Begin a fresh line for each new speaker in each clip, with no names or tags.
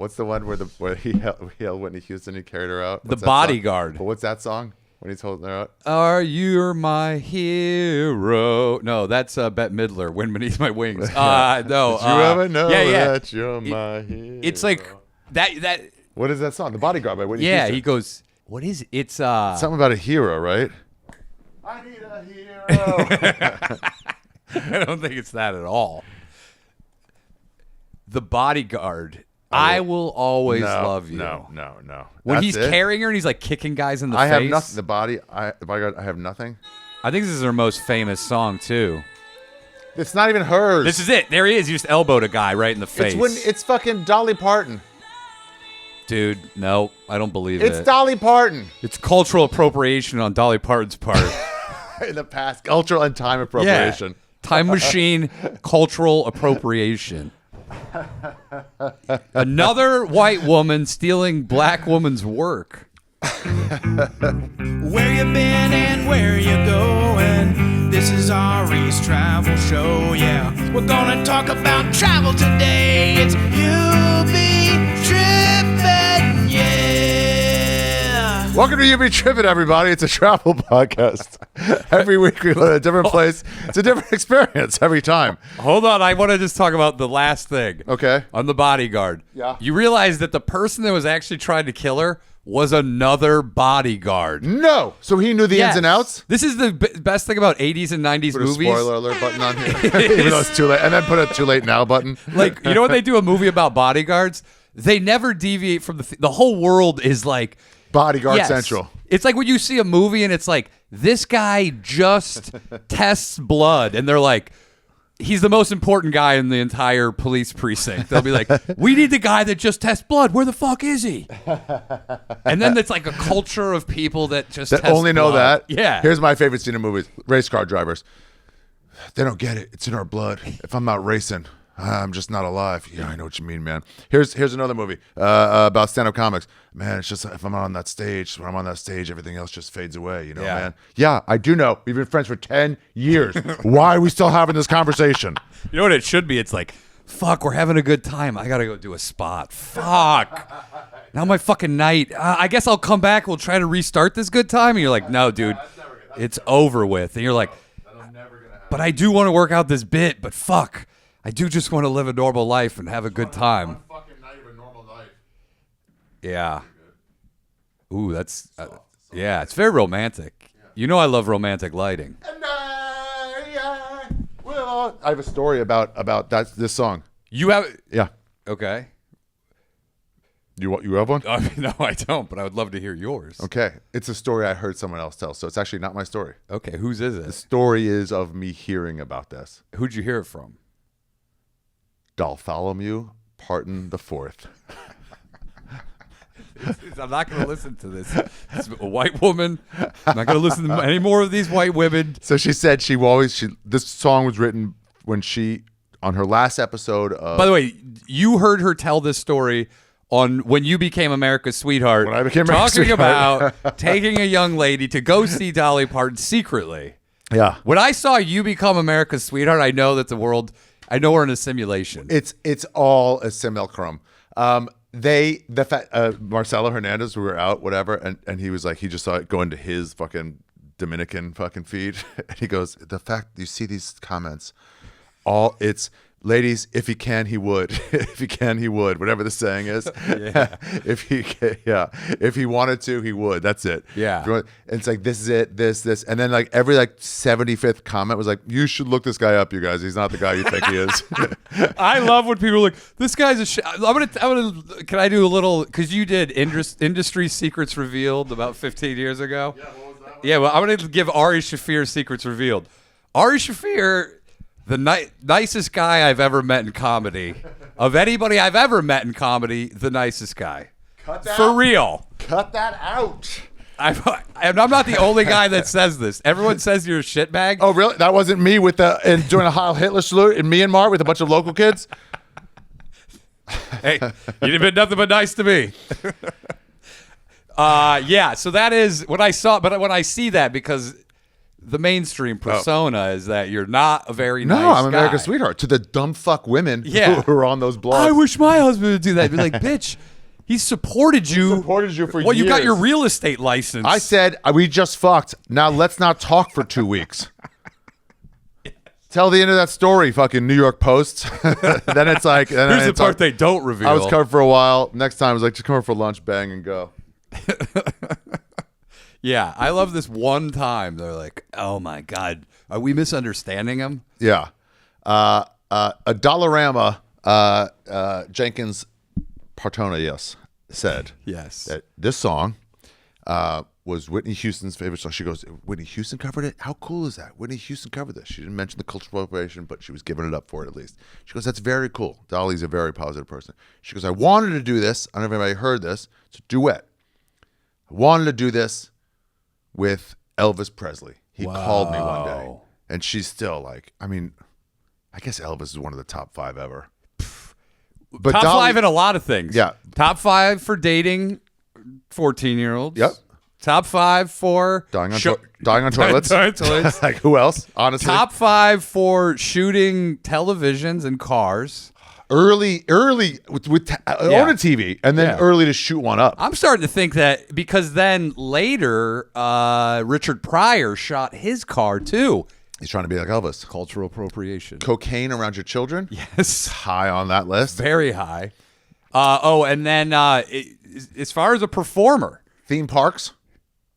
What's the one where he held Whitney Houston? He carried her out.
The Bodyguard.
But what's that song when he's holding her out?
Are you my hero? No, that's Bette Midler. Wind Beneath My Wings. No.
Did you ever know that you're my hero?
It's like that.
What is that song? The Bodyguard by Whitney
Yeah,
Houston.
he goes. What is it? It's
something about a hero, right? I need a hero.
I don't think it's that at all. The Bodyguard. I will always love you.
No.
When
That's
he's
it?
carrying her and he's like kicking guys in the face.
I have nothing. The Bodyguard. I have nothing.
I think this is her most famous song too.
It's not even hers.
This is it. There he is. You just elbowed a guy right in the face.
It's fucking Dolly Parton.
Dude, no, I don't believe it.
It's Dolly Parton.
It's cultural appropriation on Dolly Parton's part.
In the past, cultural and time appropriation.
Yeah. Time machine, cultural appropriation. Another white woman stealing black woman's work.
Where you been and where you going? This is Ari's travel show, yeah. We're gonna talk about travel today. It's You Be Trippin, yeah.
Welcome to You Be Trippin, everybody. It's a travel podcast. Every week we go to a different place. It's a different experience every time.
Hold on, I want to just talk about the last thing.
Okay.
On the Bodyguard.
Yeah.
You realize that the person that was actually trying to kill her was another bodyguard.
No. So he knew the ins and outs?
This is the best thing about 80s and 90s
Put a
movies.
spoiler alert button on here. Even though it's too late. And then put a too late now button.
Like, you know when they do a movie about bodyguards? They never deviate from the whole world is like
Bodyguard Central.
It's like when you see a movie and it's like, this guy just tests blood. And they're like, he's the most important guy in the entire police precinct. They'll be like, we need the guy that just tests blood. Where the fuck is he? And then it's like a culture of people that just
That
test
only know
blood.
that.
Yeah.
Here's my favorite scene in movies. Race car drivers. They don't get it. It's in our blood. If I'm not racing, I'm just not alive. Yeah, I know what you mean, man. Here's another movie about stand-up comics. Man, it's just if I'm on that stage, when I'm on that stage, everything else just fades away, you know,
Yeah.
man? Yeah, I do know. We've been friends for 10 years. Why are we still having this conversation?
You know what it should be? It's like, fuck, we're having a good time. I got to go do a spot. Fuck. Now my fucking night. I guess I'll come back. We'll try to restart this good time. And you're like, no, dude, it's over with. And you're like, but I do want to work out this bit, but fuck. I do just want to live a normal life and have a good time.
One fucking night of a normal life.
Yeah. Ooh, that's yeah. It's very romantic. You know, I love romantic lighting.
I have a story about this song.
You have
Yeah.
okay.
You have one?
No, I don't. But I would love to hear yours.
Okay. It's a story I heard someone else tell, so it's actually not my story.
Okay. Whose is
The
it?
story is of me hearing about this.
Who'd you hear it from?
Bartholomew Parton the Fourth.
I'm not going to listen to this. It's a white woman. I'm not going to listen to any more of these white women.
So she said this song was written when she, on her last episode of...
By the way, you heard her tell this story on When You Became America's Sweetheart.
When I Became America's
talking
Sweetheart.
about taking a young lady to go see Dolly Parton secretly.
Yeah.
When I saw You Become America's Sweetheart, I know that I know we're in a simulation.
It's all a simulacrum. Marcelo Hernandez, we were out, whatever, and he was like, he just saw it go into his fucking Dominican fucking feed, and he goes, the fact you see these comments, it's ladies, if he can, he would. If he can, he would. Whatever the saying is.
Yeah.
If he wanted to, he would. That's it.
Yeah.
And it's like, this is it, this. And then like every like 75th comment was like, you should look this guy up, you guys. He's not the guy you think he is.
I love when people are like, this guy's a shit. Can I do a little, because you did Industry Secrets Revealed about 15 years ago. Yeah, what was that one? Yeah, well, I'm going to give Ari Shaffir Secrets Revealed. Ari Shaffir, the nicest guy I've ever met in comedy. Of anybody I've ever met in comedy, the nicest guy. For real.
Cut that out.
I'm not the only guy that says this. Everyone says you're a shitbag.
Oh, really? That wasn't me doing a Heil Hitler salute in Myanmar with a bunch of local kids?
Hey, you've been nothing but nice to me. Yeah, so that is what I saw. But when I see that, because the mainstream persona is that you're not a very
No,
nice
I'm
guy.
America's sweetheart. To the dumb fuck women
Yeah.
who are on those blogs.
I wish my husband would do that. Be like, bitch, he supported you.
Supported you for
Well, you got
years.
your real estate license.
I said, we just fucked. Now let's not talk for 2 weeks. Tell the end of that story, fucking New York Post. Then it's like...
Here's the part they don't reveal.
I was covered for a while. Next time, I was like, just come over for lunch, bang, and go.
Yeah, I love this one time. They're like, oh my God, are we misunderstanding him?
Yeah. A Dollarama, Jenkins Partona, yes, said
Yes.
that this song was Whitney Houston's favorite song. She goes, Whitney Houston covered it? How cool is that? Whitney Houston covered this. She didn't mention the cultural appropriation, but she was giving it up for it at least. She goes, that's very cool. Dolly's a very positive person. She goes, I wanted to do this. I don't know if anybody heard this. It's a duet. I wanted to do this with Elvis Presley. He called me one day. And she's still like, I mean, I guess Elvis is one of the top 5 ever. But
Top
Dolly-
5 in a lot of things.
Yeah.
Top 5 for dating 14-year-olds.
Yep.
Top 5 for
Dying on toilets.
Dying on toilets.
Like who else? Honestly,
Top 5 for shooting televisions and cars.
early with own a TV, and then
Yeah.
early to shoot one up.
I'm starting to think that because then later, Richard Pryor shot his car too.
He's trying to be like Elvis.
Cultural appropriation.
Cocaine around your children.
Yes.
High on that list.
Very high. And then as far as a performer,
Theme parks.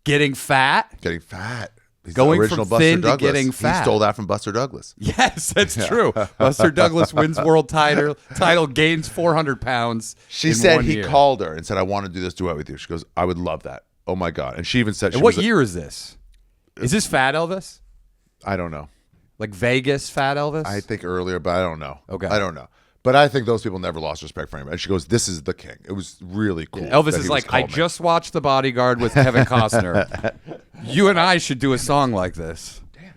getting fat.
Getting fat. He's
Going
the original
from
Buster
thin to
Douglas.
getting fat.
He stole that from Buster Douglas.
Yes, that's true. Buster Douglas wins world title, gains 400 pounds.
She
in
said
1
he
year.
called her and said, I want to do this duet with you. She goes, I would love that. Oh my God. And she even said,
And
she
what
was
year is this? Is this Fat Elvis?
I don't know.
Like Vegas Fat Elvis?
I think earlier, but I don't know.
Okay.
I don't know. But I think those people never lost respect for him. And she goes, this is the king. It was really cool.
Elvis
that
is
he was
like, I
called me."
just watched The Bodyguard with Kevin Costner. You and I should do a song like this.
Damn it.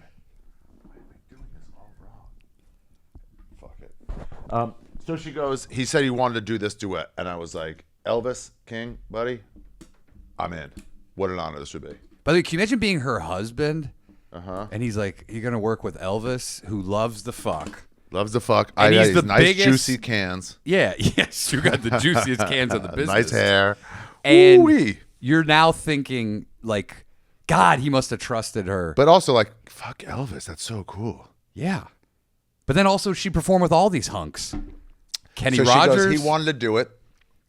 Why am I doing this all wrong? Fuck it. So she goes, he said he wanted to do this duet. And I was like, Elvis, king, buddy, I'm in. What an honor this would be.
By the way, can you imagine being her husband? And he's like, you're going to work with Elvis, who loves the fuck.
Loves the fuck.
And he's the
nice,
biggest-
juicy cans.
Yeah, yes, you got the juiciest cans of the business.
Nice hair.
And
Ooh-wee.
you're now thinking, like, God, he must have trusted her.
But also like, fuck Elvis. That's so cool.
Yeah. But then also she performed with all these hunks. Kenny
So
Rogers.
she goes, he wanted to do it.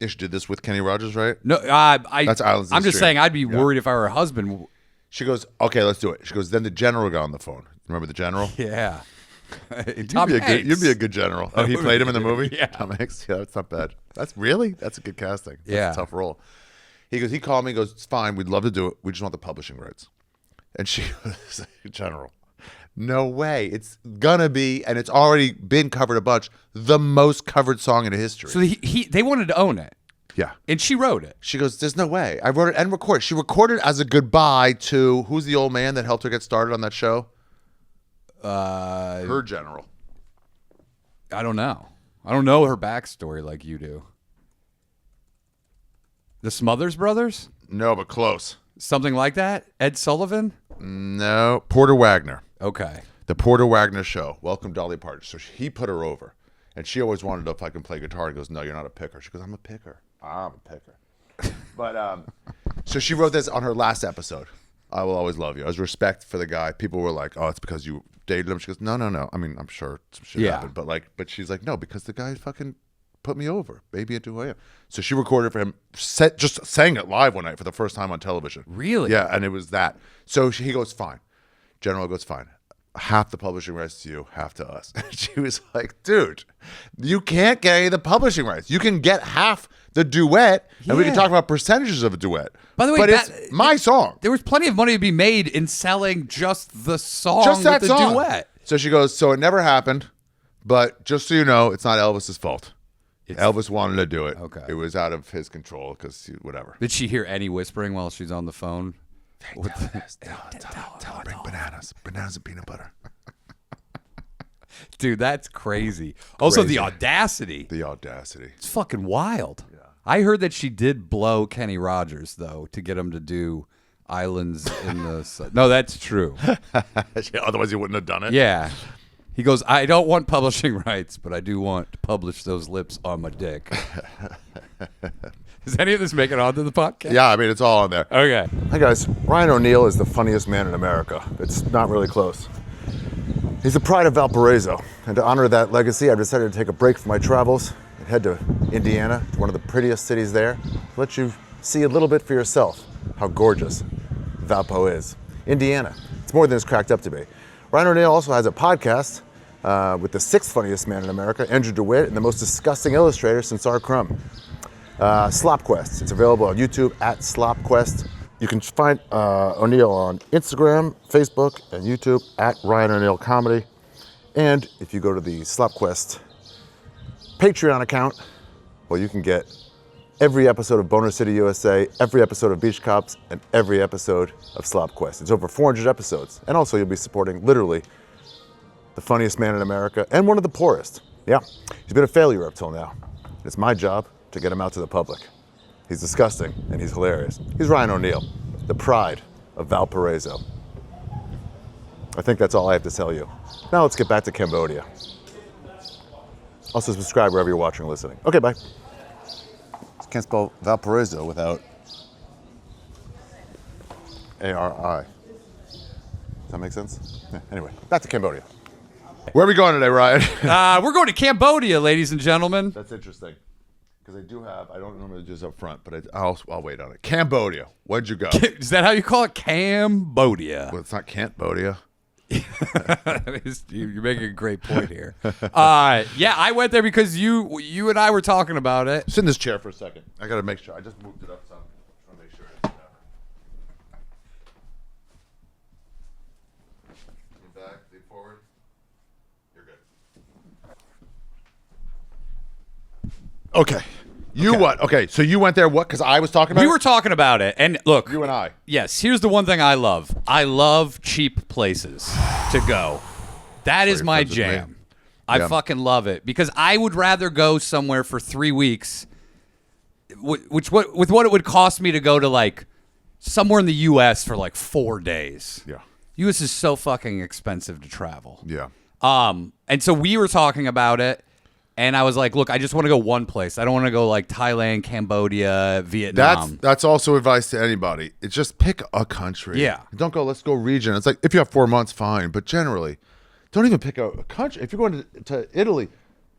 She did this with Kenny Rogers, right?
No,
That's Islands in
I'm
the
just
Stream.
saying I'd be worried if I were a husband.
She goes, okay, let's do it. She goes, then the general got on the phone. Remember the general?
Yeah.
You'd be a good general. Oh, he played him in the movie?
Yeah.
Tom Hanks? Yeah, that's not bad. That's a good casting. That's
Yeah.
a tough role. He called me, he goes, it's fine, we'd love to do it. We just want the publishing rights. And she goes, general, no way. It's gonna be, and it's already been covered a bunch, the most covered song in history.
So they wanted to own it.
Yeah.
And she wrote it.
She goes, there's no way. I wrote it and recorded. She recorded as a goodbye to, who's the old man that helped her get started on that show? Her general.
I don't know. I don't know her backstory like you do. The Smothers Brothers?
No, but close.
Something like that? Ed Sullivan?
No. Porter Wagner.
Okay.
The Porter Wagner Show. Welcome Dolly Parton. So he put her over. And she always wanted to, if I can play guitar. He goes, no, you're not a picker. She goes, I'm a picker. I'm a picker. But so she wrote this on her last episode. I will always love you. As respect for the guy. People were like, oh, it's because you dated him. She goes, no. I mean, I'm sure some shit happened. But she's like, no, because the guy fucking put me over. Baby into who I am. So she recorded for him, just sang it live one night for the first time on television.
Really?
Yeah, and it was that. So he goes, fine. General goes, fine. Half the publishing rights to you, half to us. And she was like, dude, you can't get any of the publishing rights. You can get half the duet, and we can
Yeah.
talk about percentages of a duet.
By the way,
but it's my song.
There was plenty of money to be made in selling just the song
Just that
with the
song.
duet.
So she goes, so it never happened, but just so you know, it's not Elvis's fault. Elvis wanted to do it.
Okay.
It was out of his control because whatever.
Did she hear any whispering while she's on the phone?
Tell her bring bananas and peanut butter.
Dude, that's crazy. Also,
Crazy.
the audacity.
The audacity.
It's fucking wild. I heard that she did blow Kenny Rogers, though, to get him to do islands in the sun. No, that's true.
Yeah, otherwise, you wouldn't have done it.
Yeah. He goes, I don't want publishing rights, but I do want to publish those lips on my dick. Does any of this make it onto the podcast?
Yeah, I mean, it's all on there.
Okay.
Hi guys, Ryan O'Neal is the funniest man in America. It's not really close. He's the pride of Valparaiso, and to honor that legacy, I've decided to take a break from my travels and head to Indiana, one of the prettiest cities there, to let you see a little bit for yourself how gorgeous Valpo is. Indiana, it's more than it's cracked up to be. Ryan O'Neal also has a podcast with the sixth funniest man in America, Andrew DeWitt, and the most disgusting illustrator since R. Crumb. SlopQuest. It's available on YouTube at SlopQuest. You can find O'Neal on Instagram, Facebook, and YouTube at Ryan O'Neal Comedy. And if you go to the SlopQuest Patreon account, well, you can get every episode of Boner City USA, every episode of Beach Cops, and every episode of SlopQuest. It's over 400 episodes. And also, you'll be supporting literally the funniest man in America and one of the poorest. Yeah, he's been a failure up till now. It's my job to get him out to the public. He's disgusting and he's hilarious. He's Ryan O'Neal, the pride of Valparaiso. I think that's all I have to tell you. Now let's get back to Cambodia. Also subscribe wherever you're watching or listening. Okay, bye. Can't spell Valparaiso without A-R-I. Does that make sense? Yeah, anyway, back to Cambodia.
Where are we going today, Ryan?
We're going to Cambodia, ladies and gentlemen.
That's interesting. Because I don't normally do this up front, but I'll wait on it. Cambodia. Where'd you go?
Is that how you call it? Cambodia.
Well, it's not Cambodia.
You're making a great point here. Yeah, I went there because you and I were talking about it.
Sit in this chair for a second. I got to make sure. I just moved it up some. Just want to make sure it's lean back, lean forward. You're good. Okay. Okay, so you went there what? Because I was talking about
We
it?
were talking about it, and look.
You and I.
Yes, here's the one thing I love. I love cheap places to go. That is my
friends with me.
jam. I
Yeah.
fucking love it because I would rather go somewhere for 3 weeks, with what it would cost me to go to like somewhere in the U.S. for like 4 days.
Yeah.
U.S. is so fucking expensive to travel.
Yeah.
And so we were talking about it. And I was like, look, I just want to go one place. I don't want to go like Thailand, Cambodia, Vietnam.
That's also advice to anybody. It's just pick a country.
Yeah.
Don't go, let's go region. It's like, if you have 4 months, fine. But generally, don't even pick a country. If you're going to Italy,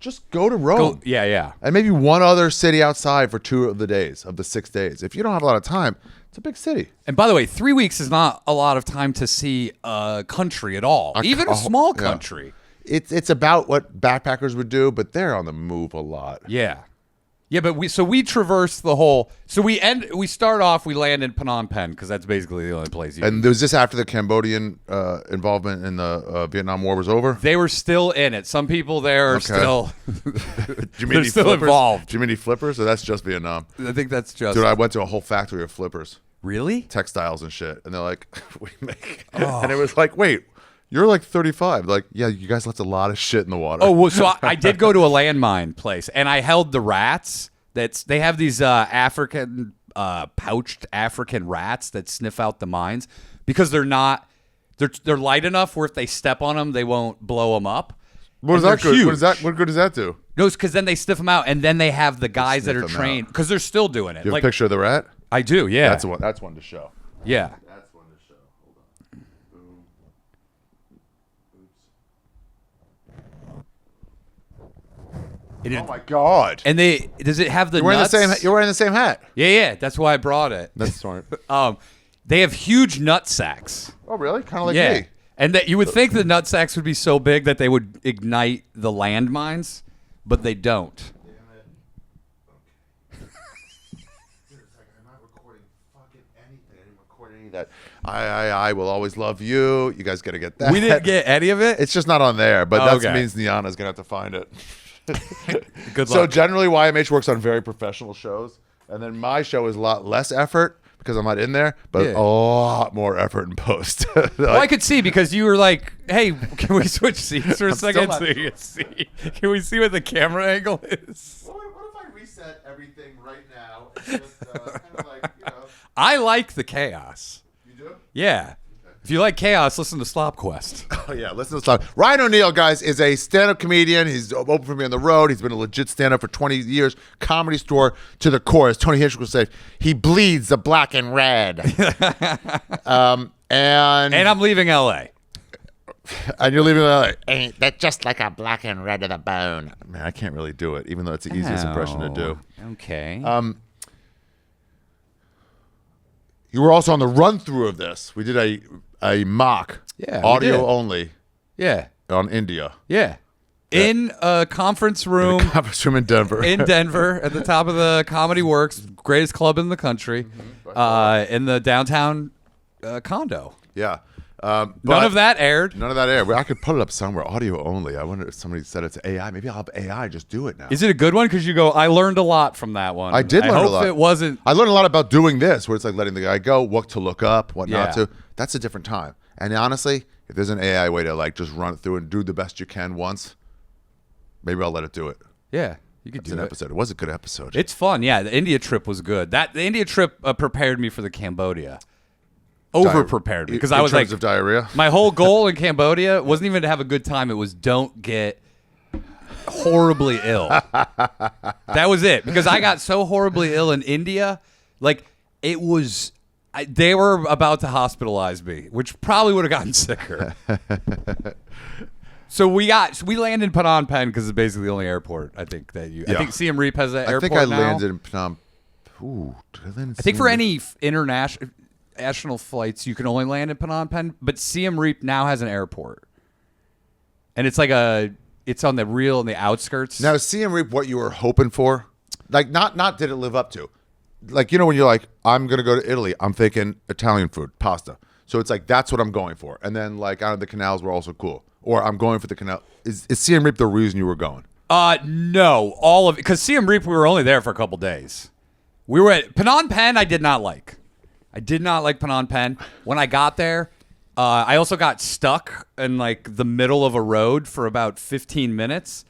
just go to Rome.
Yeah.
And maybe one other city outside for 2 of the 6 days. If you don't have a lot of time, it's a big city.
And by the way, 3 weeks is not a lot of time to see a country at all, even a small country.
Yeah. It's about what backpackers would do, but they're on the move a lot.
Yeah. Yeah, but we traverse the whole. So we land in Phnom Penh because that's basically the only place.
And was this after the Cambodian involvement in the Vietnam War was over?
They were still in it. Some people there are still.
They're
still involved.
Do you mean any flippers, or that's just Vietnam?
I think that's just.
Dude, I went to a whole factory of flippers,
Really?
textiles and shit, and they're like, we make, and it was like, wait. You're like 35. Like, yeah, you guys left a lot of shit in the water.
Oh, well, so I did go to a landmine place, and I held the rats. They have these pouched African rats that sniff out the mines because they're light enough where if they step on them, they won't blow them up.
What is that good? What good does that do?
No, it's because then they sniff them out, and then they have the guys that are
sniff 'em
trained because they're still doing it.
You have a picture of the rat?
I do, yeah.
That's one to show.
Yeah.
That's one to show. Hold on. Boom. Oops. Oh my God!
And does it have the
You're wearing
nuts?
You're wearing the same hat.
Yeah. That's why I brought it.
That's smart.
They have huge nut sacks.
Oh really? Kind of like
Yeah.
me.
And that you would think the nut sacks would be so big that they would ignite the landmines, but they don't.
That I will always love you. You guys got to get that.
We didn't get any of it.
It's just not on there, but
Oh,
that
okay.
means Niana's gonna have to find it.
Good luck.
So generally, YMH works on very professional shows, and then my show is a lot less effort because I'm not in there, but
Yeah.
a lot more effort in post.
Well, I could see because you were like, "Hey, can we switch seats for a second
not
so you can see? Can we see what the camera angle is?"
What if I reset everything right now? And just, kind of like,
I like the chaos.
you do?
Yeah. If you like chaos, listen to Slop Quest.
Oh, yeah, listen to this stuff. Ryan O'Neal, guys, is a stand-up comedian. He's open for me on the road. He's been a legit stand-up for 20 years. Comedy Store to the core. As Tony Hitchcock would say, he bleeds the black and red. And
I'm leaving L.A.
And you're leaving LA. Ain't that just like a black and red to the bone? Man, I can't really do it, even though it's the easiest impression to do.
Okay.
You were also on the run-through of this. We did a mock, audio only, on India.
Yeah. In a conference room.
Conference room in Denver.
In Denver, at the top of the Comedy Works, greatest club in the country, in the downtown condo.
Yeah.
None of that aired.
None of that aired. Well, I could put it up somewhere, audio only. I wonder if somebody said it's AI. Maybe I'll have AI just do it now.
Is it a good one? Because you go, I learned a lot from that one.
I did learn a lot.
I hope it wasn't.
I learned a lot about doing this, where it's like letting the guy go, what to look up, what not
Yeah.
to. That's a different time. And honestly, if there's an AI way to like just run it through and do the best you can once, maybe I'll let it do it.
Yeah, you could
It's
do
an
it.
episode. It was a good episode.
It's fun. Yeah, the India trip was good. The India trip prepared me for the Cambodia. Over prepared me because I was
in
like,
terms of diarrhea.
my whole goal in Cambodia wasn't even to have a good time. It was don't get horribly ill. That was it. Because I got so horribly ill in India, like it was. They were about to hospitalize me, which probably would have gotten sicker. So we landed in Phnom Penh because it's basically the only airport I think that you.
Yeah.
I think Siem Reap has that airport
I think I
now.
landed in Phnom. Ooh, did I land in
I think
Siem
for
Reap?
any international flights, you can only land in Phnom Penh, but Siem Reap now has an airport, and it's like it's on the outskirts.
Now, Siem Reap, what you were hoping for, like not did it live up to, like when you're like, I'm gonna go to Italy, I'm thinking Italian food, pasta. So it's like that's what I'm going for, and then like the canals were also cool, or I'm going for the canal. Is Siem Reap the reason you were going?
No, all of it because Siem Reap we were only there for a couple days. We were at Phnom Penh. I did not like Phnom Penh. When I got there, I also got stuck in like the middle of a road for about 15 minutes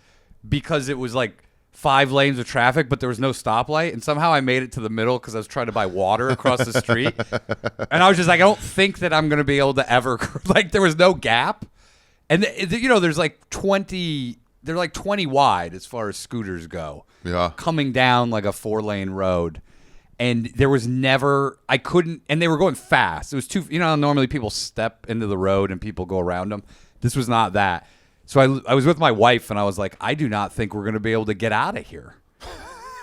because it was like 5 lanes of traffic, but there was no stoplight. And somehow I made it to the middle because I was trying to buy water across the street. And I was just like, I don't think that I'm going to be able to ever, like there was no gap. And there's like 20, they're like 20 wide as far as scooters go.
Yeah.
Coming down like a 4-lane road. And there was never, I couldn't, and they were going fast. It was too, normally people step into the road and people go around them. This was not that. So I was with my wife and I was like, I do not think we're going to be able to get out of here.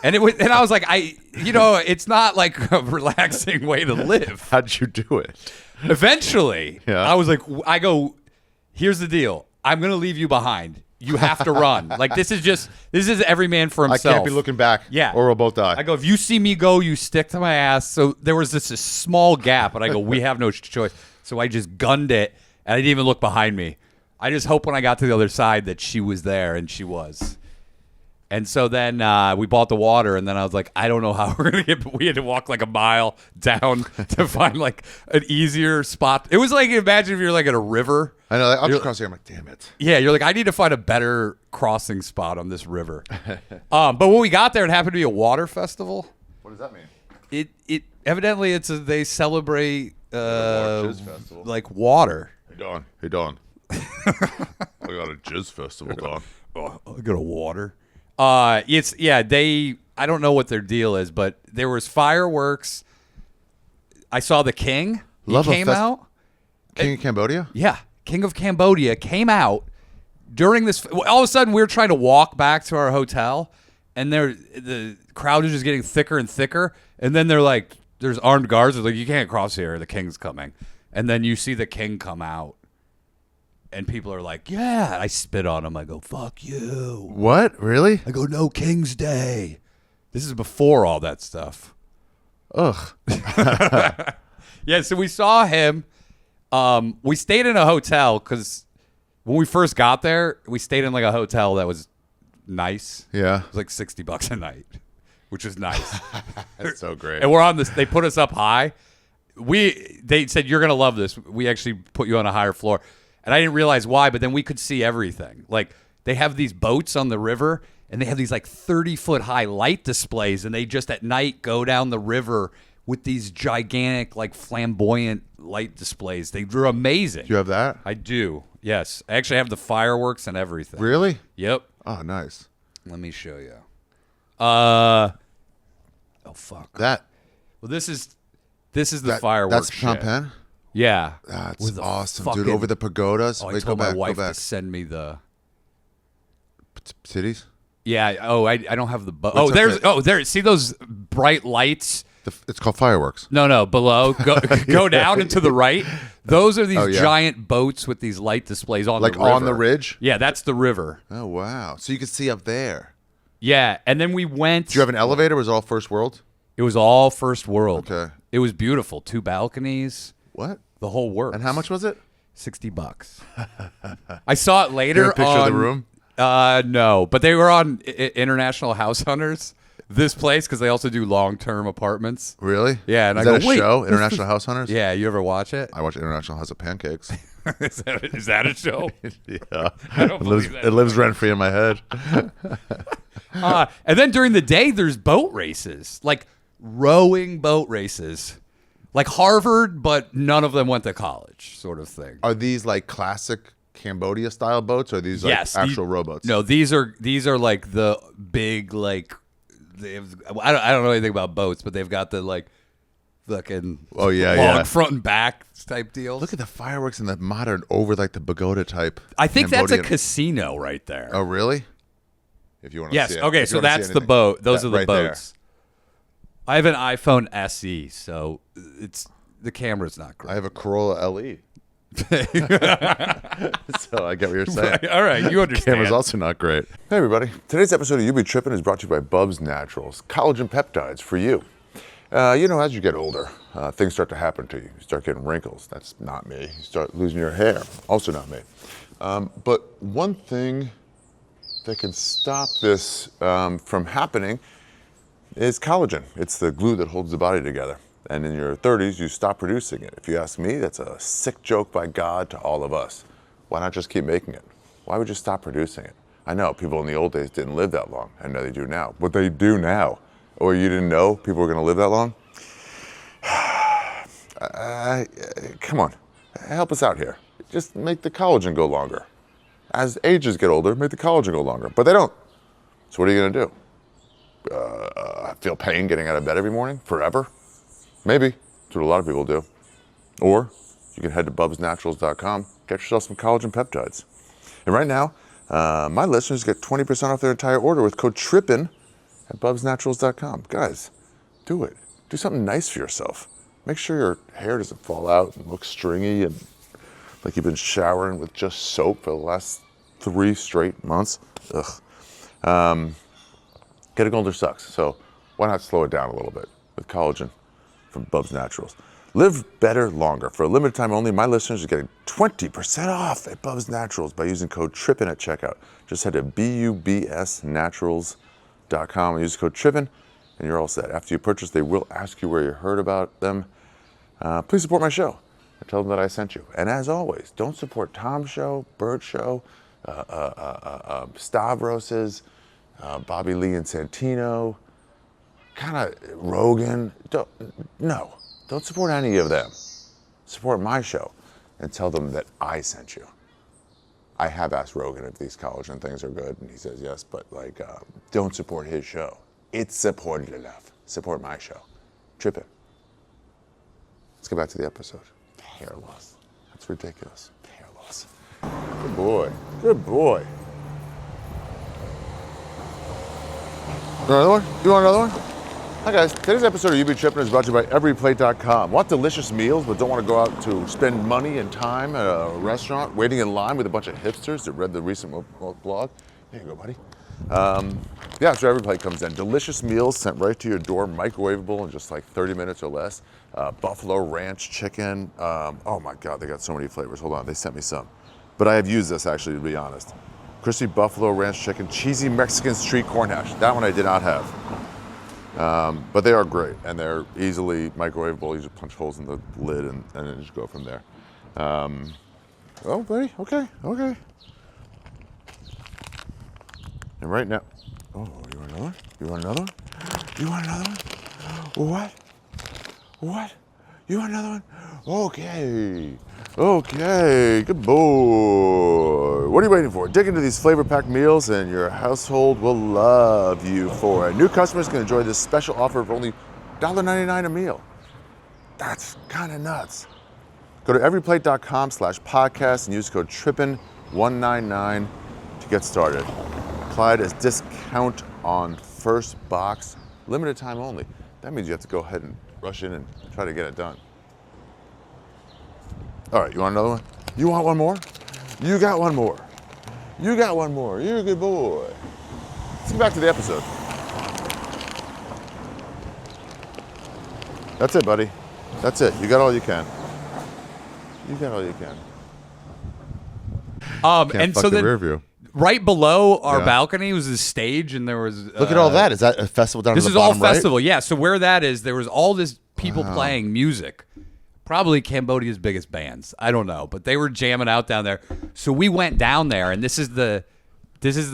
And I was like, it's not like a relaxing way to live.
How'd you do it?
Eventually,
Yeah.
I was like, here's the deal. I'm going to leave you behind. You have to run. Like this is every man for himself.
I can't be looking back.
Yeah.
Or we'll both die.
I go, if you see me go, you stick to my ass. So there was this small gap, and I go, we have no choice. So I just gunned it, and I didn't even look behind me. I just hoped when I got to the other side that she was there, and she was. And so then we bought the water, and then I was like, I don't know how we're going to get, but we had to walk like a mile down to find like an easier spot. It was like, imagine if you're like at a river.
I know. I'm just crossing. I'm like, damn it.
Yeah, you're like, I need to find a better crossing spot on this river. But when we got there, it happened to be a water festival.
What does that mean?
It evidently they celebrate
Jizz festival.
like water.
Hey Don. I got a jizz festival, Don.
Oh, I got a water. I don't know what their deal is, but there was fireworks. I saw the king. He came out.
King of Cambodia?
Yeah, King of Cambodia came out during this. All of a sudden, we were trying to walk back to our hotel, and the crowd is just getting thicker and thicker. And then they're like, there's armed guards. They're like, you can't cross here. The king's coming. And then you see the king come out. And people are like, yeah. I spit on him. I go, fuck you.
What? Really?
I go, no King's Day. This is before all that stuff.
Ugh.
Yeah, so we saw him. We stayed in a hotel because when we first got there, we stayed in like a hotel that was nice.
Yeah.
It was like $60 a night, which was nice.
That's so great.
And we're on this. They put us up high. They said, you're going to love this. We actually put you on a higher floor. And I didn't realize why, but then we could see everything. Like they have these boats on the river and they have these like 30-foot high light displays. And they just at night go down the river with these gigantic, like flamboyant light displays. They were amazing.
Do you have that?
I do. Yes, I actually have the fireworks and everything.
Really?
Yep.
Oh, nice.
Let me show you. Oh fuck.
That.
Well, this is the fireworks.
That's
shit.
Phnom Penh?
Yeah.
That's
With the
awesome,
fucking-
dude. Over the pagodas.
Oh, I
Wait,
told
go
my
back,
wife
go back.
to send me the.
Cities?
Yeah. Oh, I don't have the.
What's
Oh,
up
there's.
there?
Oh, there. See those bright lights?
It's called fireworks.
No, below. Go down and to the right. Those are these
Oh, yeah.
giant boats with these light displays on
Like
the river.
on the ridge?
Yeah, that's the river.
Oh, wow. So you can see up there.
Yeah, and then we went.
Do you have an elevator? Was it all first world?
It was all first world.
Okay.
It was beautiful. 2 balconies.
What?
The whole works.
And how much was it?
$60. I saw it later.
Do you have a picture
on,
of the room?
No, but they were on International House Hunters. This place because they also do long-term apartments.
Really?
Yeah, and
Is
I
that
go,
a
"Wait,
show?
this
International House Hunters?
Yeah, you ever watch it?
I watch International House of Pancakes.
Is that a show?
Yeah.
I don't believe that.
It lives rent free in my head.
And then during the day, there's boat races, like rowing boat races, like Harvard, but none of them went to college, sort of thing.
Are these like classic Cambodia style boats, or are these like
Yes,
actual rowboats?
No, these are like the big like. I don't know anything about boats, but they've got the like fucking
Oh, yeah,
long
yeah.
front and back type deals.
Look at the fireworks and the modern over like the pagoda type.
I think that's a
Cambodian-
casino right there.
Oh, really? If you want to
yes.
see it.
Okay,
If you
so
wanna see
that's the
anything.
boat. Those
That
are the
right there.
boats. I have an iPhone SE, so the camera's not great.
I have a Corolla LE. So I get what you're saying.
All right, you understand.
Camera's also not great. Hey everybody, today's episode of You Be Trippin' is brought to you by Bubs Naturals, collagen peptides for you. As you get older, things start to happen to you. You start getting wrinkles. That's not me. You start losing your hair. Also not me. But one thing that can stop this from happening is collagen. It's the glue that holds the body together. And in your 30s, you stop producing it. If you ask me, that's a sick joke by God to all of us. Why not just keep making it? Why would you stop producing it? I know people in the old days didn't live that long. I know they do now. But they do now. Or you didn't know people were going to live that long? Come on. Help us out here. Just make the collagen go longer. As ages get older, make the collagen go longer. But they don't. So what are you going to do? Feel pain getting out of bed every morning? Forever? Maybe. That's what a lot of people do. Or you can head to bubsnaturals.com, get yourself some collagen peptides. And right now, my listeners get 20% off their entire order with code TRIPPIN at bubsnaturals.com. Guys, do it. Do something nice for yourself. Make sure your hair doesn't fall out and look stringy and like you've been showering with just soap for the last 3 straight months. Ugh. Getting older sucks, so why not slow it down a little bit with collagen from Bubs Naturals. Live better longer. For a limited time only, my listeners are getting 20% off at Bubs Naturals by using code TRIPPIN at checkout. Just head to bubsnaturals.com and use code TRIPPIN and you're all set. After you purchase, they will ask you where you heard about them. Please support my show and tell them that I sent you. And as always, don't support Tom's show, Bird's show, Stavros's, Bobby Lee and Santino, kind of Rogan. Don't support any of them. Support my show and tell them that I sent you. I have asked Rogan if these collagen things are good, and he says yes, but don't support his show. It's supported enough. Support my show. Trippin'. Let's get back to the episode. Hair loss. That's ridiculous. Hair loss. Good boy. Good boy. You want another one? You want another one? Hi guys, today's episode of You Be Trippin' is brought to you by everyplate.com. Want delicious meals but don't want to go out to spend money and time at a restaurant waiting in line with a bunch of hipsters that read the recent blog? There you go, buddy. That's where Everyplate comes in. Delicious meals sent right to your door, microwavable in just like 30 minutes or less. Buffalo ranch chicken. Oh my God, they got so many flavors. Hold on, they sent me some. But I have used this actually, to be honest. Crispy buffalo ranch chicken, cheesy Mexican street corn hash. That one I did not have. But they are great, and they're easily microwavable. You just punch holes in the lid and then just go from there. Oh, buddy, okay. And right now, oh, you want another one? You want another one? You want another one? What? What? You want another one? Okay. Okay, good boy. What are you waiting for? Dig into these flavor-packed meals and your household will love you for it. New customers can enjoy this special offer of only $1.99 a meal. That's kind of nuts. Go to everyplate.com/podcast and use code TRIPPIN199 to get started. Applied as discount on first box, limited time only. That means you have to go ahead and rush in and try to get it done. All right, you want another one? You want one more? You got one more. You got one more. You're a good boy. Let's get back to the episode. That's it, buddy. That's it. You got all you can. You got all you can.
And
fuck
so
the
then
rear view.
right below our
Yeah.
balcony was this stage, and there was
Look at all that. Is that a festival down
This
at
is
the
all
bottom right?
festival, yeah. So where that is, there was all this people playing music. Probably Cambodia's biggest bands. I don't know, but they were jamming out down there. So we went down there, and this is the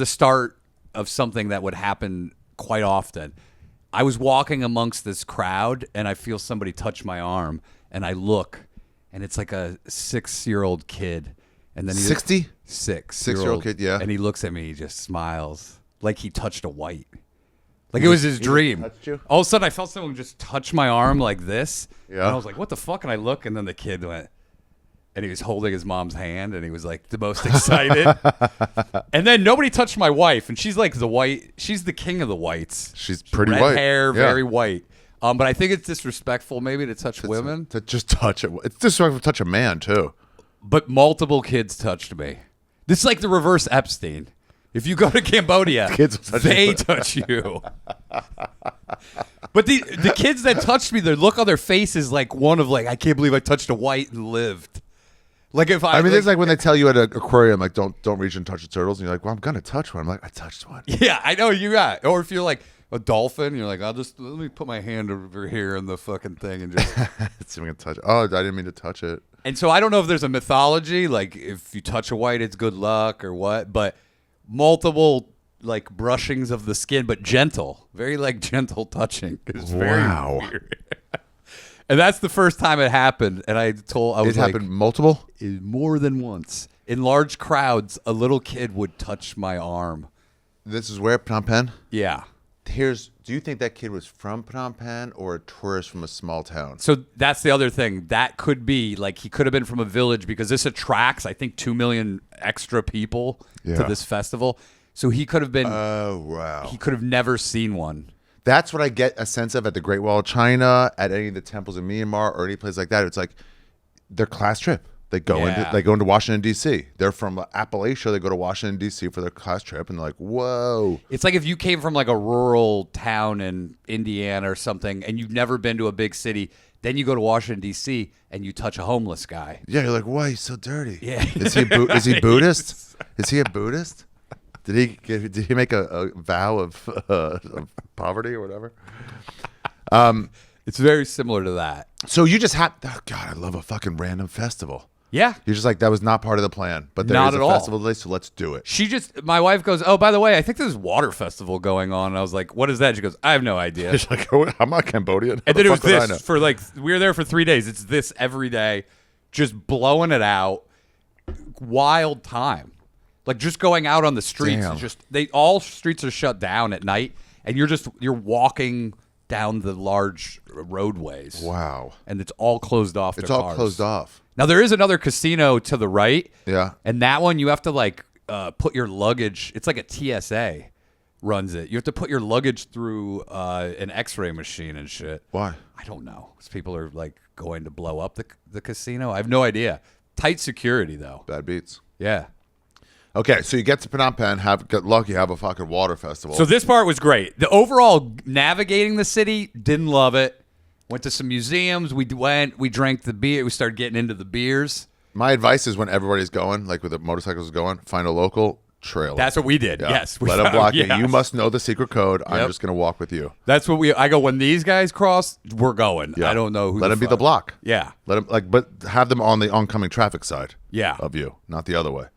start of something that would happen quite often. I was walking amongst this crowd, and I feel somebody touch my arm, and I look, and it's like a 6-year-old kid, and then
60?
6-year-old
kid, yeah.
and he looks at me, he just smiles like he touched a white. Like it was his dream.
touched you?
All of a sudden, I felt someone just touch my arm like this.
Yeah.
And I was like, what the fuck? And I look, and then the kid went, and he was holding his mom's hand, and he was like the most excited. And then nobody touched my wife, and she's like she's the king of the whites.
She's pretty
Red
white.
hair,
Yeah.
very white. But I think it's disrespectful maybe to touch women.
To just touch it. It's disrespectful to touch a man, too.
But multiple kids touched me. This is like the reverse Epstein. If you go to Cambodia,
Kids will touch
they
you.
touch you. But the kids that touched me, the look on their face is like one of like, I can't believe I touched a white and lived. Like if
I mean, it's like when they tell you at an aquarium, like, don't reach and touch the turtles. And you're like, well, I'm going to touch one. I'm like, I touched one.
yeah, I know you got. Or if you're like a dolphin, you're like, let me put my hand over here in the fucking thing and just.
See if I can touch it. Oh, I didn't mean to touch it.
And so I don't know if there's a mythology, like if you touch a white, it's good luck or what, but multiple like brushings of the skin, but gentle, very like gentle touching. It's very
Wow.
weird. And that's the first time it happened. And I was
It
like,
happened multiple?
more than once. In large crowds, a little kid would touch my arm.
This is where? Phnom Penh?
Yeah.
Do you think that kid was from Phnom Penh or a tourist from a small town?
So that's the other thing. That could be like he could have been from a village because this attracts, I think, 2 million extra people to
Yeah.
this festival. So he could have been.
Oh, wow.
He could have never seen one.
That's what I get a sense of at the Great Wall of China, at any of the temples in Myanmar, or any place like that. It's like their class trip. They go into Washington D.C. They're from Appalachia. They go to Washington D.C. for their class trip, and they're like, "Whoa!"
It's like if you came from like a rural town in Indiana or something, and you've never been to a big city. Then you go to Washington D.C. and you touch a homeless guy.
Yeah, you're like, "Why he's so dirty?"
Yeah.
Is he is he Buddhist? Is he a Buddhist? Did he make a vow of poverty or whatever?
It's very similar to that.
So you just had, oh God, I love a fucking random festival.
Yeah.
You're just like, that was not part of the plan, but there
Not
is
at
a
all.
festival today, so let's do it.
My wife goes, oh, by the way, I think there's a water festival going on. And I was like, what is that? She goes, I have no idea.
She's like, oh, I'm not Cambodian.
And
How
then
the
it was
fuck would I know?
this for like, we were there for 3 days. It's this every day, just blowing it out. Wild time. Like just going out on the streets.
Damn.
All streets are shut down at night. And you're walking down the large roadways.
Wow.
And it's all closed off.
It's
to
all
cars.
closed off.
Now there is another casino to the right.
Yeah.
And that one you have to like put your luggage. It's like a TSA runs it. You have to put your luggage through an X-ray machine and shit.
Why?
I don't know. 'Cause people are like going to blow up the casino. I have no idea. Tight security though.
Bad beats.
Yeah.
Okay, so you get to Phnom Penh, get lucky, have a fucking water festival.
So this part was great. The overall navigating the city, didn't love it. Went to some museums. We drank the beer. We started getting into the beers.
My advice is when everybody's going, like with the motorcycles going, find a local trailer.
That's what we did.
Yeah.
Yes.
Let them block you.
yes.
You must know the secret code. I'm
Yep.
just going to walk with you.
That's what I go, when these guys cross, we're going.
Yeah.
I don't know who.
Let them be the
fuck.
block.
Yeah.
Let them but have them on the oncoming traffic side.
Yeah.
Of you, not the other way.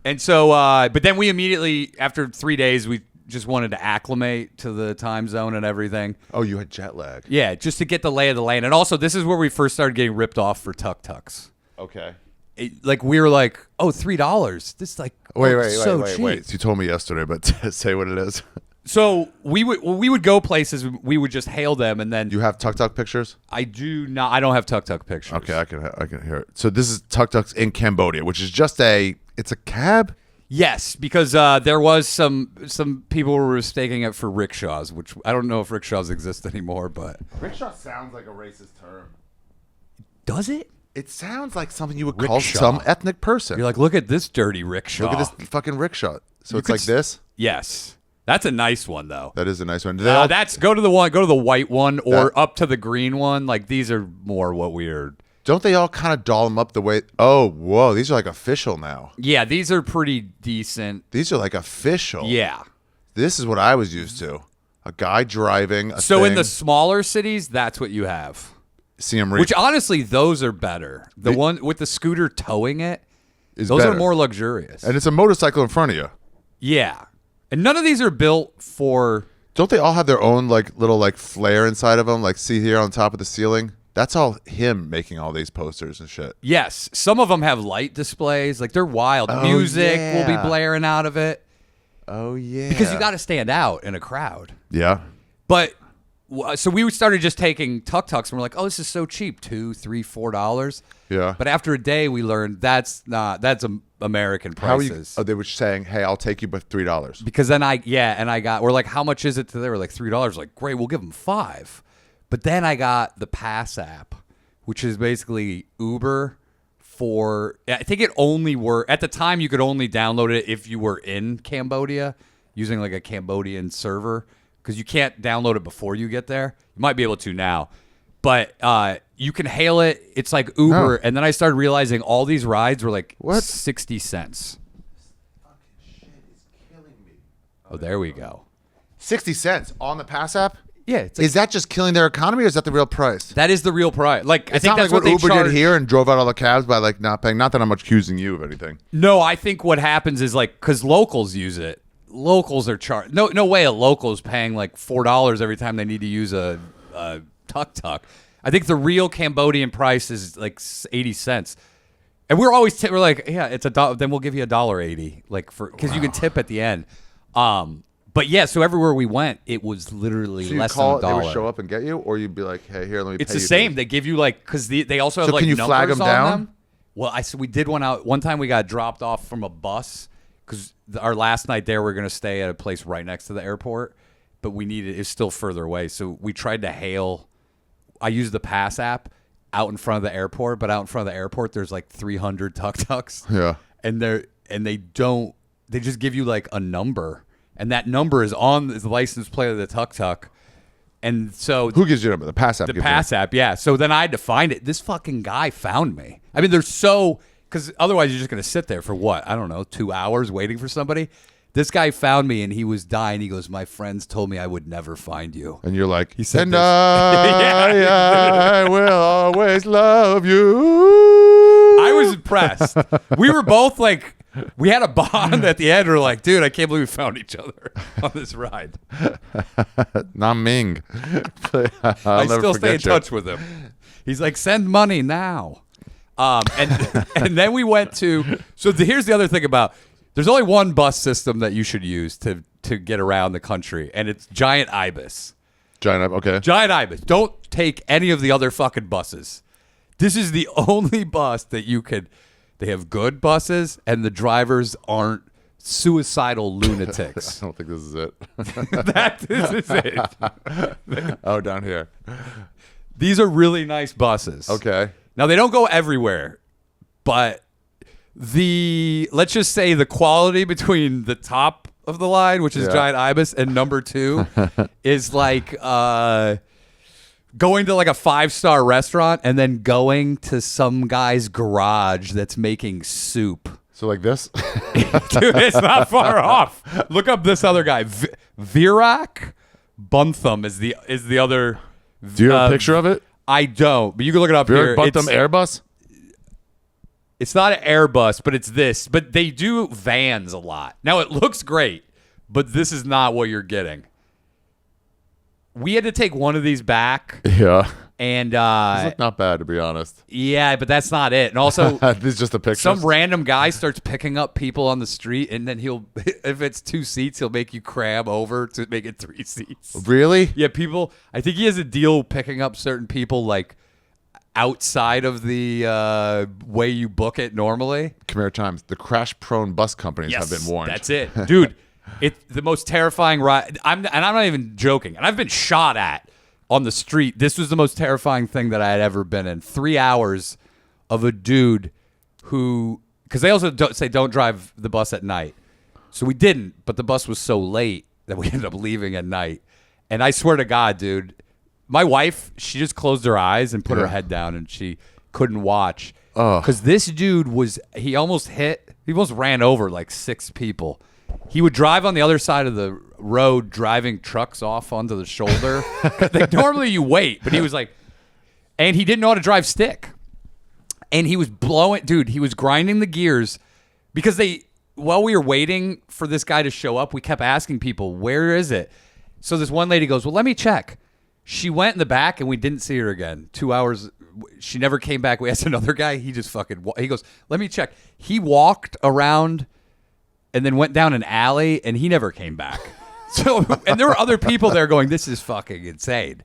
And so, but then we immediately, after 3 days, we just wanted to acclimate to the time zone and everything.
Oh, you had jet lag.
Yeah, just to get the lay of the land. And also, this is where we first started getting ripped off for tuk-tuks.
Okay.
Like, we were like, oh, $3. This is like,
Wait.
cheap.
You told me yesterday, but say what it is.
So we would go places. We would just hail them, and then
You have tuk-tuk pictures?
I do not. I don't have tuk-tuk pictures.
Okay, I can hear it. So this is tuk-tuks in Cambodia, which is just it's a cab?
Yes, because there was some people were mistaking it for rickshaws, which I don't know if rickshaws exist anymore, but
Rickshaw sounds like a racist term.
does it?
It sounds like something you would call
Rickshaw.
some ethnic person.
You're like, look at this dirty rickshaw.
Look at this fucking rickshaw. So it's
could
like this?
Yes, that's a nice one though.
That is a nice one. Do they all-
That's go to the white one or up to the green one. Like these are more what we're.
Don't they all kind of doll them up the way? Oh, whoa. These are like official now.
Yeah, these are pretty decent.
These are like official.
Yeah.
This is what I was used to. A guy driving a
So
thing.
in the smaller cities, that's what you have.
See him
Which honestly, those are better. The one with the scooter towing it,
is
those
better.
are more luxurious.
And it's a motorcycle in front of you.
Yeah. And none of these are built for.
Don't they all have their own like little like flare inside of them? Like see here on top of the ceiling? That's all him making all these posters and shit.
Yes. Some of them have light displays. Like they're wild. Music will be blaring out of it.
Oh, yeah.
Because you got to stand out in a crowd.
Yeah.
But so we started just taking tuk-tuks and we're like, oh, this is so cheap. $2, $3, $4.
Yeah.
But after a day, we learned that's American
How are
prices.
you? Oh, they were saying, hey, I'll take you, but $3.
Because then we're like, how much is it today? We're like $3. Like, great, we'll give them $5. But then I got the Pass app, which is basically Uber for, I think it only at the time you could only download it if you were in Cambodia using like a Cambodian server because you can't download it before you get there. You might be able to now. But you can hail it. It's like Uber.
Oh.
And then I started realizing all these rides were like
What?
60 cents.
Fucking shit is killing me.
Oh, there we go.
60 cents on the Pass app?
Yeah. It's like,
Is that just killing their economy or is that the real price?
that is the real price. Like, I
It's
think
not
that's
like what
they
Uber
charge.
did here and drove out all the cabs by like not paying. Not that I'm accusing you of anything.
No, I think what happens is like because locals use it. Locals are charged. No way a local is paying like $4 every time they need to use a tuk-tuk. I think the real Cambodian price is like 80 cents. And we're always we're like, yeah, it's $1. Then we'll give you $1.80, like because you can tip at the end. But yeah, so everywhere we went, it was literally
So you
less
call it,
than
they
$1.
would show up and get you, or you'd be like, hey, here, let me
It's
pay
the
you
same.
for
They give you like because they also have
So
like
can you flag
numbers
them
on
down?
them. Well, we did one out. One time we got dropped off from a bus because our last night there we were gonna stay at a place right next to the airport, but it's still further away. So we tried to hail. I used the Pass app out in front of the airport, but out in front of the airport there's like 300 tuk-tuks.
Yeah.
And they just give you like a number, and that number is on the license plate of the tuk-tuk. And so
Who gives you a number? The Pass app.
the
gives
Pass app, yeah. So then I had to find it. This fucking guy found me. I mean, because otherwise you're just going to sit there for what? I don't know, 2 hours waiting for somebody. This guy found me and he was dying. He goes, my friends told me I would never find you.
And you're like,
He said
and
this.
I will always love you.
I was impressed. We were both like, we had a bond at the end. We're like, dude, I can't believe we found each other on this ride.
Nam Ming.
I still stay in touch with him. He's like, send money now. And then we went to. So here's the other thing about. There's only one bus system that you should use to get around the country, and it's Giant Ibis.
Giant, okay.
Giant Ibis. Don't take any of the other fucking buses. This is the only bus that you could. They have good buses, and the drivers aren't suicidal lunatics.
I don't think this is it.
This is it.
Oh, down here.
These are really nice buses.
Okay.
Now they don't go everywhere, but let's just say the quality between the top of the line, which is
Yeah.
Giant Ibis, and number 2 is like going to like a 5-star restaurant and then going to some guy's garage that's making soup.
So like this?
Dude, it's not far off. Look up this other guy. Virak Buntham is the other.
Do you have a picture of it?
I don't, but you can look it up here.
Virak Buntham Airbus?
It's not an Airbus, but it's this. But they do vans a lot. Now, it looks great, but this is not what you're getting. We had to take one of these back.
Yeah.
And
These look not bad, to be honest.
yeah, but that's not it. And also,
this is just a picture.
some random guy starts picking up people on the street, and then he'll, if it's 2 seats, he'll make you cram over to make it 3 seats.
Really?
Yeah, people. I think he has a deal picking up certain people like outside of the way you book it normally.
Come here, Times. The crash-prone bus companies have been warned.
That's it, dude. It's the most terrifying ride. I'm not even joking. And I've been shot at on the street. This was the most terrifying thing that I had ever been in. 3 hours of a dude who, because they also don't drive the bus at night. So we didn't, but the bus was so late that we ended up leaving at night. And I swear to God, dude, my wife, she just closed her eyes and put her head down, and she couldn't watch. Because this dude he almost ran over like 6 people. He would drive on the other side of the road, driving trucks off onto the shoulder. Like, normally you wait, but he was like, and he didn't know how to drive stick. And he was he was grinding the gears because while we were waiting for this guy to show up, we kept asking people, where is it? So this one lady goes, well, let me check. She went in the back and we didn't see her again. 2 hours. She never came back. We asked another guy. He just he goes, let me check. He walked around and then went down an alley, and he never came back. So, and there were other people there going, this is fucking insane.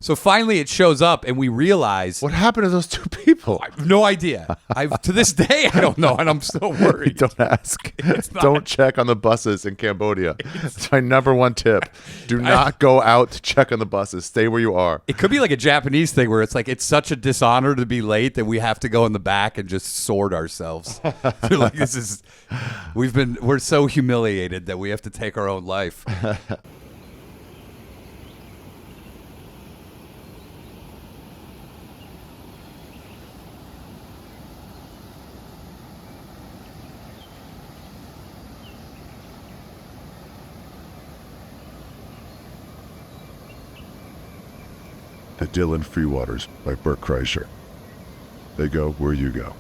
So finally it shows up, and we realize...
What happened to those 2 people?
I have no idea. To this day, I don't know, and I'm still worried.
Don't ask. Don't check on the buses in Cambodia. It's my number 1 tip. Do not go out to check on the buses. Stay where you are.
It could be like a Japanese thing where it's like, it's such a dishonor to be late that we have to go in the back and just sword ourselves. They're like, we're so humiliated that we have to take our own life.
The Dylan Free Waters by Bert Kreischer. They go where you go.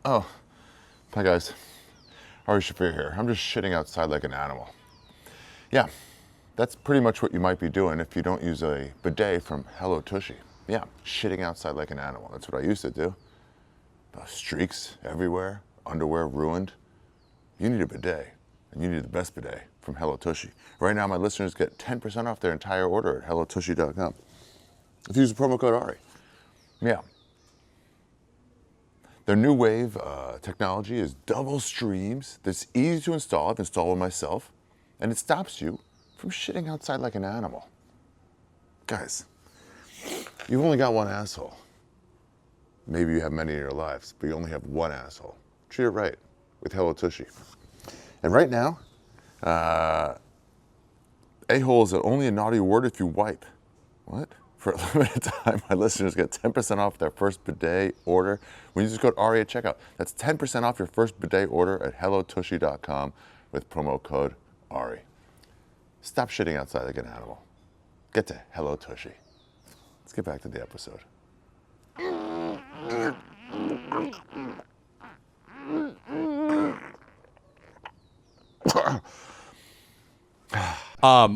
Oh, hi guys. Ari Shaffir here. I'm just shitting outside like an animal. Yeah. That's pretty much what you might be doing if you don't use a bidet from Hello Tushy. Yeah, shitting outside like an animal. That's what I used to do. Streaks everywhere, underwear ruined. You need a bidet, and you need the best bidet from Hello Tushy. Right now, my listeners get 10% off their entire order at hellotushy.com. If you use the promo code Ari. Yeah. Their new wave technology is double streams. That's easy to install. I've installed it myself, and it stops you from shitting outside like an animal. Guys, you've only got one asshole. Maybe you have many in your lives, but you only have one asshole. Treat it right with Hello Tushy. And right now, a-hole is only a naughty word if you wipe. What? For a limited time, my listeners get 10% off their first bidet order when you just code Ari at checkout. That's 10% off your first bidet order at hellotushy.com with promo code Ari. Stop shitting outside like an animal. Get to Hello Tushy. Let's get back to the episode.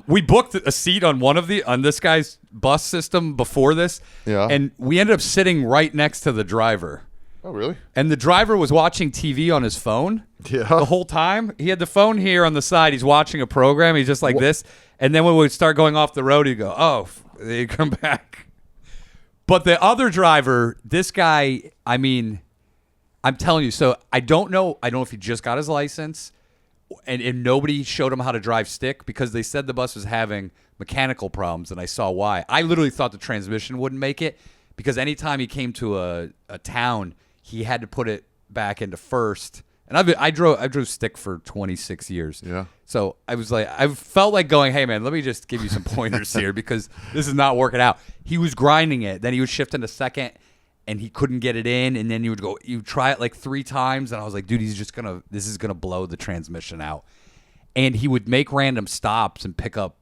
We booked a seat on this guy's bus system before this.
Yeah.
And we ended up sitting right next to the driver.
Oh, really?
And the driver was watching TV on his phone the whole time. He had the phone here on the side. He's watching a program. He's just like this. And then when we would start going off the road, he'd go, oh, he'd come back. But the other driver, this guy, I mean, I'm telling you, so I don't know if he just got his license and nobody showed him how to drive stick because they said the bus was having mechanical problems, and I saw why. I literally thought the transmission wouldn't make it because anytime he came to a town, he had to put it back into first. And I drove stick for 26 years.
Yeah.
So I felt like going, hey man, let me just give you some pointers here because this is not working out. He was grinding it, then he would shift into second, and he couldn't get it in, and then you try it like 3 times, and I was like, dude, this is gonna blow the transmission out. And he would make random stops and pick up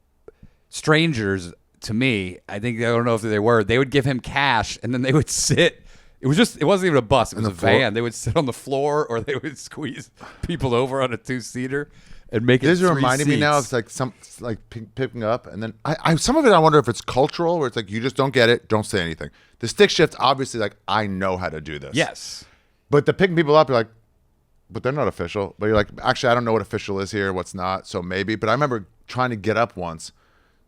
strangers. To me, I don't know if they would give him cash, and then they would sit. It wasn't even a bus, it was a van. They would sit on the floor, or they would squeeze people over on a 2-seater and make it.
This is
3
reminding me now
seats.
of picking up, and then I some of it I wonder if it's cultural, where it's like you just don't get it, don't say anything. The stick shift, obviously, like I know how to do this.
Yes,
but the picking people up, you're like, but they're not official. But you're like, actually, I don't know what official is here, what's not. So maybe. But I remember trying to get up once.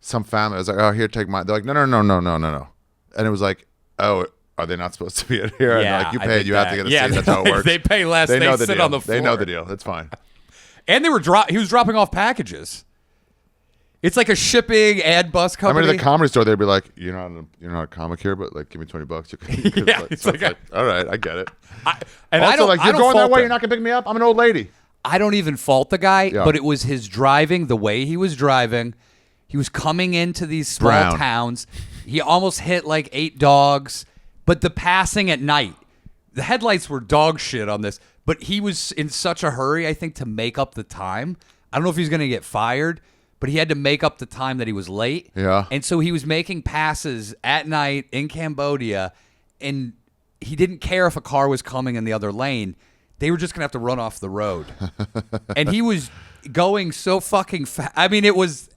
Some family was like, oh, here, take mine. They're like, no. And it was like, oh, are they not supposed to be in here?
Yeah,
and like, you
I
paid,
did
you have to get a seat. That's how it works.
They pay less. They
know the
sit
deal.
on the floor.
They know the deal. That's fine.
And he was dropping off packages. It's like a shipping and bus
I
company.
remember the comedy store. They'd be like, "You're not a comic here, but like, give me $20."
Yeah,
like,
it's
so
like
it's all right, I get it.
And
Also,
I don't
like,
I
you're
don't
going that
fault
way.
him.
You're not gonna pick me up. I'm an old lady.
I don't even fault the guy,
Yeah.
but it was his driving, the way he was driving. He was coming into these small
Brown.
towns. He almost hit like 8 dogs, but the passing at night, the headlights were dog shit on this, but he was in such a hurry, I think, to make up the time. I don't know if he's going to get fired, but he had to make up the time that he was late.
Yeah.
And so he was making passes at night in Cambodia, and he didn't care if a car was coming in the other lane. They were just going to have to run off the road. And he was going so fucking fast. I mean, it was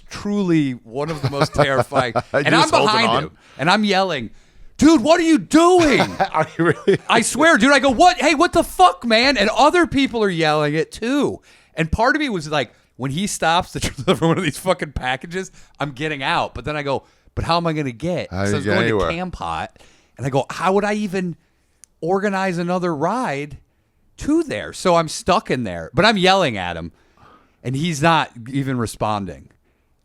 truly one of the most terrifying. And I'm
just holding
behind
on?
him, and I'm yelling, dude, what are you doing?
Are you really?
I swear, dude. I go, what? Hey, what the fuck, man? And other people are yelling it too. And part of me was like, when he stops to deliver one of these fucking packages, I'm getting out. But then I go, but how am I going to get?
How do
So I
you
was
get
going
anywhere?
to Campot, and I go, how would I even organize another ride to there? So I'm stuck in there. But I'm yelling at him, and he's not even responding.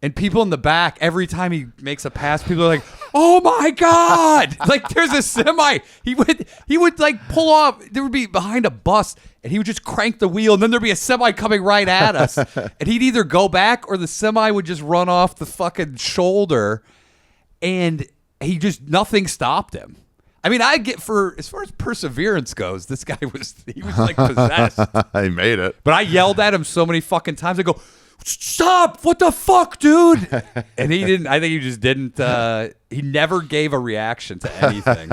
And people in the back, every time he makes a pass, people are like, "Oh my god!" Like there's a semi. He would like pull off. There would be behind a bus, and he would just crank the wheel, and then there'd be a semi coming right at us, and he'd either go back or the semi would just run off the fucking shoulder, and nothing stopped him. I mean, for as far as perseverance goes, this guy was like possessed.
I made it.
But I yelled at him so many fucking times. I go, stop! What the fuck, dude? And he didn't. I think he just didn't. He never gave a reaction to anything.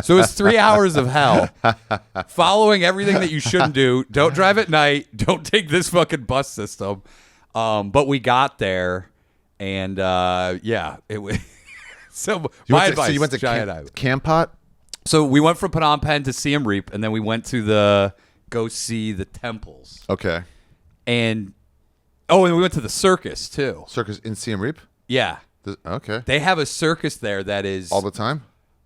So it was 3 hours of hell, following everything that you shouldn't do. Don't drive at night. Don't take this fucking bus system. But we got there, and yeah, it was. So my advice.
So you went to
giant island.
Campot?
So we went from Phnom Penh to Siem Reap, and then we went to go see the temples.
Okay.
And we went to the circus too.
Circus in Siem Reap?
Yeah,
Okay.
they have a circus there that is
All the time?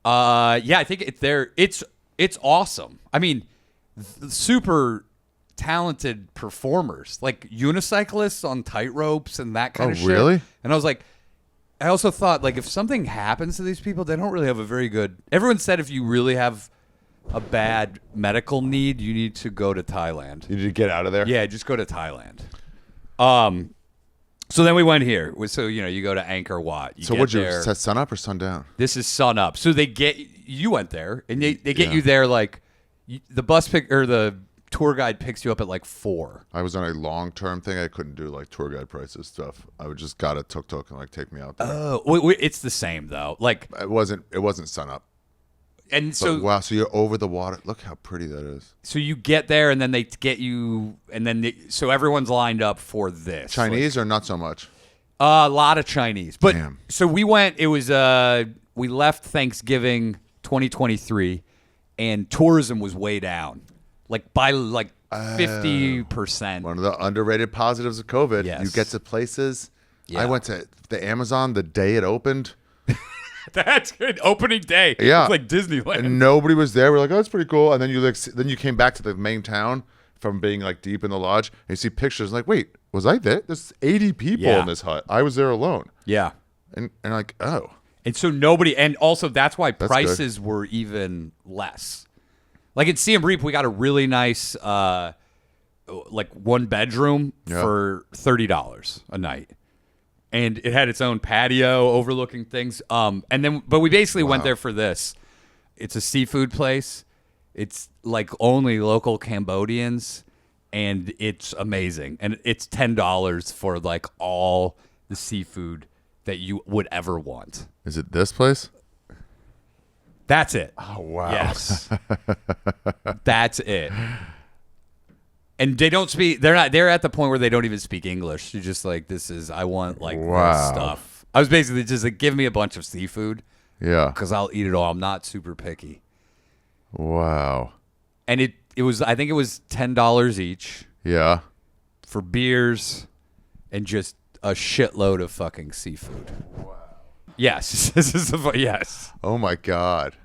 yeah, I think it's there. It's awesome. I mean, super talented performers, like unicyclists on tight ropes and that kind of shit.
Really?
And I was like, I also thought, like, if something happens to these people, they don't really have a very good. Everyone said if you really have a bad medical need, you need to go to Thailand.
You need to get out of there?
Yeah, just go to Thailand. So then we went here. So you go to Angkor Wat.
So what'd you set sun up or sun down?
This is sun up. So you went there, and they get
Yeah.
you there like the the tour guide picks you up at like 4.
I was on a long-term thing. I couldn't do like tour guide prices stuff. I would just got a tuk-tuk and like take me out there.
Oh, it's the same though. Like,
It wasn't sun up.
and
But
so
wow, so you're over the water. Look how pretty that is.
so you get there, and then they get you, and then so everyone's lined up for this.
Chinese or not so much?
A lot of Chinese. But
Damn.
so we went, it was we left Thanksgiving 2023, and tourism was way down. Like by 50%.
One of the underrated positives of COVID.
Yes.
You get to places.
Yeah.
I went to the Amazon the day it opened.
That's good. Opening day.
Yeah.
It's like Disneyland.
And nobody was there. We're like, oh, that's pretty cool. And then you came back to the main town from being like deep in the lodge, and you see pictures like, wait, was I there? There's 80 people
Yeah.
in this hut. I was there alone.
Yeah.
And like, oh.
And so nobody, and also that's why
That's
prices were even less. Like at Siem Reap, we got a really nice, like 1 bedroom
Yeah.
for $30 a night. And it had its own patio overlooking things. But we basically went there for this. it's a seafood place. It's like only local Cambodians, and it's amazing. And it's $10 for like all the seafood that you would ever want.
Is it this place?
That's it.
Oh, wow.
Yes. That's it. And they don't speak. They're at the point where they don't even speak English. You're just like, I want like this stuff. I was basically just like, give me a bunch of seafood.
Yeah.
Because I'll eat it all. I'm not super picky.
Wow.
And it was, I think it was $10 each.
Yeah.
For beers and just a shitload of fucking seafood. Wow. Yes. This is yes.
Oh my God.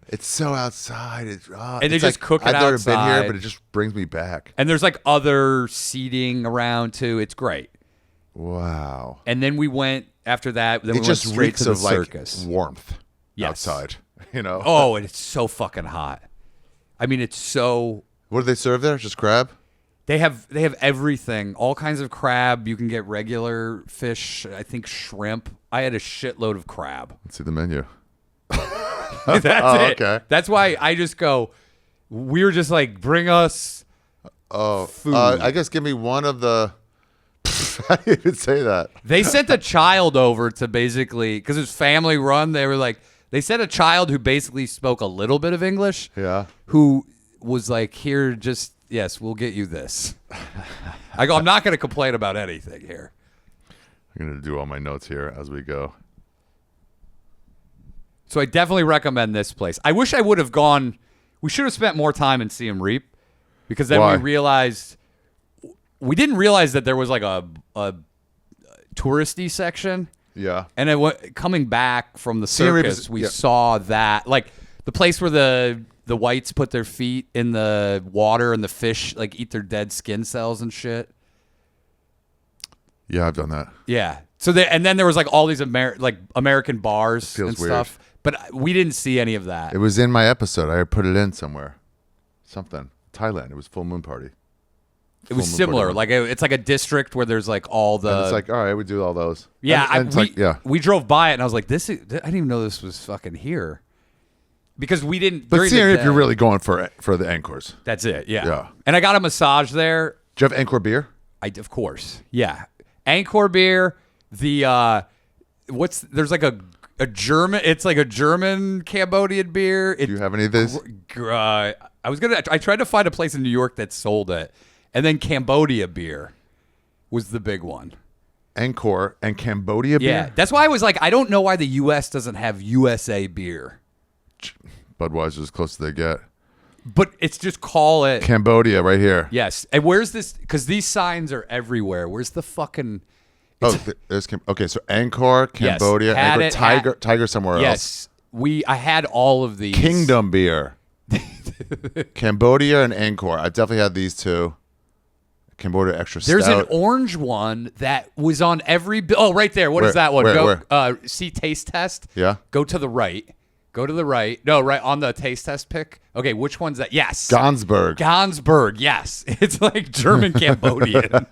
It's so outside.
And they just cook it outside.
I've never been here, but it just brings me back.
And there's like other seating around too. It's great.
Wow.
And then we went after that. Then
It
we
just
went straight
reeks
to the
of
circus.
like warmth
Yes.
outside. You know?
Oh, and it's so fucking hot. I mean, it's so.
What do they serve there? Just crab?
They have everything, all kinds of crab. You can get regular fish. I think shrimp. I had a shitload of crab.
Let's see the menu.
That's it.
Okay.
That's why I just go. We were just like, bring us. Food.
I guess give me one of the. How do you even say that?
They sent a child over to basically, because it's family run. They were like, they sent a child who basically spoke a little bit of English.
Yeah.
Who was like, here, just yes, we'll get you this. I go, I'm not going to complain about anything here.
I'm going to do all my notes here as we go.
So I definitely recommend this place. I wish I would have gone. We should have spent more time in Siem Reap, because then
Why?
we didn't realize that there was like a touristy section.
Yeah.
And coming back from the
Siem Reap
circus,
is-
we
yeah.
saw that, like the place where the whites put their feet in the water and the fish like eat their dead skin cells and shit.
Yeah, I've done that.
Yeah. So and then there was like all these American bars
Feels
and
weird.
stuff, but we didn't see any of that.
It was in my episode. I put it in somewhere. Something. Thailand. It was full moon party.
It was
Full moon
similar.
party.
Like it's like a district where there's like all the.
And it's like, all right, we do all those.
yeah,
And it's like, yeah.
We drove by it and I was like, I didn't even know this was fucking here, because we didn't.
But
during
see
the
if
day-
you're really going for the Anchors.
That's it. Yeah.
Yeah.
And I got a massage there.
Do you have Anchor beer?
Of course. Yeah. Angkor beer. There's like a German. It's like a German Cambodian beer.
Do you have any of these?
I tried to find a place in New York that sold it, and then Cambodia beer was the big one.
Angkor and Cambodia beer?
Yeah, that's why I was like, I don't know why the U.S. doesn't have USA beer,
Budweiser's as close as they get.
but it's just call it.
Cambodia right here.
Yes, and where's this? Because these signs are everywhere. Where's the fucking?
There's okay. So Angkor, Cambodia,
had
Angkor,
it,
Tiger somewhere else.
Yes, I had all of these.
Kingdom beer. Cambodia and Angkor. I definitely had these two. Cambodia extra
There's
stout.
an orange one that was on every. Oh, right there. What is
Where?
that one?
Where?
See taste test.
Yeah.
Go to the right. Go to the right. No, right on the taste test pick. Okay, which one's that? Yes.
Gansberg.
Gansberg. Yes, it's like German Cambodian.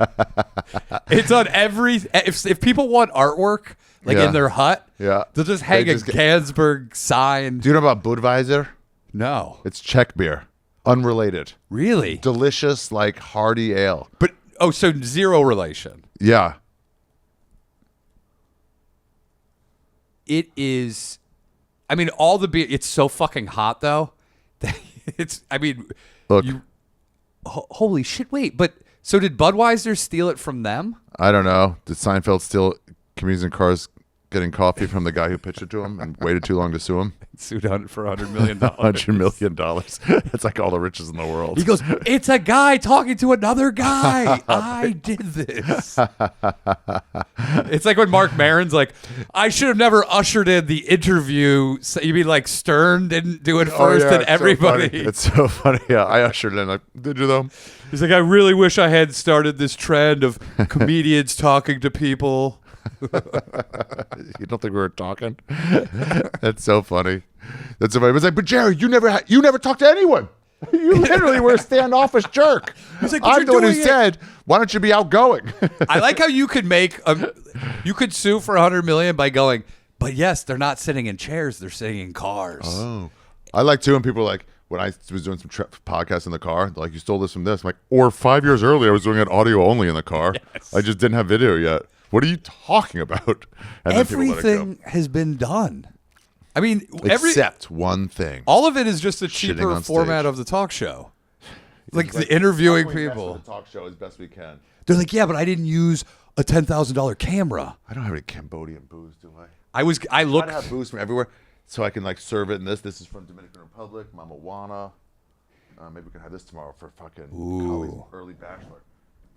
It's on every. If people want artwork, like
Yeah.
in their hut,
Yeah.
they'll just hang
They
a
just get-
Gansberg sign.
Do you know about Budweiser?
No,
It's Czech beer. Unrelated.
really.
Delicious, like hearty ale.
But so zero relation.
Yeah.
It is. I mean, all the beer. It's so fucking hot though. It's. I mean,
Look,
holy shit! Wait, but so did Budweiser steal it from them?
I don't know. Did Seinfeld steal comedians in cars getting coffee from the guy who pitched it to him and waited too long to sue him?
Sued for $100 million.
$100 million. That's like all the riches in the world.
He goes, it's a guy talking to another guy. I did this. It's like when Mark Maron's like, I should have never ushered in the interview. So you mean like Stern didn't do it first and
it's
everybody?
So funny. It's so funny. Yeah, I ushered in. Like, did you though?
He's like, I really wish I had started this trend of comedians talking to people.
You don't think we were talking? That's so funny. That's so funny. It's like, but Jerry, you never talked to anyone. You literally were a standoffish jerk.
He's like, but
I'm
you're
the one who
doing it.
said, why don't you be outgoing?
I like how you could you could sue for $100 million by going, but yes, they're not sitting in chairs, they're sitting in cars.
Oh. I like too when people are like, when I was doing some podcasts in the car, they're like, you stole this from this. I'm like, or 5 years earlier, I was doing it audio only in the car.
Yes.
I just didn't have video yet. What are you talking about? And then people let it go.
Everything has been done. I mean,
Except one thing.
all of it is just a
Shitting
cheaper
on
format
stage.
of the talk show. Like the interviewing
How can we mess
people.
with the talk show as best we can.
They're like, yeah, but I didn't use a $10,000 camera.
I don't have any Cambodian booze, do I?
I
I
looked.
have booze from everywhere, so I can like serve it in this. This is from Dominican Republic, Mama Juana. Maybe we can have this tomorrow for fucking Kali's early bachelor.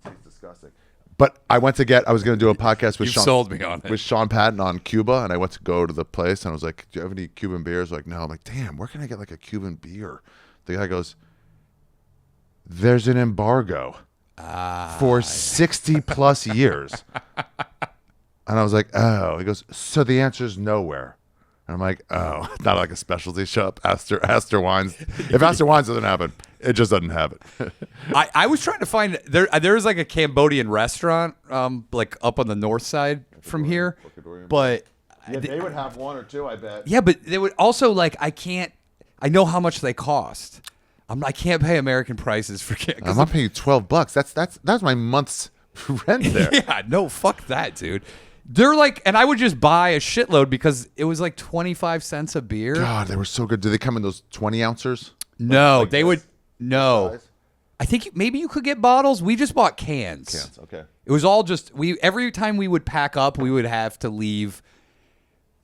Tastes disgusting. But I was going to do a podcast with
You've sold me on it.
with Sean Patton on Cuba, and I went to go to the place, and I was like, "Do you have any Cuban beers?" Like, no. I'm like, "Damn, where can I get like a Cuban beer?" The guy goes, "There's an embargo for 60 plus years," and I was like, "Oh." He goes, "So the answer is nowhere." And I'm like, "Oh, not like a specialty shop, Astor Wines. If Astor Wines doesn't have it, it just doesn't have it."
I was trying to find there's like a Cambodian restaurant like up on the north side from here, but
Yeah, they would have one or two, I bet.
yeah, but they would also like I know how much they cost. I can't pay American prices for
I'm not paying you $12. That's my month's rent there.
yeah, no, fuck that, dude. They're like, and I would just buy a shitload because it was like 25 cents a beer.
God, they were so good. Do they come in those 20 ounces?
No,
Like
they
this?
would. No,
Size?
I think maybe you could get bottles. We just bought cans.
Cans, okay.
It was all just every time we would pack up, we would have to leave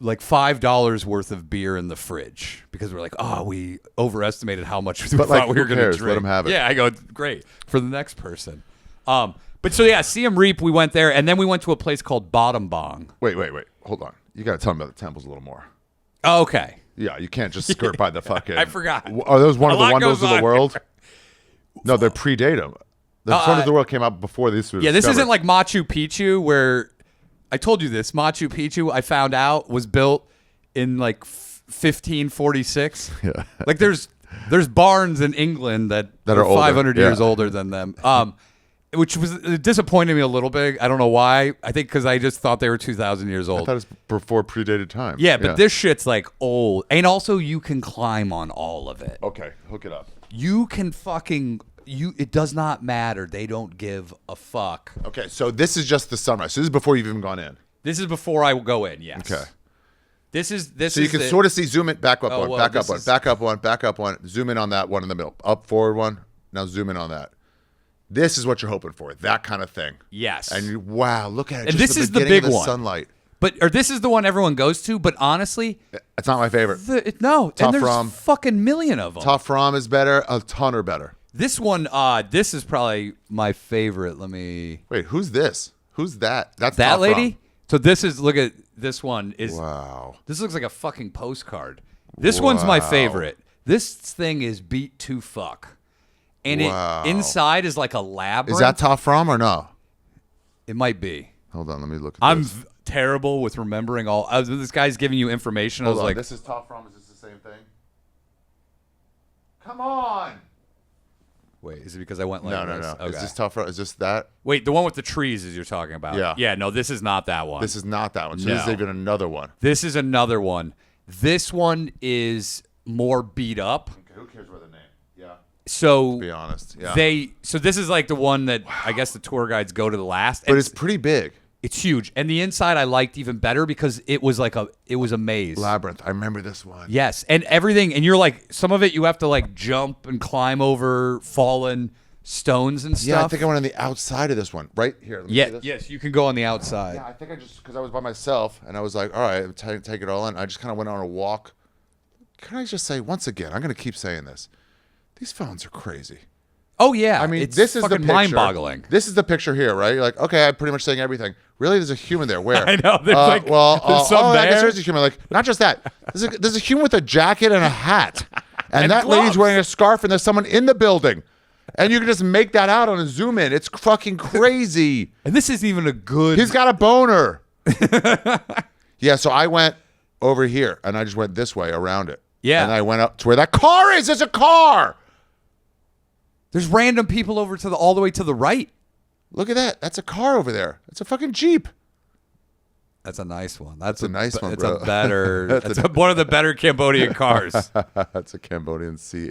like $5 worth of beer in the fridge because we're like, oh, we overestimated how much we
But,
thought
like,
we were
who
going to
cares?
drink.
Let 'em have it.
Yeah, I go, great for the next person. But so yeah, see 'em reap. We went there, and then we went to a place called Bottom Bong.
Wait. Hold on. You got to tell me about the temples a little more.
Oh, okay.
Yeah, you can't just skirt by the fucking.
I forgot.
Are those one
A
of the
lot
wonders
goes
of the
on
world? No, they predate them. The Wonders of the World came out before these was
Yeah, this
discovered.
isn't like Machu Picchu where I told you this. Machu Picchu, I found out, was built in like 1546.
Yeah.
Like there's barns in England that
are
are
older.
500 years
Yeah.
older than them. Which was it disappointed me a little bit. I don't know why. I think because I just thought they were 2,000 years
I
old.
thought it was before predated time.
Yeah, but this shit's like old. And also you can climb on all of it.
Okay, hook it up.
You can fucking it does not matter. They don't give a fuck.
Okay, so this is just the sunrise. So this is before you've even gone in.
This is before I go in, yes.
Okay.
This is
So you can sort of see, zoom it, back up
Oh,
one,
well,
back up
this
one,
is-
back up one, back up one, zoom in on that one in the middle, up, forward one. Now zoom in on that. This is what you're hoping for, that kind of thing.
Yes.
And you, wow, look at it.
And
just
this is the
beginning of
big one.
Sunlight.
Or this is the one everyone goes to, but honestly,
It's not my favorite.
no.
Tough
And there's
Rum.
fucking million of them.
Tough Rom is better. A ton are better.
This one, this is probably my favorite. Let me.
Wait, who's this? Who's that? That's
That
Tough
lady?
Rom.
So this is, look at this one.
Wow.
This looks like a fucking postcard. This one's my
Wow.
favorite. This thing is beat to fuck. And
Wow.
it inside is like a labyrinth.
Is that Tough Rom or no?
It might be.
Hold on, let me look at
I'm
this.
terrible with remembering all. This guy's giving you information. I
Hold
was
on,
like,
this is Tough Rom. Is this the same thing? Come on.
wait, is it because I went like
No.
this? Okay.
Is this Tough Rom? Is this that?
Wait, the one with the trees is you're talking about.
Yeah.
Yeah, no, this is not that one.
This is not that one. So this is
No.
even another one.
This is another one. This one is more beat up.
Okay, who cares about the name? Yeah.
So
Be honest. Yeah.
so this is like the one that I guess the tour guides go to the last.
but
And
it's pretty big.
it's huge. And the inside I liked even better because it was like it was a maze.
Labyrinth. I remember this one.
Yes, and everything, and you're like, some of it you have to like jump and climb over fallen stones and stuff.
Yeah, I think I went on the outside of this one. Right here. Let me see this.
Yes, you can go on the outside.
Yeah, I think I just, because I was by myself and I was like, all right, take it all in. I just kind of went on a walk. Can I just say, once again, I'm going to keep saying this. These phones are crazy.
Oh yeah,
I mean,
it's
this is the
fucking
picture.
mind-boggling.
This is the picture here, right? You're like, okay, I'm pretty much saying everything. Really, there's a human there. Where?
I know, there's like-
well,
there's some
I guess
there.
there's a human. Like, not just that. There's a human with a jacket and a hat, and,
And
that lady's
gloves.
wearing a scarf, and there's someone in the building, and you can just make that out on a zoom in. It's fucking crazy.
And this isn't even a good.
He's got a boner. Yeah, so I went over here, and I just went this way around it.
Yeah.
and I went up to where that car is. There's a car.
There's random people over to all the way to the right.
Look at that. That's a car over there. It's a fucking Jeep.
That's a nice one. That's
a nice one,
It's
bro.
a better. One of the better Cambodian cars.
That's a Cambodian sea.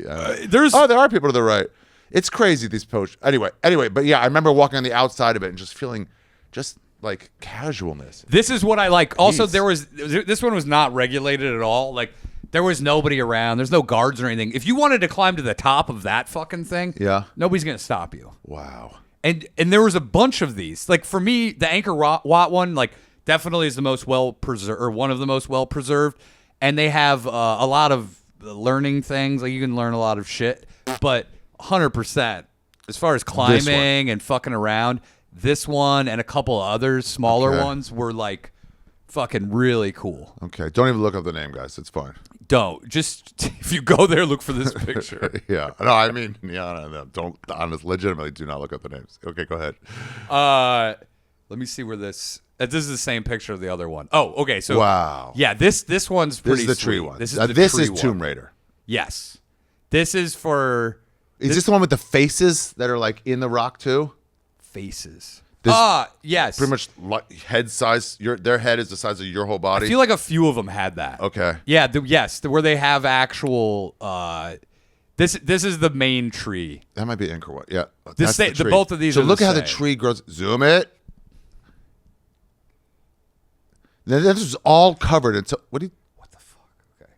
There's
there are people to the right. It's crazy, these poach. Anyway, but yeah, I remember walking on the outside of it and just feeling just like casualness.
This is what I like. Also,
Peace.
this one was not regulated at all. Like there was nobody around. There's no guards or anything. If you wanted to climb to the top of that fucking thing,
Yeah.
nobody's gonna stop you.
Wow.
And there was a bunch of these. Like for me, the Angkor Wat one, like definitely is the most well preserved, or one of the most well preserved. And they have a lot of learning things. Like you can learn a lot of shit. But 100%, as far as climbing and fucking around, this one and a couple others, smaller ones, were like fucking really cool.
Okay. Don't even look up the name, guys. It's fine.
Don't. Just if you go there, look for this picture.
Yeah. No, I mean, no, don't. Honest, legitimately, do not look up the names. Okay, go ahead.
Let me see where this. This is the same picture of the other one. Oh, okay. So
Wow.
Yeah, this one's pretty.
This is the tree
sweet.
one.
This is
This
the
is
tree
Tomb
one.
Raider.
Yes, this is for
Is this the one with the faces that are like in the rock too?
faces.
This-
Yes.
Pretty much head size. Their head is the size of your whole body.
I feel like a few of them had that.
Okay.
Yeah. Where they have actual. This is the main tree.
That might be Angkor Wat. Yeah.
This
That's
the
tree.
both of these
So
are
look
the
at how the
same.
tree grows. Zoom it. Now, this is all covered until what the fuck?
Okay.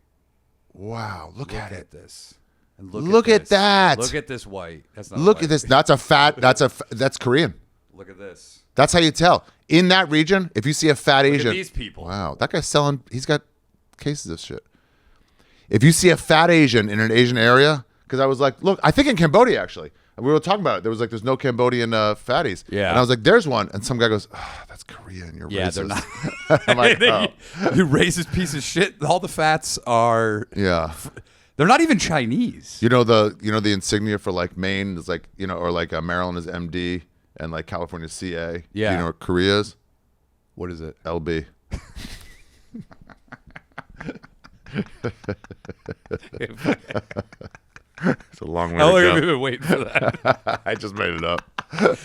Wow! Look at it.
this. And
Look at
this.
that.
Look at this white. That's not
Look
white.
at this. That's Korean.
Look at this.
That's how you tell. In that region, if you see a fat
Look
Asian,
at these people.
wow, that guy's selling. He's got cases of shit. If you see a fat Asian in an Asian area, because I was like, look, I think in Cambodia actually, we were talking about it. There was like, there's no Cambodian fatties.
Yeah.
And I was like, there's one, and some guy goes, oh, that's Korean. You're
Yeah,
racist.
they're not.
I'm like, oh,
You racist piece of shit. All the fats are.
yeah.
They're not even Chinese.
You know the insignia for like Maine is like, or like Maryland is MD and like California is CA.
Yeah.
Do you know what Korea is?
What is it?
LB. It's a long way
How long
to
have you
go.
been waiting for that?
I just made it up.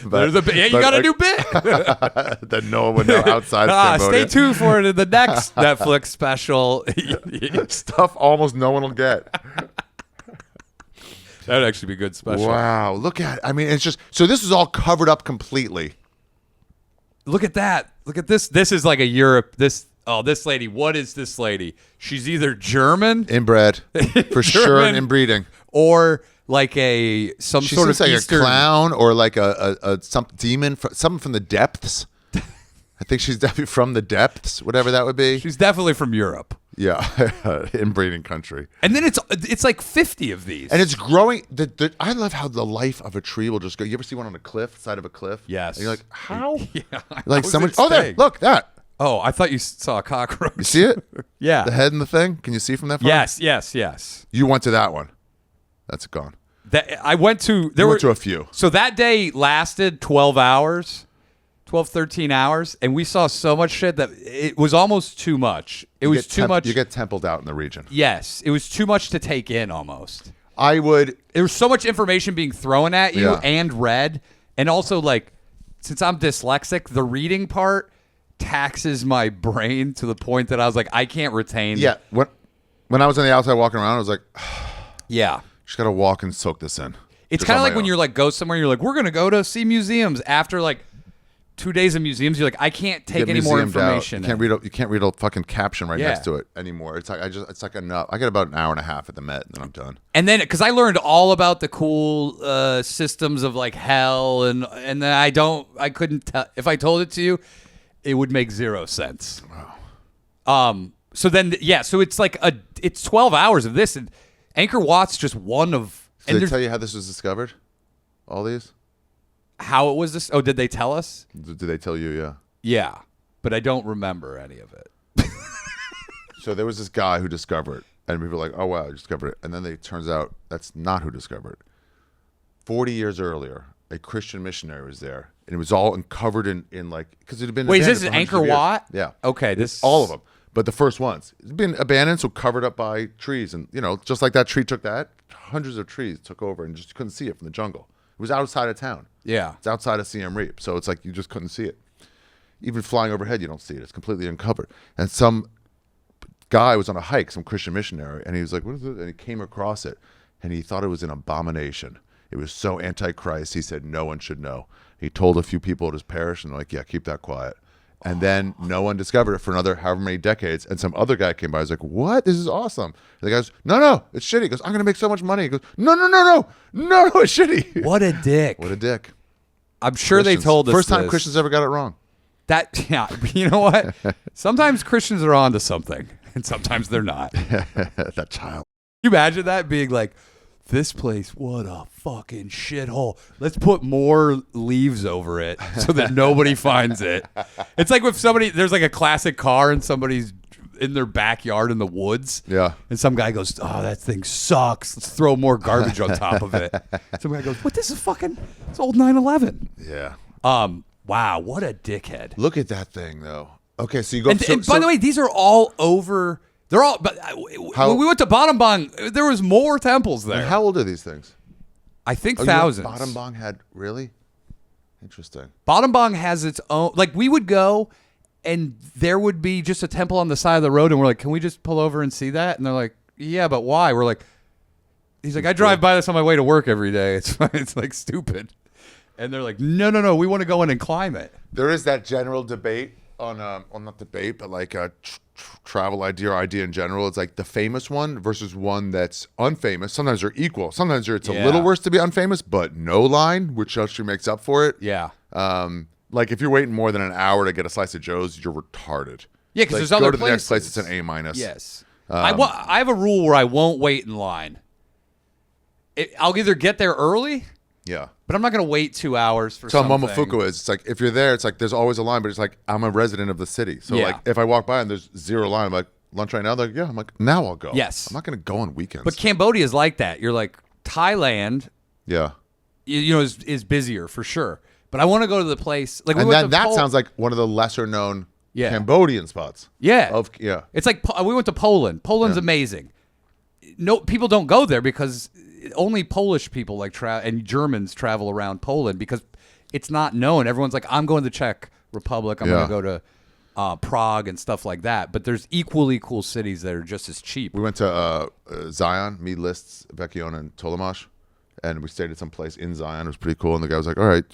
There's a bit. Yeah, you got a new bit.
That no one would know outside of Cambodia.
Stay tuned for it in the next Netflix special.
Stuff almost no one will get.
That'd actually be a good special.
Wow, look at it. I mean, it's just so this is all covered up completely.
Look at that. Look at this. This is like a Europe. This lady. What is this lady? She's either German
Inbred, for sure,
German.
and inbreeding.
or like some
She
sort
seems
of
like
Eastern
a clown or like some demon, something from the depths. I think she's definitely from the depths, whatever that would be.
She's definitely from Europe.
Yeah, inbreeding country.
And then it's like 50 of these.
And it's growing. I love how the life of a tree will just go. You ever see one on a cliff, side of a cliff?
Yes.
And you're like, how?
Yeah.
Like
How's
someone.
it
Oh, there!
staying?
Look that.
Oh, I thought you saw a cockroach.
You see it?
Yeah.
The head and the thing. Can you see from that far?
Yes.
You went to that one. That's gone.
I went to. There
You
were
went to a few.
So that day lasted 12 hours, 12, 13 hours, and we saw so much shit that it was almost too much. It was too much.
You get templed out in the region.
Yes, it was too much to take in almost.
I would.
There was so much information being thrown at you
Yeah.
and read, and also like, since I'm dyslexic, the reading part taxes my brain to the point that I was like, I can't retain.
Yeah. When I was on the outside walking around, I was like,
Yeah.
just gotta walk and soak this in.
It's
Just
kind
on
of like
my
when
own.
you're like go somewhere, you're like, we're gonna go to see museums. After like 2 days of museums, you're like, I can't take
Get
any more
museumed out.
information.
You can't read a fucking caption right
Yeah.
next to it anymore. It's like it's like enough. I get about an hour and a half at the Met, and then I'm done.
And then because I learned all about the cool systems of like hell, and then I couldn't tell if I told it to you, it would make zero sense. Wow. So then so it's like it's 12 hours of this, and Angkor Wat's just one of.
Did
And
they
there's
tell you how this was discovered? All these?
how it was this. Oh, did they tell us?
Did they tell you? Yeah.
Yeah, but I don't remember any of it.
So there was this guy who discovered it, and people were like, "Oh wow, I discovered it," and then it turns out that's not who discovered it. 40 years earlier, a Christian missionary was there, and it was all covered in like because it had been
Wait, is
abandoned
this
for hundreds of
Angkor
years.
Wat?
Yeah.
Okay, this
All of them, but the first ones. It's been abandoned, so covered up by trees, and just like that tree took that, hundreds of trees took over, and just couldn't see it from the jungle. It was outside of town.
Yeah.
It's outside of Siem Reap, so it's like you just couldn't see it. even flying overhead, you don't see it. It's completely uncovered. And some guy was on a hike, some Christian missionary, and he was like, what is it? And he came across it, and he thought it was an abomination. It was so anti-Christ. He said no one should know. He told a few people at his parish, and they're like, yeah, keep that quiet. And then no one discovered it for another however many decades. And some other guy came by. I was like, what? This is awesome. And the guy goes, no, it's shitty. He goes, I'm going to make so much money. He goes, no, it's shitty.
What a dick.
What a dick.
I'm sure
Christians.
they told us
First time
this.
Christians ever got it wrong.
Yeah, you know what? Sometimes Christians are onto something, and sometimes they're not.
That child.
You imagine that being like, this place, what a fucking shithole. Let's put more leaves over it so that nobody finds it. It's like if there's like a classic car and somebody's in their backyard in the woods.
Yeah.
And some guy goes, oh, that thing sucks. Let's throw more garbage on top of it. Some guy goes, what? This is fucking, it's old 911.
Yeah.
Wow, what a dickhead.
Look at that thing, though. Okay, so you go.
And by the way, these are all over. They're all. But when we went to Battambang, there was more temples there.
How old are these things?
I think
Oh,
thousands.
Battambang had really interesting.
Battambang has its own. Like we would go, and there would be just a temple on the side of the road, and we're like, "Can we just pull over and see that?" And they're like, "Yeah, but why?" We're like, "He's like, I drive by this on my way to work every day. It's like stupid." And they're like, no, we want to go in and climb it.
There is that general debate on, not debate, but like a travel idea or idea in general. It's like the famous one versus one that's unfamous. Sometimes they're equal. Sometimes it's a little worse to be unfamous, but no line, which actually makes up for it.
Yeah.
Like if you're waiting more than an hour to get a slice of Joe's, you're retarded.
Yeah, because
like,
there's other
go to
places.
the next place, it's an A minus.
Yes. I have a rule where I won't wait in line. I'll either get there early.
Yeah.
But I'm not going to wait 2 hours for
so
something.
Momofuku is. It's like if you're there, it's like there's always a line, but it's like I'm a resident of the city. So
Yeah.
like if I walk by and there's zero line, I'm like, lunch right now? They're like, yeah. I'm like, now I'll go.
Yes.
I'm not going to go on weekends.
But Cambodia is like that. You're like, Thailand,
yeah.
you know, is busier for sure. But I want to go to the place. Like,
And that sounds like one of the lesser known Cambodian spots.
Yeah.
Yeah.
It's like we went to Poland. Poland's amazing. No, people don't go there because only Polish people and Germans travel around Poland because it's not known. Everyone's like, I'm going to the Czech Republic. I'm going to go to Prague and stuff like that. But there's equally cool cities that are just as cheap.
We went to Zion, me, Lists, Vecchione, and Tolamash, and we stayed at some place in Zion. It was pretty cool. And the guy was like, all right,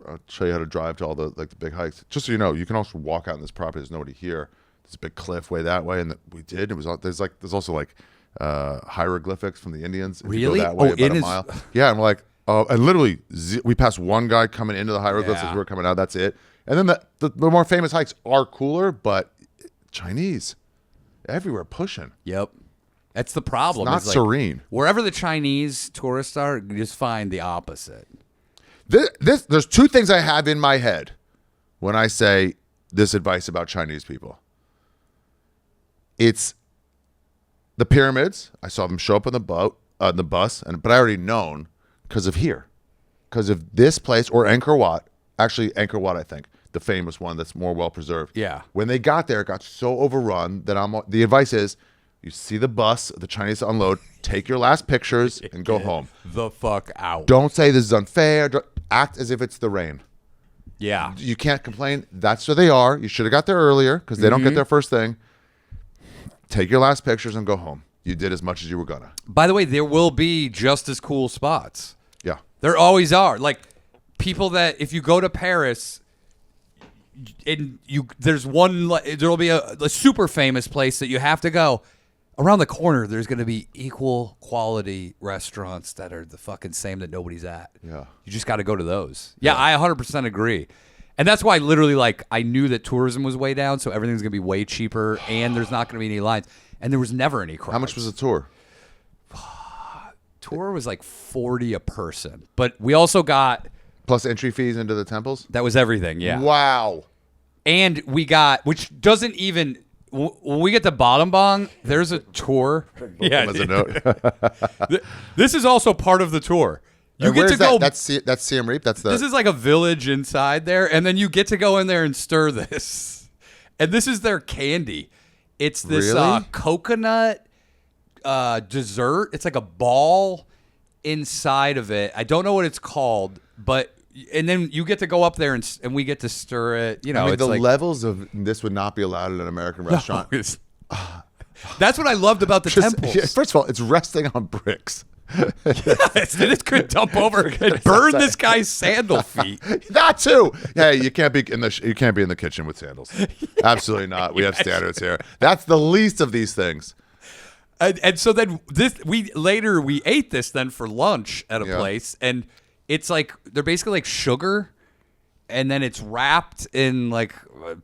I'll show you how to drive to all the big hikes. Just so you know, you can also walk out in this property. There's nobody here. There's a big cliff way that way. And we did. It was there's also like hieroglyphics from the Indians. If you go that way about a mile. Yeah, and we're like, and literally we passed one guy coming into the hieroglyphs as we were coming out. That's it. And then the more famous hikes are cooler, but Chinese everywhere pushing.
Yep, that's the problem.
It's not serene.
Wherever the Chinese tourists are, you just find the opposite.
There's two things I have in my head when I say this advice about Chinese people. It's the pyramids. I saw them show up on the bus, but I already known because of this place or Angkor Wat. Actually, Angkor Wat, I think, the famous one that's more well preserved.
Yeah.
When they got there, it got so overrun that the advice is, you see the bus, the Chinese unload, take your last pictures and go home.
The fuck out.
Don't say this is unfair. Act as if it's the rain.
Yeah.
You can't complain. That's where they are. You should have got there earlier because they don't get there first thing. Take your last pictures and go home. You did as much as you were gonna.
By the way, there will be just as cool spots.
Yeah.
There always are. Like people that if you go to Paris and there'll be a super famous place that you have to go. Around the corner, there's going to be equal quality restaurants that are the fucking same that nobody's at.
Yeah.
You just got to go to those. Yeah, I 100% agree. And that's why literally I knew that tourism was way down, so everything's going to be way cheaper and there's not going to be any lines. And there was never any crowds.
How much was the tour?
Tour was like $40 a person. But we also got...
Plus entry fees into the temples?
That was everything, yeah.
Wow.
And we got, which doesn't even... When we get to Battambang, there's a tour.
Yeah, as a note.
This is also part of the tour. You get to go.
That's Siem Reap. This
is like a village inside there, and then you get to go in there and stir this. And this is their candy. It's this coconut dessert. It's like a ball inside of it. I don't know what it's called, but and then you get to go up there and we get to stir it. You know,
I mean,
it's
the
like
levels of this would not be allowed at an American restaurant.
That's what I loved about the temples.
Yeah, first of all, it's resting on bricks.
Yes, it could dump over and burn this guy's sandal feet.
That too. Yeah, you can't be in the kitchen with sandals. Absolutely not. We have standards here. That's the least of these things.
And so then we ate this then for lunch at a place, and it's like they're basically like sugar, and then it's wrapped in like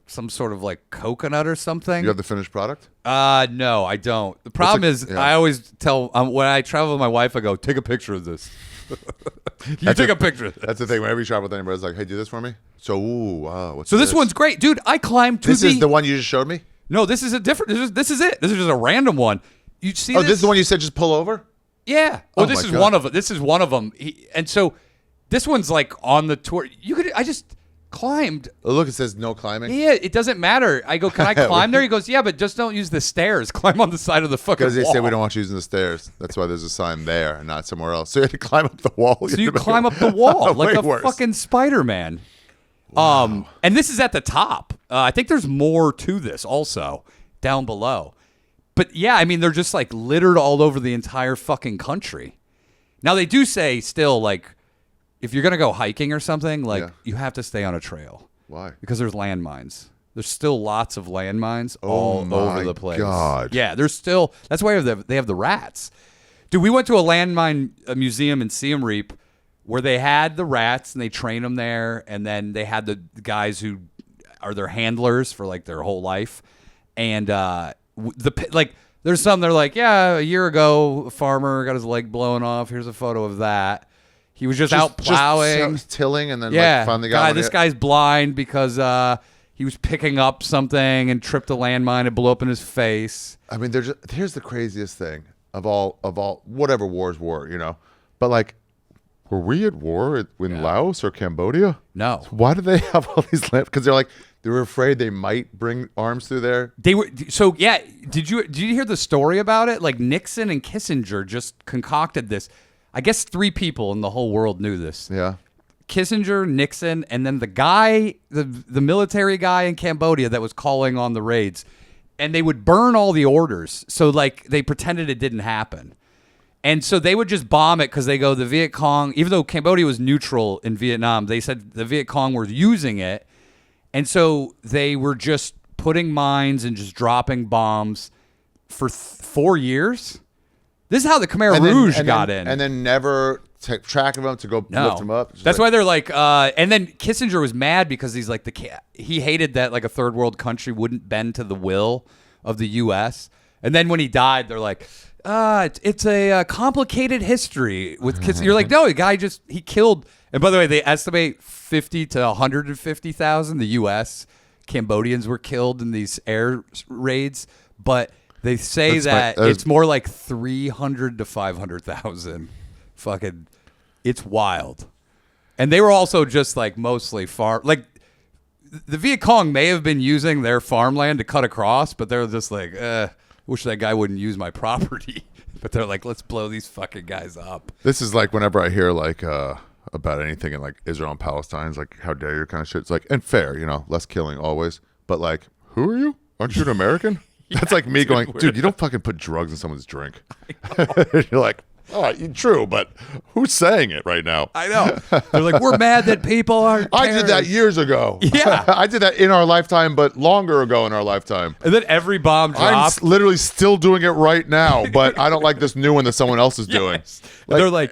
some sort of like coconut or something.
You have the finished product?
No, I don't. The problem is I always tell when I travel with my wife, I go, take a picture of this. Take a picture of this.
That's the thing. Whenever you travel with anybody, it's like, hey, do this for me. So, wow. What's
So this one's great, dude. I climbed to
This is the one you just showed me?
No, this is a different. This is it. This is just a random one. You see?
Oh, this is the one you said just pull over?
Yeah.
Oh,
Well, this
my
is
God.
one of them. This is one of them. And so this one's like on the tour. I just climbed.
Oh, look, it says no climbing.
Yeah, it doesn't matter. I go, can I climb there? He goes, yeah, but just don't use the stairs. Climb on the side of the fucking
Because they
wall.
say we don't want you using the stairs. That's why there's a sign there and not somewhere else. So you had to climb up the wall.
So you climb up the wall like
Way
a
worse.
fucking Spider-Man. And this is at the top. I think there's more to this also down below. But yeah, I mean, they're just like littered all over the entire fucking country. Now they do say still like, if you're going to go hiking or something, like you have to stay on a trail.
Why?
Because there's landmines. There's still lots of landmines all over the place.
God.
Yeah, there's still. That's why they have the rats. Dude, we went to a landmine museum in Siem Reap where they had the rats and they train them there, and then they had the guys who are their handlers for like their whole life, and there's some they're like, yeah, a year ago a farmer got his leg blown off. Here's a photo of that. He was just out plowing,
just tilling, and then
yeah,
finally got
this guy's blind because he was picking up something and tripped a landmine and blew up in his face.
I mean, here's the craziest thing of all whatever wars were, you know. But like, were we at war in Laos or Cambodia?
No.
Why do they have all these land? Because they were afraid they might bring arms through there.
They were so yeah. Did you hear the story about it? Like Nixon and Kissinger just concocted this. I guess 3 people in the whole world knew this.
Yeah.
Kissinger, Nixon, and then the guy, the military guy in Cambodia that was calling on the raids. And they would burn all the orders. So like they pretended it didn't happen. And so they would just bomb it because they go, the Viet Cong, even though Cambodia was neutral in Vietnam, they said the Viet Cong were using it. And so they were just putting mines and just dropping bombs for 4 years. This is how the Khmer Rouge got in.
And then never take track of them to go lift them up.
That's why they're like, and then Kissinger was mad because he's like, he hated that like a third world country wouldn't bend to the will of the U.S. And then when he died, they're like, it's a complicated history with Kissinger. You're like, no, the guy he killed. And by the way, they estimate 50 to 150,000 the U.S. Cambodians were killed in these air raids, but they say it's more like 300 to 500,000. Fucking, it's wild. And they were also just like mostly farm. Like the Viet Cong may have been using their farmland to cut across, but they're just like, wish that guy wouldn't use my property. But they're like, let's blow these fucking guys up.
This is like whenever I hear like about anything in like Israel and Palestine, it's like, how dare you kind of shit. It's like, and fair, you know, less killing always. But like, who are you? Aren't you an American? That's like me going, dude, you don't fucking put drugs in someone's drink. You're like, oh, true, but who's saying it right now?
I know. They're like, we're mad that people are
I did that years ago.
Yeah.
I did that in our lifetime, but longer ago in our lifetime.
And then every bomb dropped.
I'm literally still doing it right now, but I don't like this new one that someone else is doing.
Like, they're like,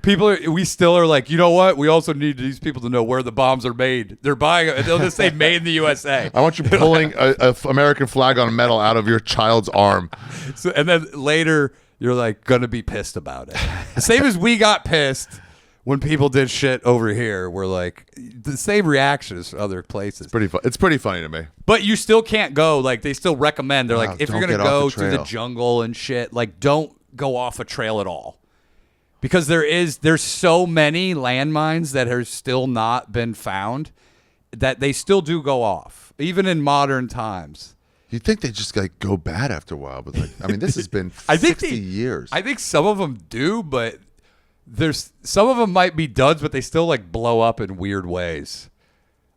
we still are like, you know what? We also need these people to know where the bombs are made. They're buying it. They'll just say made in the USA.
I want you pulling a American flag on metal out of your child's arm.
So, and then later, you're like, going to be pissed about it. Same as we got pissed when people did shit over here. We're like, the same reaction as other places.
It's pretty funny to me. But
you still can't go. Like, they still recommend. They're like, if you're going to go to the jungle and shit, like, don't go off a trail at all. Because there's so many landmines that have still not been found that they still do go off, even in modern times.
You'd think they just like go bad after a while, but like, I mean, this has been 60 years.
I think some of them do, but there's some of them might be duds, but they still like blow up in weird ways.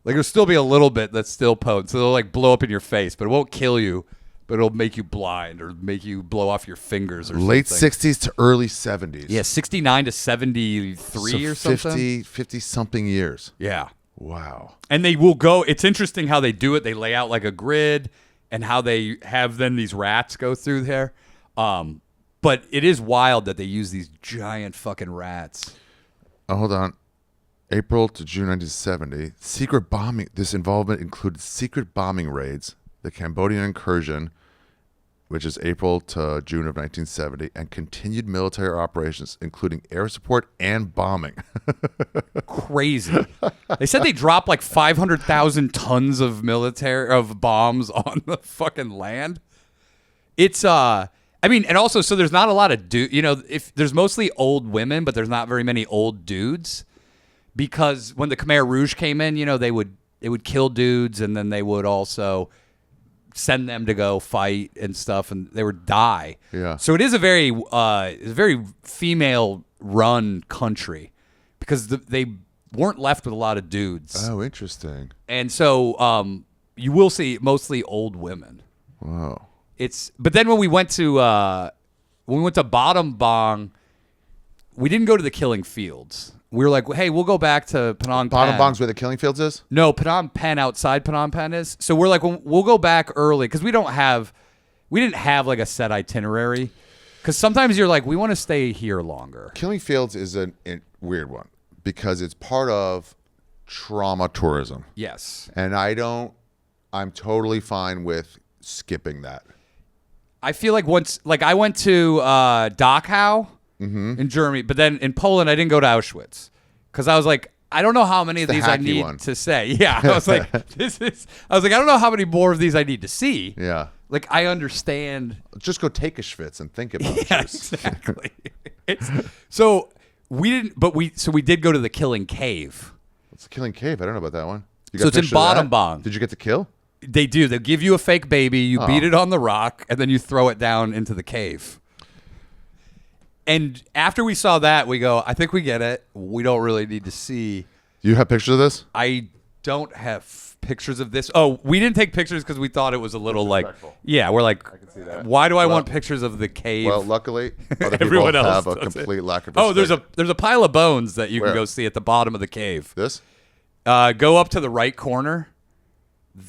Like there'll still be a little bit that's still potent, so they'll like blow up in your face, but it won't kill you. But it'll make you blind or make you blow off your fingers or
Late
something.
60s to early 70s.
Yeah, 69 to 73 or something.
50 something years.
Yeah.
Wow.
And they will go. It's interesting how they do it. They lay out like a grid and how they have then these rats go through there. But it is wild that they use these giant fucking rats.
Oh, hold on. April to June 1970. Secret bombing. This involvement included secret bombing raids, the Cambodian incursion, which is April to June of 1970, and continued military operations, including air support and bombing.
Crazy. They said they dropped like 500,000 tons of bombs on the fucking land. It's I mean, and also, so there's not a lot of if there's mostly old women, but there's not very many old dudes, because when the Khmer Rouge came in, they would kill dudes, and then they would also send them to go fight and stuff, and they would die.
Yeah.
So it is a very female-run country because they weren't left with a lot of dudes.
Oh, interesting.
And so you will see mostly old women.
Wow.
But then when we went to Bottom Bong, we didn't go to the killing fields. We were like, hey, we'll go back to Phnom Penh.
Bottom Bong's where the killing fields is?
No, Phnom Penh, outside Phnom Penh is. So we're like, we'll go back early because we didn't have like a set itinerary. Because sometimes you're like, we want to stay here longer.
Killing fields is a weird one because it's part of trauma tourism.
Yes.
And I'm totally fine with skipping that.
I feel like I went to Dachau in Germany, but then in Poland, I didn't go to Auschwitz because I was like, I don't know how many of
the
these I
hacky
need
one.
to say. Yeah. I was like, I don't know how many more of these I need to see.
Yeah.
Like, I understand.
Just go take a schwitz and think about
Yeah,
it.
exactly. So we did go to the Killing Cave.
It's a killing cave. I don't know about that one. You
So
got
it's in
pictures of
Bottom
that?
Bong.
Did you get to kill?
They do. They give you a fake baby. You beat it on the rock, and then you throw it down into the cave. And after we saw that, we go, I think we get it. We don't really need to see.
You have pictures of this?
I don't have pictures of this. Oh, we didn't take pictures because we thought it was a little like, yeah, we're like,
can see that.
why do I want pictures of the cave?
Well, luckily, other
Everyone
people
else
have a
does it.
complete lack of
Oh,
respect.
there's a pile of bones that you
Where?
can go see at the bottom of the cave.
This?
Go up to the right corner.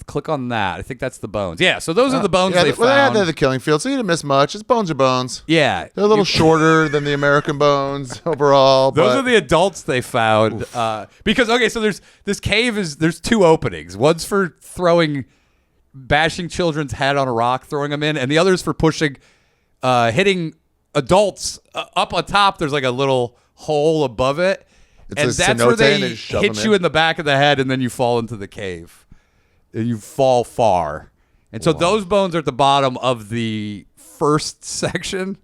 Click on that. I think that's the bones. Yeah, so those are the bones they found.
They're the killing field, so you didn't miss much. It's bones are bones.
Yeah.
They're a little shorter than the American bones overall.
Those
but
are the adults they found. Because, okay, so there's two openings. One's for bashing children's head on a rock, throwing them in, and the other's for hitting adults up on top. There's like a little hole above it.
It's
And
a
that's
cenote,
where
and
they
they just shove
hit
them
you
in.
in the back of the head, and then you fall into the cave. And you fall far. And so those bones are at the bottom of the first section.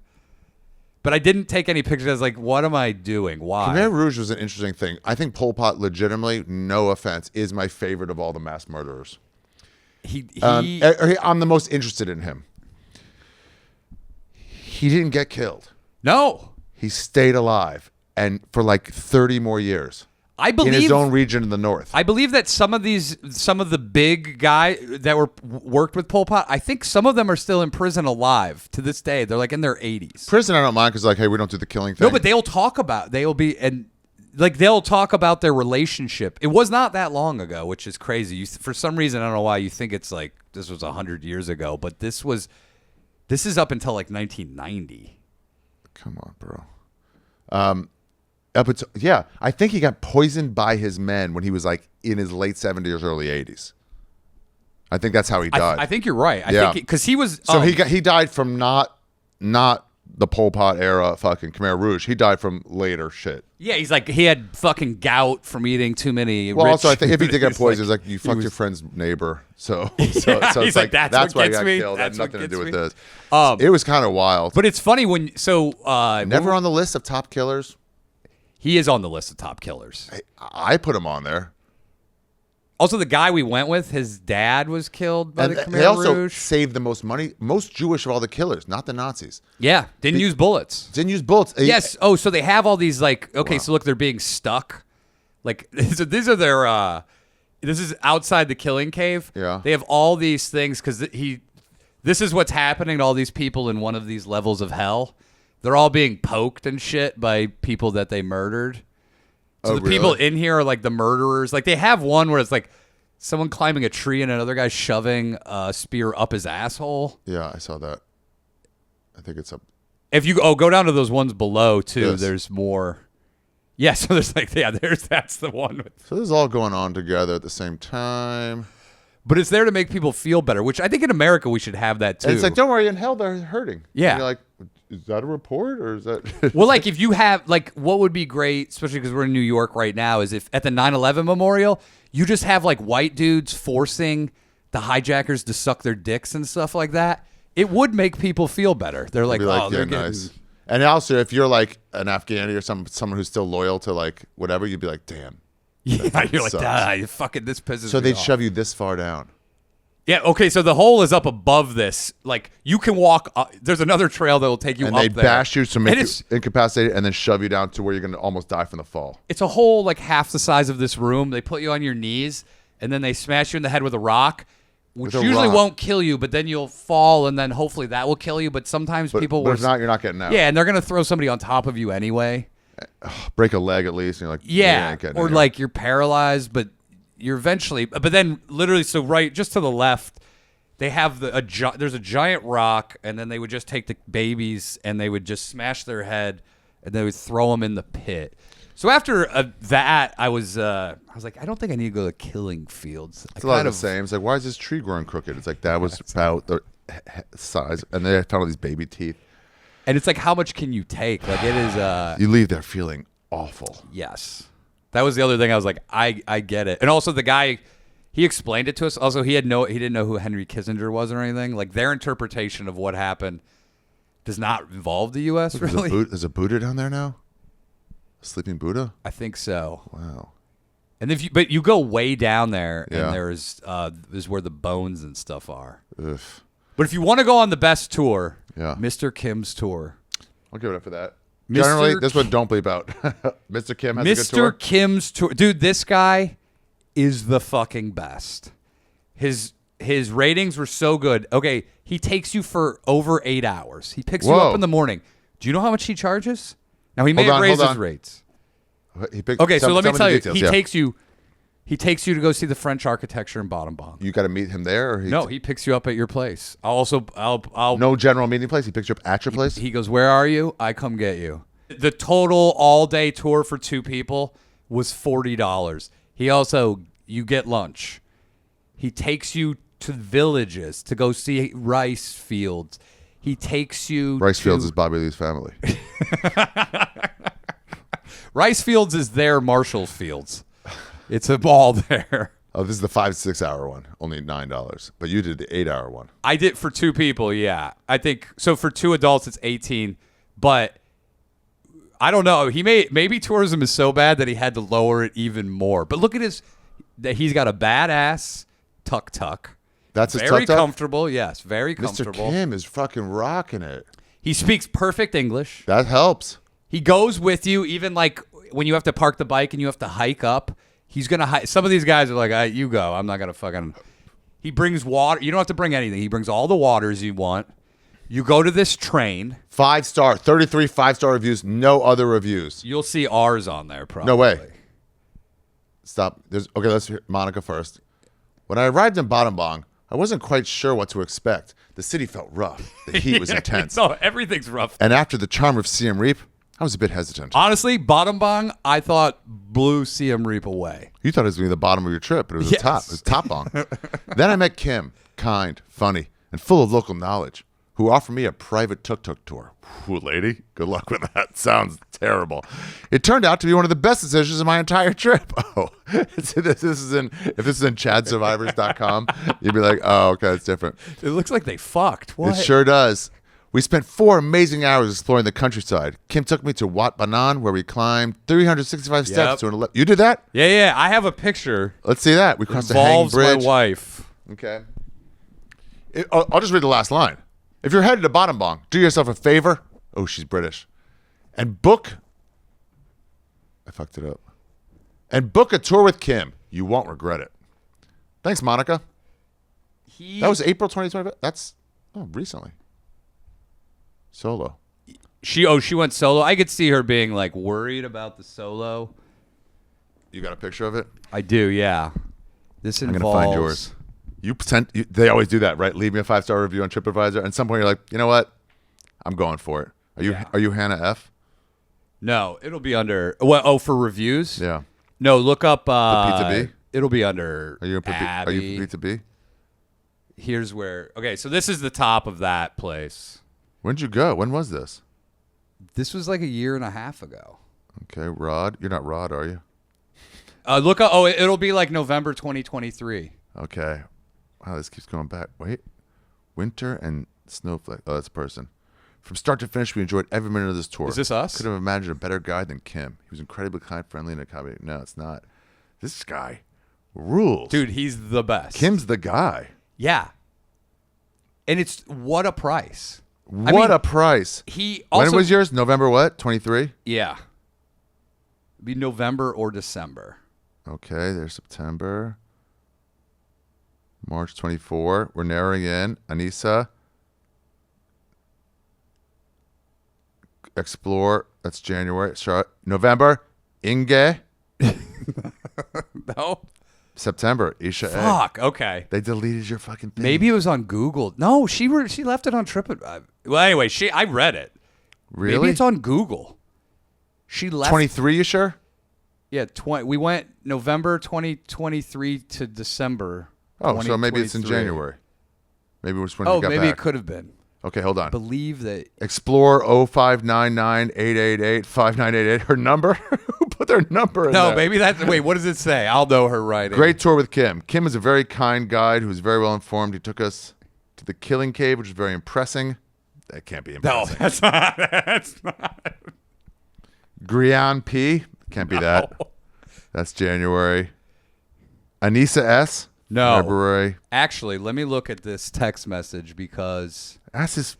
But I didn't take any pictures. I was like, what am I doing? Why?
Khmer Rouge was an interesting thing. I think Pol Pot, legitimately, no offense, is my favorite of all the mass murderers. I'm the most interested in him. He didn't get killed.
No.
He stayed alive, and for like 30 more years.
I believe
in his own region in the north.
I believe that some of the big guys that worked with Pol Pot, I think some of them are still in prison alive to this day. They're like in their 80s.
Prison, I don't mind because hey, we don't do the killing thing.
No, but they'll talk about they'll talk about their relationship. It was not that long ago, which is crazy. For some reason, I don't know why you think it's like this was 100 years ago, but this is up until like 1990.
Come on, bro. I think he got poisoned by his men when he was like in his late 70s, early 80s. I think that's how he died.
I think you're right. I think because he was
he died from not the Pol Pot era fucking Khmer Rouge. He died from later shit.
Yeah, he's like he had fucking gout from eating too many.
Well, also I think if he did get
He's
poisoned, it's like you fucked your friend's neighbor. So
he's
it's
like, that's
why
what
he
gets
got
me.
killed. It had
That's what
nothing to
gets
do with
me.
this. It was kind of wild.
But it's funny
Never on the list of top killers.
he is on the list of top killers.
I put him on there.
Also, the guy we went with, his dad was killed by the Khmer
they also
Rouge.
saved the most money, most Jewish of all the killers, not the Nazis.
Yeah, didn't use bullets.
Didn't use bullets.
Yes. Oh, so they have all these like. Okay, so look, they're being stuck. Like so these are their. This is outside the killing cave.
Yeah.
They have all these things because this is what's happening to all these people in one of these levels of hell. They're all being poked and shit by people that they murdered. So the people in here are like the murderers. Like they have one where it's like someone climbing a tree and another guy shoving a spear up his asshole.
Yeah, I saw that. I think it's up.
If you go down to those ones below too,
Yes.
there's more. Yeah, so there's like that's the one.
So this is all going on together at the same time.
But it's there to make people feel better, which I think in America we should have that too.
And it's like, don't worry, in hell they're hurting.
Yeah.
And you're like, is that a report or is that?
Well, like if you have like what would be great, especially because we're in New York right now, is if at the 9/11 memorial you just have like white dudes forcing the hijackers to suck their dicks and stuff like that. It would make people feel better. They're like,
Be like,
oh, they're
yeah,
getting.
nice. And also, if you're like an Afghani or someone who's still loyal to like whatever, you'd be like, damn.
Yeah, you're like,
sucks.
ah, fucking this pisses
So
me
they'd
off.
shove you this far down.
Yeah, okay, so the hole is up above this. Like, you can walk, there's another trail that will take you
And
up
they
there.
bash you to make
And
you
it's,
incapacitated and then shove you down to where you're going to almost die from the fall.
it's a hole like half the size of this room. They put you on your knees, and then they smash you in the head with a rock, which
With a
usually
rock.
won't kill you, but then you'll fall, and then hopefully that will kill you. But sometimes people
But
will.
if not, you're not getting out.
Yeah, and they're going to throw somebody on top of you anyway.
Break a leg at least. And you're like,
Yeah,
ain't getting
or
in here.
like you're paralyzed, but you're eventually. But then, literally, so right, just to the left, they have there's a giant rock, and then they would just take the babies and they would just smash their head, and they would throw them in the pit. So after that, I was like, I don't think I need to go to killing fields.
It's a lot of the same. It's like, why is this tree growing crooked? It's like that was about the size, and they found all these baby teeth.
And it's like, how much can you take? Like it is.
You leave there feeling awful.
Yes, that was the other thing. I was like, I get it. And also the guy, he explained it to us. Also, he didn't know who Henry Kissinger was or anything. Like their interpretation of what happened does not involve the U.S. really.
There's a Buddha down there now. A sleeping Buddha.
I think so.
Wow.
And but you go way down there,
Yeah.
and there's where the bones and stuff are.
Ugh.
But if you want to go on the best tour,
Yeah.
Mr. Kim's tour.
I'll give it up for that.
Mr.
Generally, this one don't bleep out. Mr. Kim has a good tour.
Mr. Kim's tour, dude. This guy is the fucking best. His ratings were so good. Okay, he takes you for over 8 hours. He picks you
Whoa.
up in the morning. Do you know how much he charges? Now he may
Hold
have
on,
raised
hold
his
on.
rates.
Okay,
So let me tell you,
details,
he
yeah.
takes you to go see the French architecture in Bottom Bong.
You got to meet him there, or
No, he picks you up at your place. I'll
no general meeting place. He picks you up at your place.
He goes, "Where are you? I come get you." The total all-day tour for 2 people was $40. He also, you get lunch. He takes you to villages to go see rice fields. He takes you
Rice
to,
Fields is Bobby Lee's family.
Rice Fields is their Marshall Fields. It's a ball there.
Oh, this is the 5-6 hour one, only $9. But you did the 8-hour one.
I did for 2 people, yeah. I think so. For 2 adults, it's 18, but I don't know. Maybe tourism is so bad that he had to lower it even more. But look at he's got a badass tuk-tuk.
That's his
Very
tuk-tuk?
comfortable, yes, very
Mr.
comfortable.
Kim is fucking rocking it.
He speaks perfect English.
That helps.
He goes with you, even like when you have to park the bike and you have to hike up. He's gonna hike. Some of these guys are like, "You go. I'm not gonna fucking." He brings water. You don't have to bring anything. He brings all the waters you want. You go to this train.
5-star, 33 5-star reviews. No other reviews.
You'll see ours on there, probably.
No way. Stop. Okay, let's hear Monica first. When I arrived in Bottom Bong, I wasn't quite sure what to expect. The city felt rough. The heat was intense.
No, everything's rough.
And after the charm of Siem Reap, I was a bit hesitant.
Honestly, Bottom Bong, I thought blew Siem Reap away.
You thought it was going to be the bottom of your trip, but it was the
Yes.
top. It was top bong. Then I met Kim, kind, funny, and full of local knowledge, who offered me a private tuk-tuk tour. Ooh, lady, good luck with that. Sounds terrible. It turned out to be one of the best decisions of my entire trip. Oh, if this is in chadsurvivors.com, you'd be like, oh, okay, it's different.
It looks like they fucked. What?
It sure does. We spent 4 amazing hours exploring the countryside. Kim took me to Wat Banan, where we climbed 365 steps to an 11. You did that?
Yeah. I have a picture.
Let's see that. We crossed the hanging
Involves
bridge.
my wife.
Okay. I'll just read the last line. If you're headed to Bottom, do yourself a favor. Oh, she's British. And book. I fucked it up. And book a tour with Kim. You won't regret it. Thanks, Monica. That was April 2025. That's recently. Solo.
She went solo. I could see her being like worried about the solo.
You got a picture of it?
I do, yeah. This involves.
I'm gonna find yours. They always do that, right? Leave me a 5-star review on TripAdvisor. And at some point you're like, you know what? I'm going for it. Are you Hannah F?
No, it'll be under. What? Oh, for reviews?
Yeah.
No, look up.
The Pizza B?
It'll be under.
Are you for Pizza B?
Here's where. Okay, so this is the top of that place.
When'd you go? When was this?
This was like a year and a half ago.
Okay, Rod. You're not Rod, are you?
Look up. Oh, it'll be like November 2023.
Okay. Wow, this keeps going back. Wait. Winter and Snowflake. Oh, that's a person. From start to finish, we enjoyed every minute of this tour.
Is this us?
Could have imagined a better guide than Kim. He was incredibly kind, friendly, and accommodating. No, it's not. This guy rules.
Dude, he's the best.
Kim's the guy.
Yeah. And it's what a price.
What a price.
He also.
When was yours? November what? 23?
Yeah. It'd be November or December.
Okay, there's September. March 24. We're narrowing in. Anissa. Explore. That's January. November. Inge.
No.
September. Isha.
Fuck. Okay.
They deleted your fucking thing.
Maybe it was on Google. No, she left it on TripAdvisor. Well, anyway, I read it.
Really?
Maybe it's on Google. She left.
23. You sure?
Yeah, we went November 2023 to December.
Oh, so maybe it's in January. Maybe it was when
Oh,
you got
maybe
back.
it could have been.
Okay, hold on.
Believe that.
Explore 0599-888-5988. Her number? Who put their number in
No,
there?
maybe that's. Wait, what does it say? I'll know her writing.
Great tour with Kim. Kim is a very kind guide who is very well informed. He took us to the Killing Cave, which is very impressing. That can't be
No,
impressing.
that's not. That's not.
Grian P. Can't be that. That's January. Anissa S.
No.
February.
Actually, let me look at this text message because.
That's this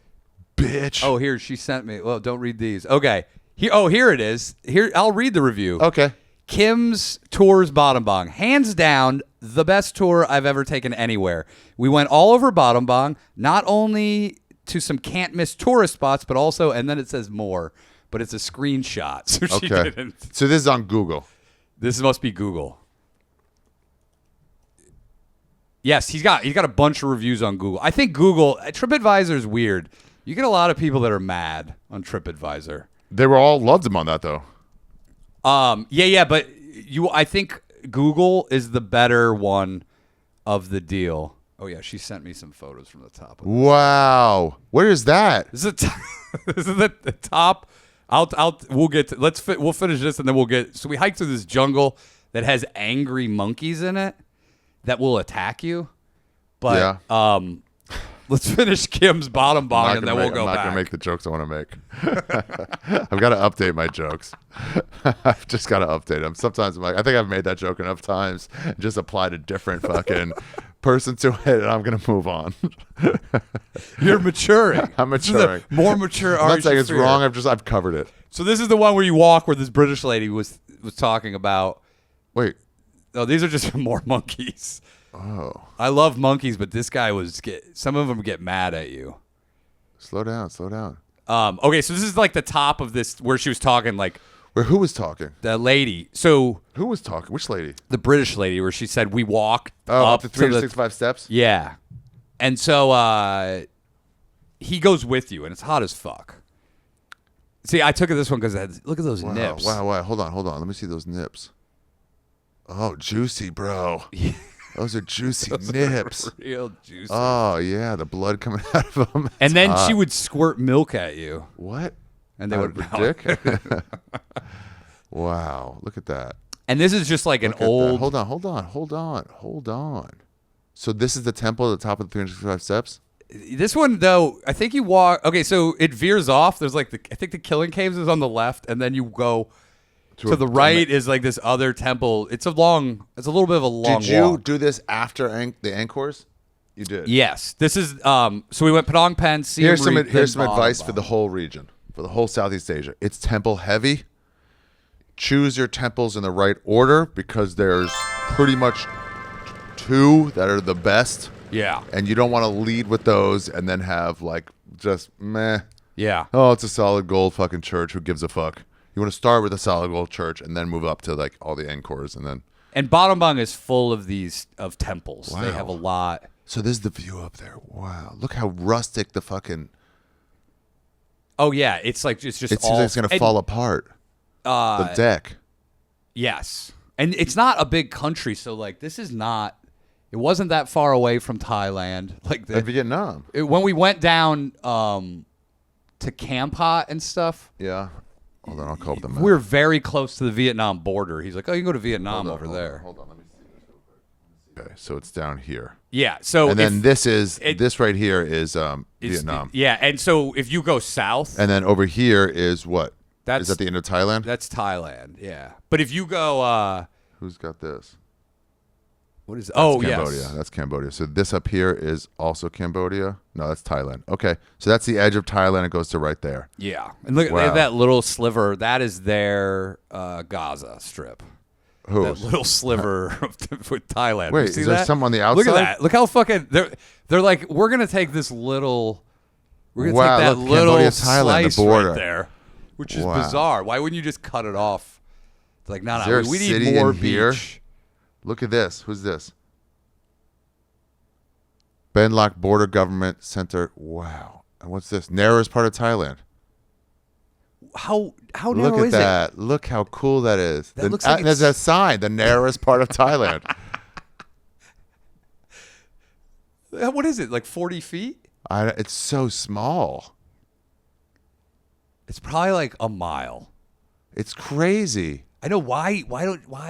bitch.
Oh, here she sent me. Well, don't read these. Okay. Here it is. Here, I'll read the review.
Okay.
Kim's Tours Bottom Bong. Hands down, the best tour I've ever taken anywhere. We went all over Bottom Bong, not only to some can't miss tourist spots, but also, and then it says more, but it's a screenshot. So she
Okay.
didn't.
So this is on Google.
This must be Google. Yes, he's got a bunch of reviews on Google. I think Google, TripAdvisor is weird. You get a lot of people that are mad on TripAdvisor.
They were all loved him on that though.
Yeah, but I think Google is the better one of the deal. Oh yeah, she sent me some photos from the top.
Wow. Where is that?
This is the top. We'll finish this and then we'll get. So we hiked through this jungle that has angry monkeys in it that will attack you. But let's finish Kim's Bottom Bong and then we'll go back.
I'm not going to make the jokes I want to make. I've got to update my jokes. I've just got to update them. Sometimes I'm like, I think I've made that joke enough times and just applied a different fucking person to it, and I'm going to move on.
You're maturing.
I'm maturing.
More mature
I'm
Ari
not saying it's
Shaffir.
wrong. I've covered it.
So this is the one where you walk where this British lady was talking about.
Wait.
Oh, these are just more monkeys.
Oh.
I love monkeys, but this guy some of them get mad at you.
Slow down.
Okay, so this is like the top of this where she was talking, like
Who was talking?
the lady. So
Who was talking? Which lady?
the British lady, where she said we walked
Up the
to
365 steps?
yeah, and so he goes with you, and it's hot as fuck. See, I took it this one because look at those nips.
Wow. Hold on. Let me see those nips. Oh, juicy, bro. Those are juicy nips.
Real juicy.
Oh, yeah. The blood coming out of them.
And then she would squirt milk at you.
What?
And they
Out
would
of her dick? Wow. Look at that.
And this is just like an
Look at that.
old.
Hold on. So this is the temple at the top of the 365 steps?
This one though, I think you walk. Okay, so it veers off. There's like I think the Killing Caves is on the left, and then you go to the right is like this other temple. It's a little bit of a long.
Did you
walk.
do this after the Angkors? You did.
Yes, this is. So we went Phnom Penh. Siem
Here's some
Reap,
here's
then
some advice
Bottom
for the whole region, for the whole Southeast Asia. It's temple heavy. Choose your temples in the right order because there's pretty much 2 that are the best.
Yeah.
And you don't want to lead with those and then have like just meh.
Yeah.
Oh, it's a solid gold fucking church. Who gives a fuck? You want to start with a solid gold church and then move up to like all the Angkors and then.
And Bottom is full of these temples.
Wow.
They have a lot.
So this is the view up there. Wow. Look how rustic the fucking.
Oh yeah, it's like it's just.
It seems like it's gonna fall apart. The deck.
Yes, and it's not a big country, so like this is not. It wasn't that far away from Thailand. Like
And Vietnam.
When we went down to Kampot and stuff.
Yeah. Hold on, I'll call up the map.
We're very close to the Vietnam border. He's like, "Oh, you can go to Vietnam over there."
Hold on, let me see this real quick. Okay, so it's down here.
Yeah. So
And then this right here is Vietnam.
Yeah, and so if you go south,
And then over here is what?
That's-
Is that the end of Thailand?
that's Thailand. Yeah. But if you go,
Who's got this?
what is?
Cambodia.
Yes.
That's Cambodia. So this up here is also Cambodia. No, that's Thailand. Okay, so that's the edge of Thailand. It goes to right there.
Yeah, and look
Wow.
at that little sliver. That is their Gaza Strip.
Who?
That little sliver with Thailand.
Wait,
You see
is there
that?
some on the
Look at
outside?
that. Look how fucking they're like, we're gonna take this little. We're gonna
Wow,
take that
look,
little
Cambodia, Thailand, the
slice
border.
right there, which is
Wow.
bizarre. Why wouldn't you just cut it off? It's like, no,
Is there a
we
city
need more
in here?
beach.
Look at this. Who's this? Ben Lok Border Government Center. Wow. And what's this? Narrowest part of Thailand.
How
Look
narrow
at
is
that. Look how cool that is.
That looks like
there's
it's-
a sign, the narrowest part of Thailand.
it? What is it? Like 40 feet?
It's so small.
It's probably like a mile.
It's crazy.
I know why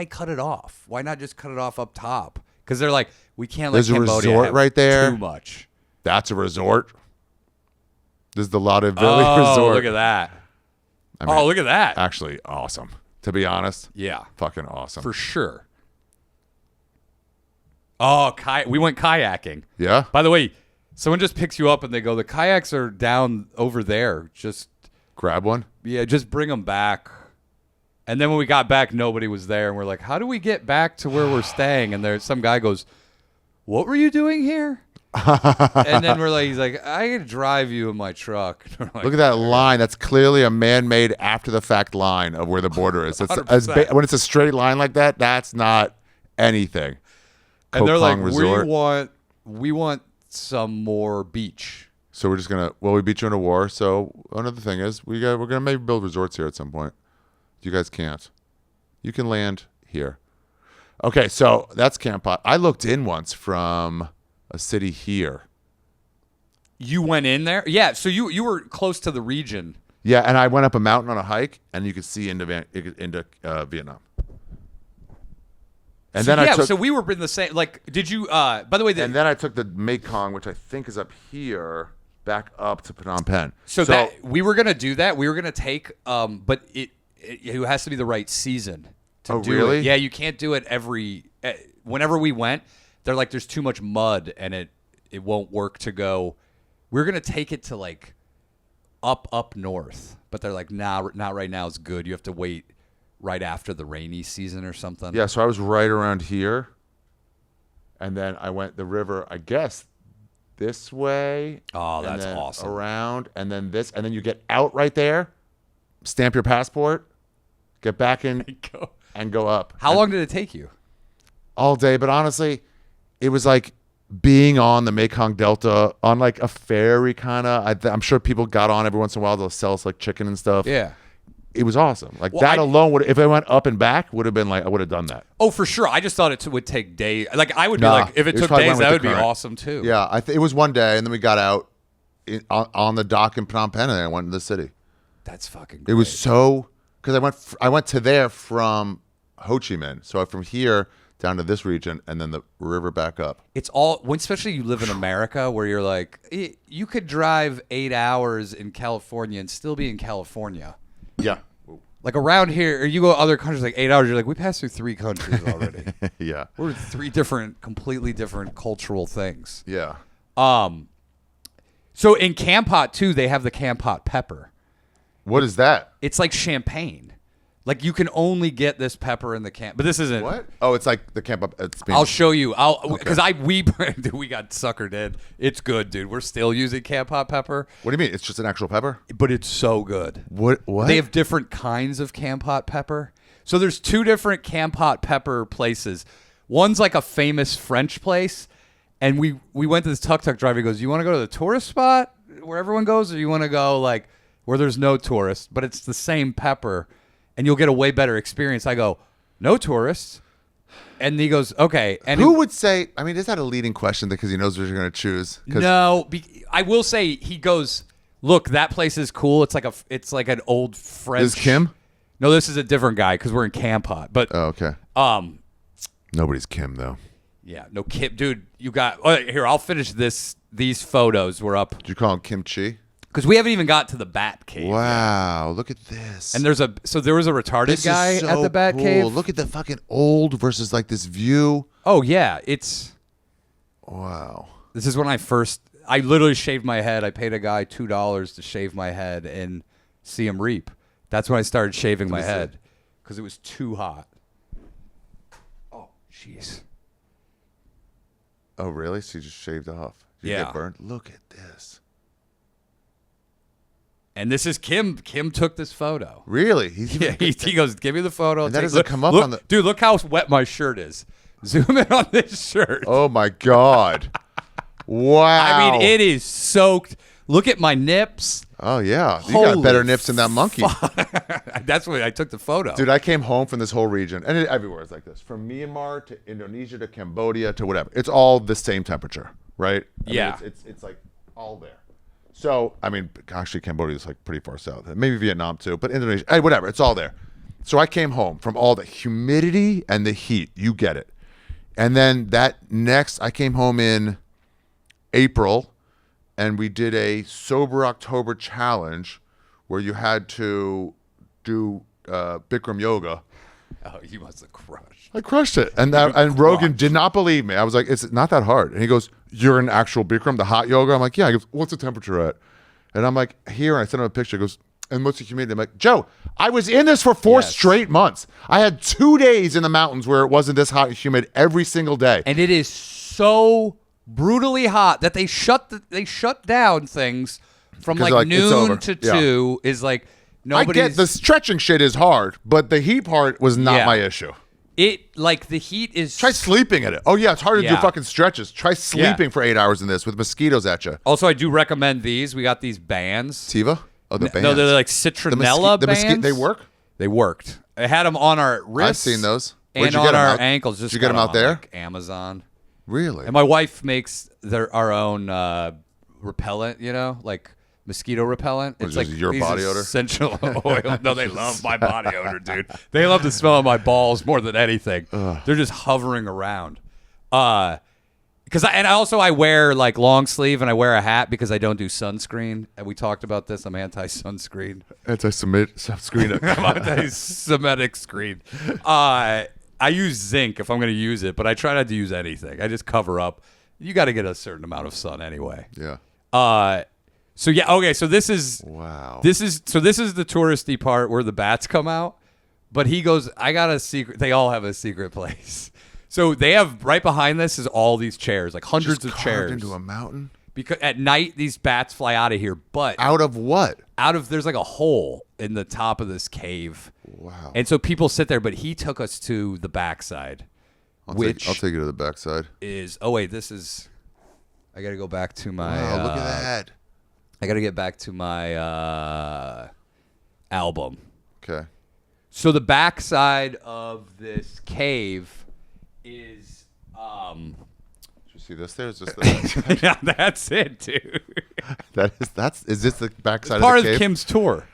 cut it off? Why not just cut it off up top? Because they're like, we can't let
There's a
Cambodia
resort
have
right there.
too much.
That's a resort. This is the Lotte Valley
Oh,
Resort.
look at that.
I mean,
Look at that.
Actually, awesome. To be honest,
Yeah,
fucking awesome.
for sure. Oh, we went kayaking.
Yeah.
By the way, someone just picks you up and they go, the kayaks are down over there. Just
Grab one.
just bring them back. And then when we got back, nobody was there, and we're like, how do we get back to where we're staying? And some guy goes, what were you doing here? And then he's like, I can drive you in my truck. Like,
Look at that line. That's clearly a man-made after-the-fact line of where the border is. It's
100%.
when it's a straight line like that, that's not anything.
and they're like,
Kokong Resort.
we want some more beach.
So we're just gonna. Well, we beat you in a war. So another thing is, we're gonna maybe build resorts here at some point. You guys can't. You can land here. Okay, so that's Kampot. I looked in once from a city here.
You went in there? Yeah, so you were close to the region.
Yeah, and I went up a mountain on a hike, and you could see into Vietnam. And then I took.
So we were in the same. Like, did you? By the way,
And then I took the Mekong, which I think is up here, back up to Phnom Penh.
so that we were gonna do that. We were gonna take. But it has to be the right season to
Oh,
do
really?
it. Yeah, you can't do it whenever we went. They're like, there's too much mud, and it won't work to go. We're gonna take it to like up north, but they're like, nah, not right now. It's good. You have to wait right after the rainy season or something.
Yeah, so I was right around here, and then I went the river, I guess, this way.
Oh,
and
that's
then
awesome.
Around, and then this, and then you get out right there, stamp your passport, get back in, and go up.
How long did it take you?
All day, but honestly, it was like being on the Mekong Delta on like a ferry kind of. I'm sure people got on every once in a while. They'll sell us like chicken and stuff.
Yeah.
It was awesome. Like
Well,
that alone would, if I went up and back, would have been like I would have done that.
Oh, for sure. I just thought it would take days. Like I would be
Nah,
like, if it
it was
took
probably
days,
went with
that
the
would be
current.
awesome too.
Yeah, it was one day, and then we got out on the dock in Phnom Penh, and I went to the city.
That's fucking.
It
Great.
was so because I went to there from Ho Chi Minh, so from here down to this region, and then the river back up.
It's all, especially you live in America where you're like, you could drive 8 hours in California and still be in California.
Yeah.
Like around here, or you go to other countries like 8 hours, you're like, we passed through 3 countries already.
Yeah.
We're in 3 different, completely different cultural things.
Yeah.
So in Campot too, they have the Campot pepper.
What is that?
It's like champagne. Like you can only get this pepper in the camp, but this isn't.
What? Oh, it's like the camp up.
I'll show you. Because we got suckered in. It's good, dude. We're still using Campot pepper.
What do you mean? It's just an actual pepper?
But it's so good.
What?
They have different kinds of Campot pepper. So there's 2 different Campot pepper places. One's like a famous French place, and we went to this tuk-tuk driver. He goes, "You want to go to the tourist spot where everyone goes, or you want to go like where there's no tourists, but it's the same pepper, and you'll get a way better experience?" I go, "No tourists." And he goes, "Okay." And
who would say? I mean, is that a leading question because he knows what you're going to choose?
No, I will say he goes, "Look, that place is cool. It's like an old French."
Is Kim?
No, this is a different guy because we're in Campot. But
Oh, okay. Nobody's Kim though.
Yeah, no, Kim, dude. You got here. I'll finish this. These photos were up
Did you call him kimchi?
because we haven't even got to the Bat Cave.
Wow, look at this.
And there was a retarded
This
guy
is so
at the Bat
cool.
Cave.
Look at the fucking old versus like this view.
Oh yeah, it's.
Wow.
This is when I literally shaved my head. I paid a guy $2 to shave my head and see him reap. That's when I started shaving my head because it was too hot. Oh, jeez.
Oh, really? So you just shaved off? Did you
Yeah.
get burned? Look at this.
And this is Kim. Kim took this photo.
Really?
Yeah, he goes, "Give me the photo."
And that doesn't
look,
come up
look,
on the-
Dude, look how wet my shirt is. Zoom in on this shirt.
Oh my God. Wow.
I mean, it is soaked. Look at my nips.
Oh yeah. You
Holy
got better nips than that monkey.
That's why I took the photo.
Dude, I came home from this whole region, and everywhere is like this. From Myanmar to Indonesia to Cambodia to whatever. It's all the same temperature, right? I mean,
Yeah.
it's like all there. So, I mean, actually, Cambodia is like pretty far south. Maybe Vietnam too, but Indonesia, whatever. It's all there. So I came home from all the humidity and the heat. You get it. And then I came home in April, and we did a Sober October challenge where you had to do Bikram yoga.
Oh, you must have crushed.
I crushed it. And Rogan did not believe me. I was like, it's not that hard. And he goes, "You're an actual Bikram, the hot yoga?" I'm like, "Yeah." He goes, "What's the temperature at?" And I'm like, "Here." And I sent him a picture. He goes, "And what's the humidity?" I'm like, "Joe, I was in this for 4 straight months. I had 2 days in the mountains where it wasn't this hot and humid every single day."
And it is so brutally hot that they shut down things from
'Cause
like
it's over.
noon to
Yeah.
2 is like nobody's.
I get the stretching shit is hard, but the heat part was not
Yeah.
my issue.
It like the heat is.
Try sleeping in it. Oh yeah, it's hard to do
Yeah.
fucking stretches. Try sleeping for 8 hours in this with mosquitoes at you.
Also, I do recommend these. We got these bands.
Tiva? Oh, the bands.
No, they're like citronella bands.
They work?
They worked. I had them on our
I've
wrists.
seen those.
And
Where'd you
on
get 'em
our
out?
ankles. Just
Did you get
got
'em out
on,
there?
like, Amazon.
Really?
And my wife makes our own repellent, like mosquito repellent.
What
It's
is
like
this, your
these
body odor?
essential oil. No, they love my body odor, dude. They love the smell of my balls more than anything. They're just hovering around. Because I wear like long sleeve and I wear a hat because I don't do sunscreen. And we talked about this. I'm anti-sunscreen.
Anti-Semitic screen.
I'm anti-Semitic screen. I use zinc if I'm going to use it, but I try not to use anything. I just cover up. You got to get a certain amount of sun anyway.
Yeah.
So yeah, okay. So this is
Wow.
This is the touristy part where the bats come out. But he goes, "I got a secret." They all have a secret place. So they have right behind this is all these chairs, like hundreds
Just
of
carved
chairs.
into a mountain?
Because at night these bats fly out of here, but
Out of what?
there's like a hole in the top of this cave.
Wow.
And so people sit there, but he took us to the backside,
I'll
which
take you to the backside.
is this is. I got to go back to my.
Wow, look at that.
I got to get back to my album.
Okay.
So the backside of this cave is.
Did you see this? There's just the,
Yeah, that's it, dude.
is this the backside
Part
of the
of
cave?
Kim's tour.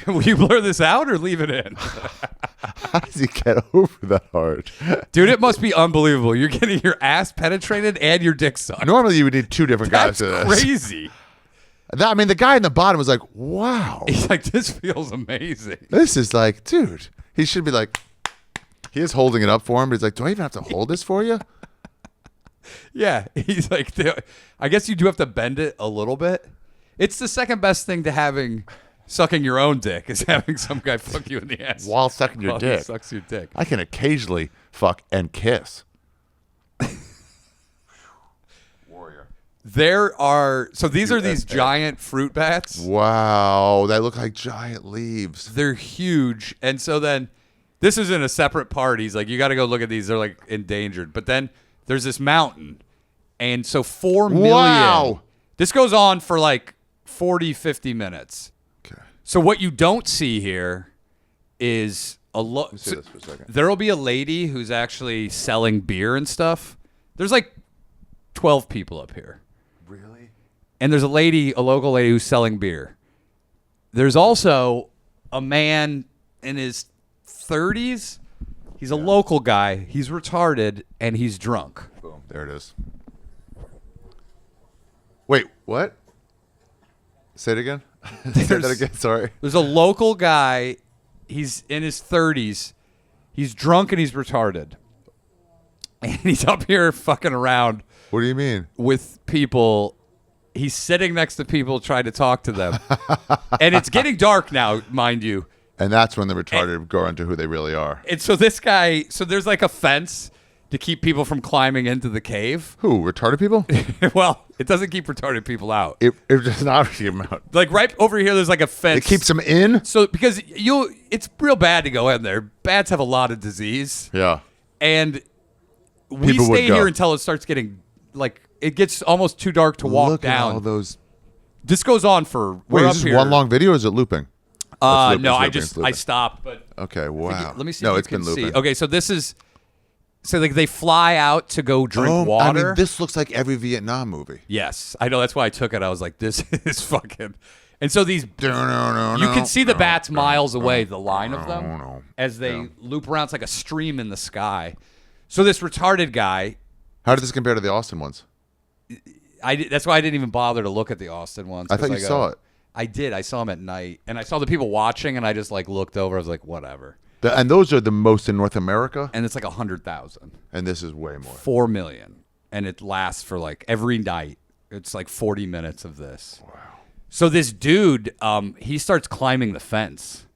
Will you blur this out or leave it in?
How does he get over that hard?
Dude, it must be unbelievable. You're getting your ass penetrated and your dick sucked.
Normally, you would need two different guys
That's
to this.
crazy.
I mean, the guy in the bottom was like, wow.
He's like, this feels amazing.
This is like, dude, he should be like, he is holding it up for him, but he's like, do I even have to hold this for you?
Yeah, he's like, I guess you do have to bend it a little bit. It's the second best thing to sucking your own dick is having some guy fuck you in the ass
While sucking your
while
dick.
He sucks your dick.
I can occasionally fuck and kiss. Warrior.
These are these giant fruit bats.
Wow, they look like giant leaves.
They're huge. And so then this is in a separate part. He's like, you got to go look at these. They're like endangered. But then there's this mountain. And so 4 million.
Wow.
This goes on for like 40, 50 minutes.
Okay.
So what you don't see here is
Let me see this for a second.
There'll be a lady who's actually selling beer and stuff. There's like 12 people up here.
Really?
And there's a local lady who's selling beer. There's also a man in his 30s. He's a local guy. He's retarded and he's drunk.
Boom. There it is. Wait, what? Say it again. Say that again. Sorry.
There's a local guy. He's in his 30s. He's drunk and he's retarded. And he's up here fucking around
What do you mean?
with people. He's sitting next to people trying to talk to them. And it's getting dark now, mind you.
And that's when the retarded go into who they really are.
And so this guy, there's like a fence to keep people from climbing into the cave.
Who? Retarded people?
Well, it doesn't keep retarded people out.
it does not keep them out.
Like right over here, there's like a fence.
It keeps them in?
So because it's real bad to go in there. Bats have a lot of disease.
Yeah.
And we
People would
stay
go.
here until it starts getting like it gets almost too dark to walk
Look
down.
at all those.
This goes on for
Wait,
we're
is
up
this
here.
one long video or is it looping? It's looping,
No,
it's
I
looping, it's
I
looping.
stopped, but
Okay, wow.
let me see.
No,
if you
it's been
can see.
looping.
Okay, so this is like they fly out to go drink water.
I mean, this looks like every Vietnam movie.
Yes, I know. That's why I took it. I was like, this is fucking. And so these, you
You
can see the bats miles away, the line of them, as they loop around. It's like a stream in the sky. So this retarded guy,
How did this compare to the Austin ones?
that's why I didn't even bother to look at the Austin ones.
I thought
'cause
you saw it.
I did. I saw him at night, and I saw the people watching, and I just like looked over. I was like, whatever.
And those are the most in North America,
And it's like 100,000,
and this is way more.
4 million, and it lasts for like every night. It's like 40 minutes of this. Wow. So this dude, he starts climbing the fence,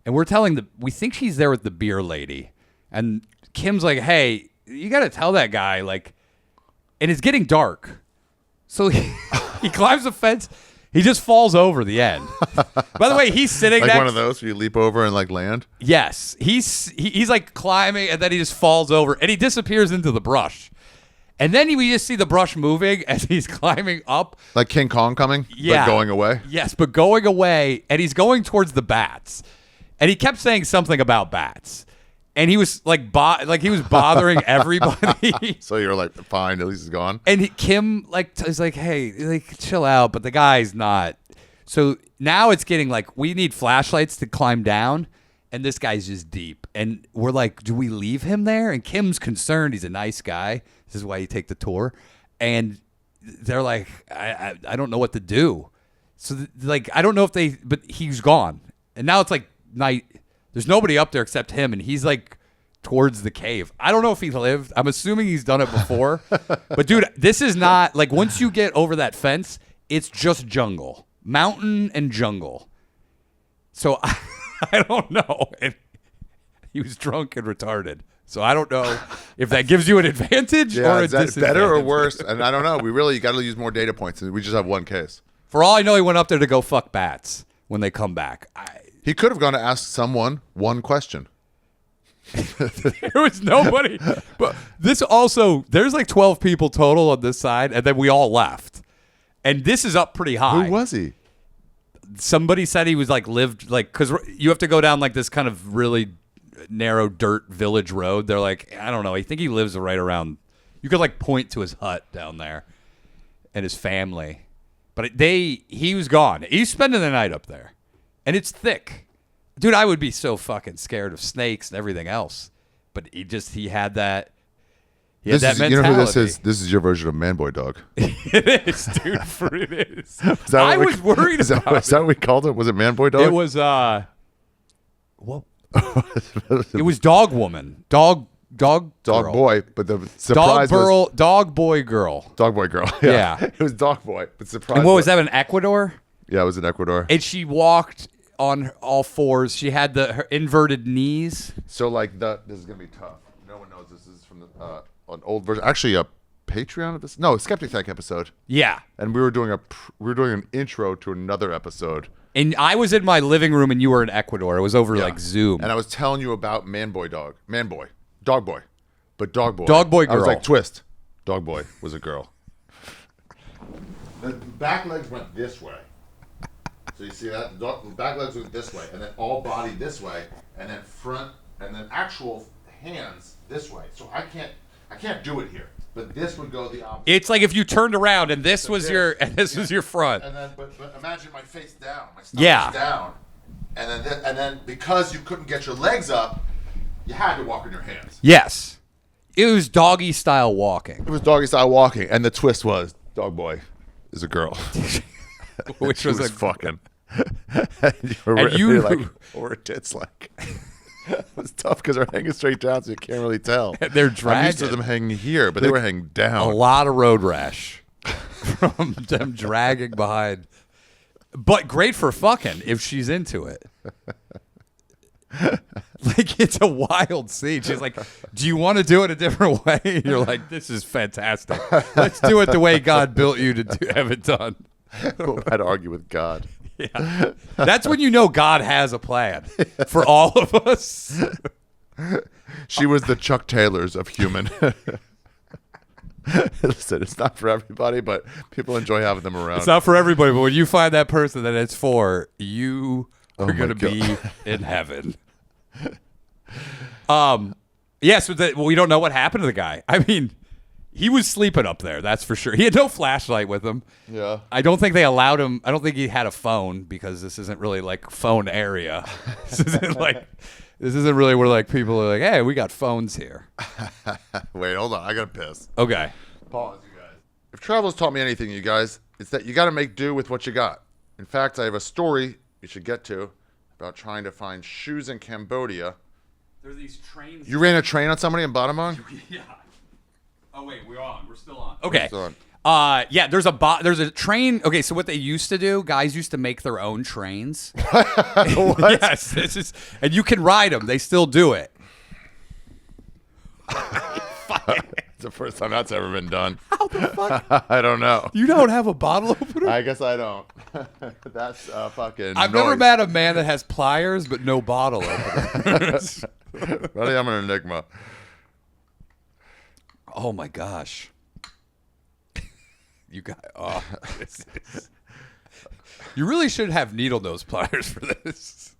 and we think she's there with the beer lady, and Kim's like, "Hey, you got to tell that guy like," and it's getting dark, so he climbs the fence. He just falls over the end. By the way, he's sitting
Like
next.
one of those where you leap over and like land.
Yes, he's like climbing, and then he just falls over, and he disappears into the brush. And then we just see the brush moving as he's climbing up.
Like King Kong coming,
Yeah.
but going away.
Yes, but going away, and he's going towards the bats. And he kept saying something about bats. And he was like he was bothering everybody.
So you're like, fine, at least it's gone.
And Kim is like, hey, like chill out, but the guy's not. So now it's getting like we need flashlights to climb down, and this guy's just deep. And we're like, do we leave him there? And Kim's concerned. He's a nice guy. This is why you take the tour. And they're like, I don't know what to do. So like I don't know but he's gone. And now it's like night. There's nobody up there except him, and he's like towards the cave. I don't know if he lived. I'm assuming he's done it before. But dude, this is not like once you get over that fence, it's just jungle, mountain and jungle. So I don't know. And he was drunk and retarded. So I don't know if that gives you an advantage or a
is that
disadvantage.
better or worse? And I don't know. You got to use more data points. We just have one case.
For all I know, he went up there to go fuck bats when they come back.
He could have gone to ask someone one question.
There was nobody. But this also, there's like 12 people total on this side, and then we all left. And this is up pretty high.
Who was he?
Somebody said he was like lived like because you have to go down like this kind of really narrow dirt village road. They're like, I don't know. I think he lives right around. You could like point to his hut down there and his family. But he was gone. He's spending the night up there. And it's thick. Dude, I would be so fucking scared of snakes and everything else. But he had that. He had that mentality.
You know who this is? This is your version of Man Boy Dog.
It is, dude. It is.
I
was worried about it.
Is that what we called it? Was it Man Boy Dog?
It was what? It was Dog Woman. Dog girl.
Boy, but the surprise was
Dog Boy Girl.
Dog Boy Girl.
Yeah.
It was Dog Boy, but surprise.
And what was that, in Ecuador?
Yeah, it was in Ecuador.
And she walked on all fours. She had her inverted knees.
So like this is gonna be tough. No one knows this is from an old version. Actually, a Patreon of this. No, Skeptic Tank episode.
Yeah.
And we were doing an intro to another episode.
And I was in my living room, and you were in Ecuador. It was over like Zoom.
And I was telling you about Dog Boy, Dog Boy, but Dog Boy.
Dog Boy Girl.
I was like, twist. Dog Boy was a girl. The back legs went this way. So you see that? The back legs went this way, and then all body this way, and then front, and then actual hands this way. So I can't do it here. But this would go the opposite.
It's like if you turned around and this was your front.
And then, but imagine my face down, my stomach down, and then because you couldn't get your legs up, you had to walk on your hands.
Yes, it was doggy style walking.
It was doggy style walking, and the twist was Dog Boy is a girl,
which was
fucking.
and you
like, what were tits like? It was tough because they're hanging straight down, so you can't really tell.
They're dragging.
I'm used to them hanging here, but they were hanging down.
A lot of road rash from them dragging behind. But great for fucking if she's into it. Like, it's a wild scene. She's like, do you want to do it a different way? And you're like, this is fantastic. Let's do it the way God built you to have it done.
I'd argue with God.
Yeah. That's when you know God has a plan for all of us.
She was the Chuck Taylors of human. Listen, it's not for everybody, but people enjoy having them around.
It's not for everybody, but when you find that person that it's for, you are going to be in heaven. Yeah, so we don't know what happened to the guy. I mean, he was sleeping up there, that's for sure. He had no flashlight with him.
Yeah.
I don't think they allowed him. I don't think he had a phone because this isn't really like phone area. This isn't really where like people are like, hey, we got phones here.
Wait, hold on. I got to piss.
Okay.
Pause, you guys. If travel's taught me anything, you guys, it's that you got to make do with what you got. In fact, I have a story you should get to about trying to find shoes in Cambodia.
There's these trains.
You ran a train on somebody in Batamang?
Yeah. Oh wait, we're on. We're still on. Okay.
Still on.
Yeah. There's a train. Okay, so what they used to do, guys used to make their own trains.
What?
Yes. And you can ride them. They still do it.
It's the first time that's ever been done.
How the fuck?
I don't know.
You don't have a bottle opener?
I guess I don't. That's fucking
I've never met a man that has pliers but no bottle opener.
Buddy, I'm an enigma.
Oh my gosh. You got You really should have needle nose pliers for this.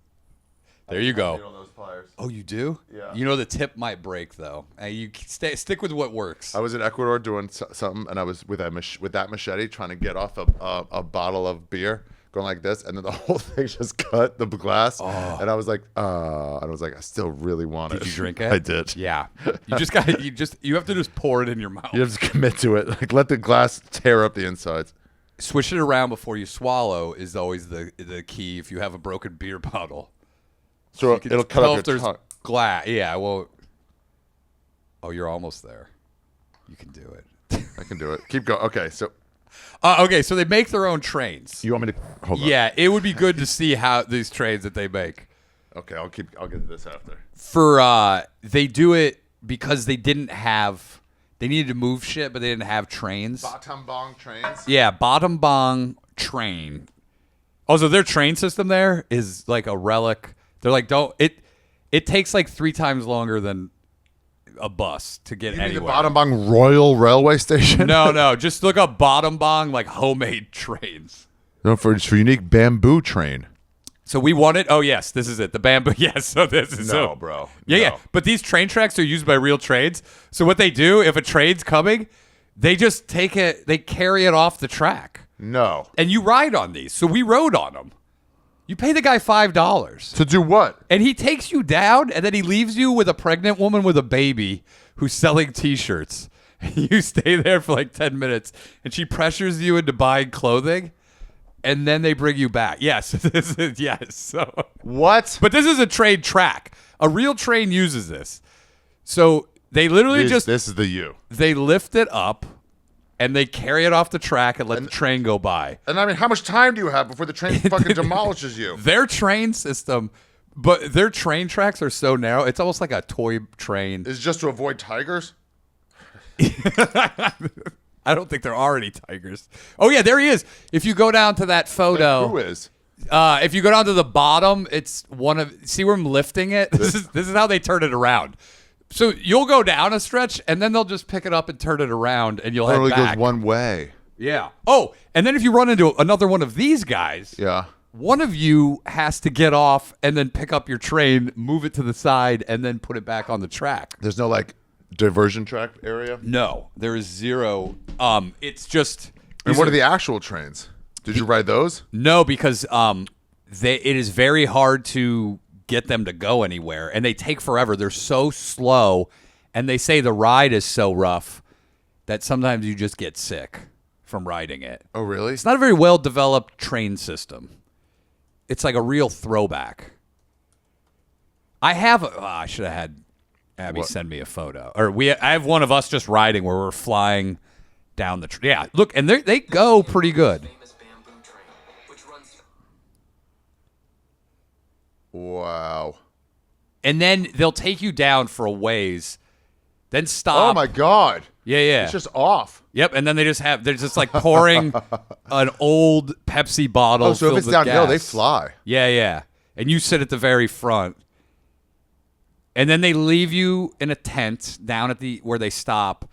There you go.
Needle nose pliers.
Oh, you do?
Yeah.
You know the tip might break though. You stick with what works.
I was in Ecuador doing something, and I was with that machete trying to get off a bottle of beer, going like this, and then the whole thing just cut the glass, and I was like, I still really want it.
Did you drink it?
I did.
Yeah. You have to just pour it in your mouth.
You have to commit to it. Like, let the glass tear up the insides.
Swish it around before you swallow is always the key if you have a broken beer bottle.
So it'll cut up your tongue.
Glass. Yeah, well. Oh, you're almost there. You can do it.
I can do it. Keep going. Okay, so.
Okay, so they make their own trains.
You want me to hold on?
Yeah, it would be good to see how these trains that they make.
Okay, I'll get to this after.
They do it because they needed to move shit, but they didn't have trains.
Battambang trains?
Yeah, Battambang train. Also, their train system there is like a relic. They're like, it takes like 3 times longer than a bus to get anywhere.
You mean the Battambang Royal Railway Station?
No, just look up Battambang like homemade trains.
No, for unique bamboo train.
So we wanted. Oh yes, this is it. The bamboo. Yes. So this is
no, bro.
Yeah,
no.
But these train tracks are used by real trains. So what they do if a train's coming, they just take it. They carry it off the track.
No.
And you ride on these. So we rode on them. You pay the guy $5.
To do what?
And he takes you down, and then he leaves you with a pregnant woman with a baby who's selling T-shirts. You stay there for like 10 minutes, and she pressures you into buying clothing, and then they bring you back. Yes, this is, yes. So,
What?
but this is a train track. A real train uses this. So they literally
This is the you.
they lift it up, and they carry it off the track and let the train go by.
And I mean, how much time do you have before the train fucking demolishes you?
Their train system, but their train tracks are so narrow, it's almost like a toy train.
Is it just to avoid tigers?
I don't think there are any tigers. Oh yeah, there he is. If you go down to that photo,
Who is?
if you go down to the bottom, it's one of. See where I'm lifting it? This is how they turn it around. So you'll go down a stretch, and then they'll just pick it up and turn it around, and you'll
It
head
only
back.
goes one way.
Yeah. Oh, and then if you run into another one of these guys,
Yeah.
one of you has to get off and then pick up your train, move it to the side, and then put it back on the track.
There's no like diversion track area.
No, there is zero. It's just.
And what are the actual trains? Did you ride those?
No, because it is very hard to get them to go anywhere, and they take forever. They're so slow, and they say the ride is so rough that sometimes you just get sick from riding it.
Oh, really?
It's not a very well developed train system. It's like a real throwback. I should have had Abby send me a photo, or I have one of us just riding where we're flying down the train. Yeah, look, and they go pretty good.
Famous bamboo train, which runs.
Wow.
And then they'll take you down for a ways, then stop.
Oh my God.
Yeah.
It's just off.
Yep, and then they're just like pouring an old Pepsi bottle.
Oh, so if
filled
it's
with
downhill, they
gas.
fly.
Yeah. And you sit at the very front. And then they leave you in a tent down at where they stop.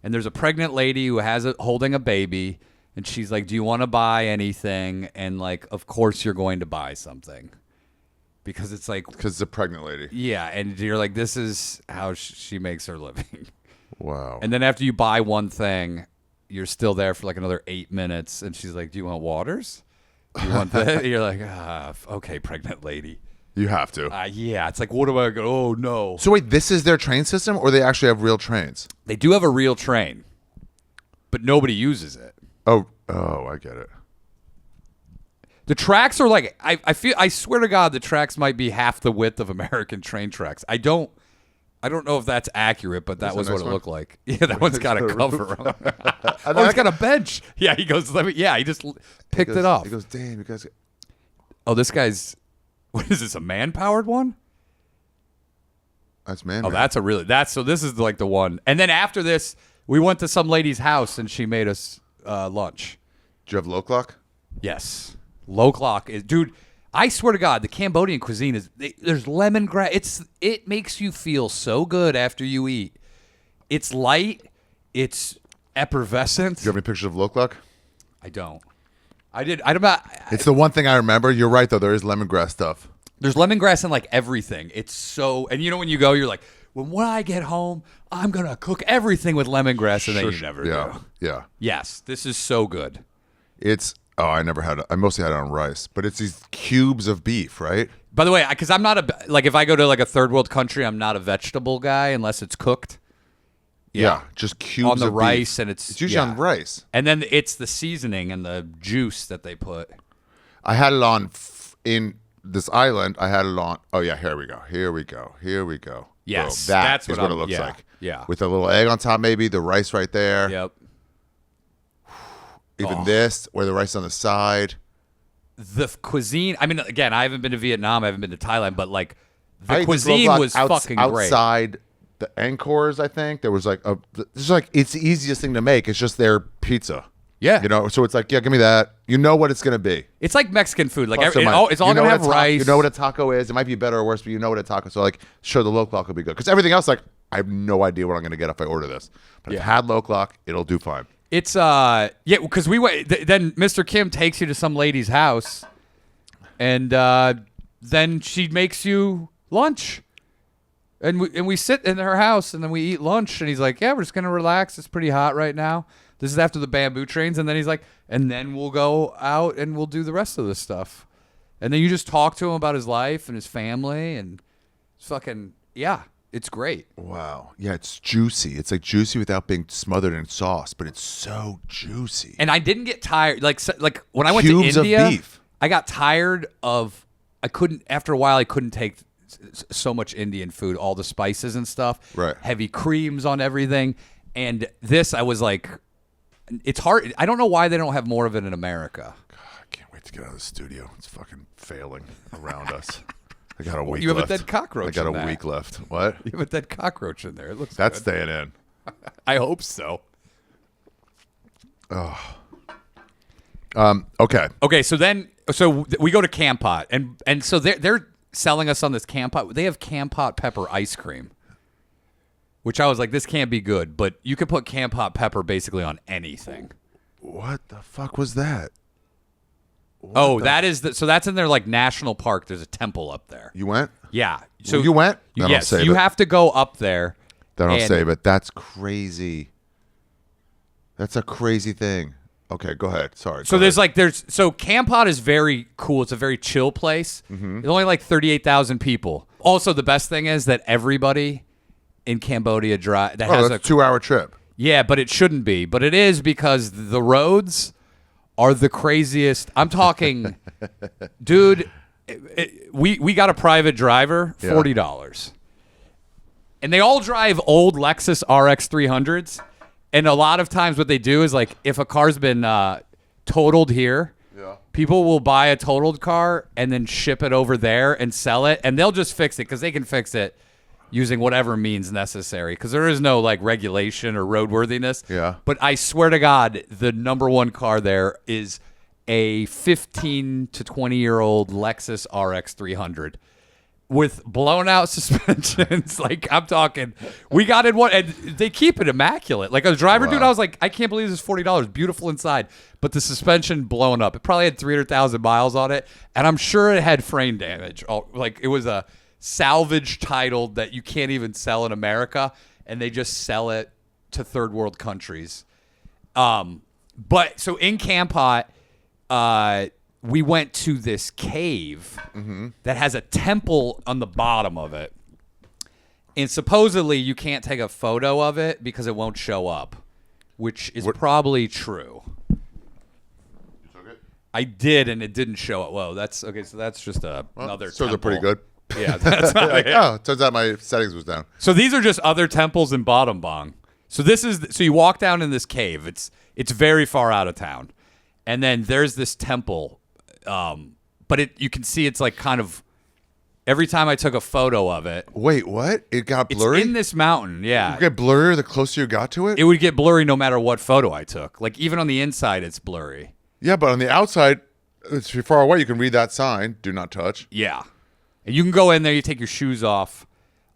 And there's a pregnant lady who holding a baby. And she's like, do you want to buy anything? And like, of course you're going to buy something. Because it's like,
Because it's a pregnant lady.
yeah. And you're like, this is how she makes her living.
Wow.
And then after you buy one thing, you're still there for like another 8 minutes. And she's like, do you want waters? Do you want that? You're like, okay, pregnant lady.
You have to.
Yeah, it's like, what do I go? Oh, no.
So wait, this is their train system, or they actually have real trains?
They do have a real train, but nobody uses it.
Oh, I get it.
The tracks are like, I swear to God, the tracks might be half the width of American train tracks. I don't know if that's accurate, but that
That's
was
the
what
next
it
one?
looked like. Yeah, that one's got a cover on.
And
Oh, he's got a bench. Yeah, he goes, he just picked it up.
He goes, damn, you guys.
Oh, this guy's, what is this, a man-powered one?
That's man.
Oh, so this is like the one. And then after this, we went to some lady's house and she made us lunch.
Do you have low clock?
Yes. Low clock is, dude, I swear to God, the Cambodian cuisine there's lemongrass. It makes you feel so good after you eat. It's light. It's effervescent.
Do you have any pictures of low clock?
I don't. I'm not.
It's the one thing I remember. You're right, though. There is lemongrass stuff.
There's lemongrass in like everything. It's so, and you know when you go, you're like, when I get home, I'm gonna cook everything with lemongrass, and then you never do.
Yeah.
Yes, this is so good.
It's. Oh, I never had it. I mostly had it on rice, but it's these cubes of beef, right?
By the way, because I'm not if I go to like a third world country, I'm not a vegetable guy unless it's cooked.
Yeah, just cubes
on the
of
rice,
beef.
and it's
usually on rice.
and then it's the seasoning and the juice that they put.
I had it on in this island. I had it on. Oh yeah, here we go.
Yes,
Boom.
that's
is
what
it
I'm-
looks
yeah,
like.
yeah.
With a little egg on top, maybe the rice right there.
Yep.
Even this, where the rice is on the side.
The cuisine. I mean, again, I haven't been to Vietnam. I haven't been to Thailand, but like
I
the
ate this
cuisine
low-block
was fucking great.
outside the Angkors, I think there was like it's the easiest thing to make. It's just their pizza.
Yeah.
You know, so it's like, yeah, give me that. You know what it's gonna be.
It's like Mexican food. Like
Plus or
it's
minus.
all
You know
gonna
what
have
a
rice.
You know what a taco is. It might be better or worse, but you know what a taco. So like, sure, the low clock will be good because everything else, like, I have no idea what I'm gonna get if I order this. But if I had low clock, it'll do fine.
It's because we went. Then Mr. Kim takes you to some lady's house, and then she makes you lunch, and we sit in her house, and then we eat lunch, and he's like, "Yeah, we're just gonna relax. It's pretty hot right now. This is after the bamboo trains," and then he's like, "And then we'll go out and we'll do the rest of this stuff." And then you just talk to him about his life and his family, and it's fucking, yeah, it's great.
Wow. Yeah, it's juicy. It's like juicy without being smothered in sauce, but it's so juicy.
And I didn't get tired. Like when I went
Cubes
to India,
of beef.
I got tired of, after a while, I couldn't take so much Indian food, all the spices and stuff.
Right.
Heavy creams on everything. And this, I was like, it's hard. I don't know why they don't have more of it in America.
God, I can't wait to get out of the studio. It's fucking failing around us. I got a week
You have
left.
a dead cockroach
I got
in
a
that.
week left. What?
You have a dead cockroach in there. It looks
That's
good.
staying in.
I hope so.
Okay.
Okay, so we go to Camp Pot, and so they're selling us on this Camp Pot. They have Camp Pot pepper ice cream, which I was like, this can't be good. But you could put Camp Pot pepper basically on anything.
What the fuck was that?
So that's in their like national park. There's a temple up there.
You went?
Yeah. So
you went? Then
yes,
I'll save
you
it.
have to go up there.
Then I'll
and-
save it. That's crazy. That's a crazy thing. Okay, go ahead. Sorry.
So
go ahead.
so Camp Pot is very cool. It's a very chill place.
Mm-hmm.
There's only like 38,000 people. Also, the best thing is that everybody in Cambodia has
that's a 2-hour trip.
Yeah, but it shouldn't be. But it is because the roads are the craziest. I'm talking, dude, we got a private driver, $40. And they all drive old Lexus RX 300s. And a lot of times what they do is like if a car's been totaled here, people will buy a totaled car and then ship it over there and sell it. And they'll just fix it because they can fix it using whatever means necessary because there is no like regulation or roadworthiness.
Yeah.
But I swear to God, the number one car there is a 15 to 20-year-old Lexus RX 300 with blown out suspensions. Like I'm talking, we got in one, and they keep it immaculate. Like a driver, dude, I was like, I can't believe this is $40. Beautiful inside, but the suspension blown up. It probably had 300,000 miles on it, and I'm sure it had frame damage. Like it was a salvage title that you can't even sell in America, and they just sell it to third world countries. But so in Camp Pot, we went to this cave that has a temple on the bottom of it. And supposedly you can't take a photo of it because it won't show up, which is probably true.
You took it?
I did, and it didn't show up. Whoa, that's okay. So that's just another
So they're
temple.
pretty good.
Yeah, that's not
Like,
it.
oh, turns out my settings was down.
So these are just other temples in Bottom Bong. So you walk down in this cave. It's very far out of town. And then there's this temple. But you can see it's like kind of every time I took a photo of it.
Wait, what? It got blurry?
It's in this mountain, yeah.
It got blurrier the closer you got to it?
It would get blurry no matter what photo I took. Like even on the inside, it's blurry.
Yeah, but on the outside, it's far away. You can read that sign, do not touch.
Yeah. And you can go in there, you take your shoes off.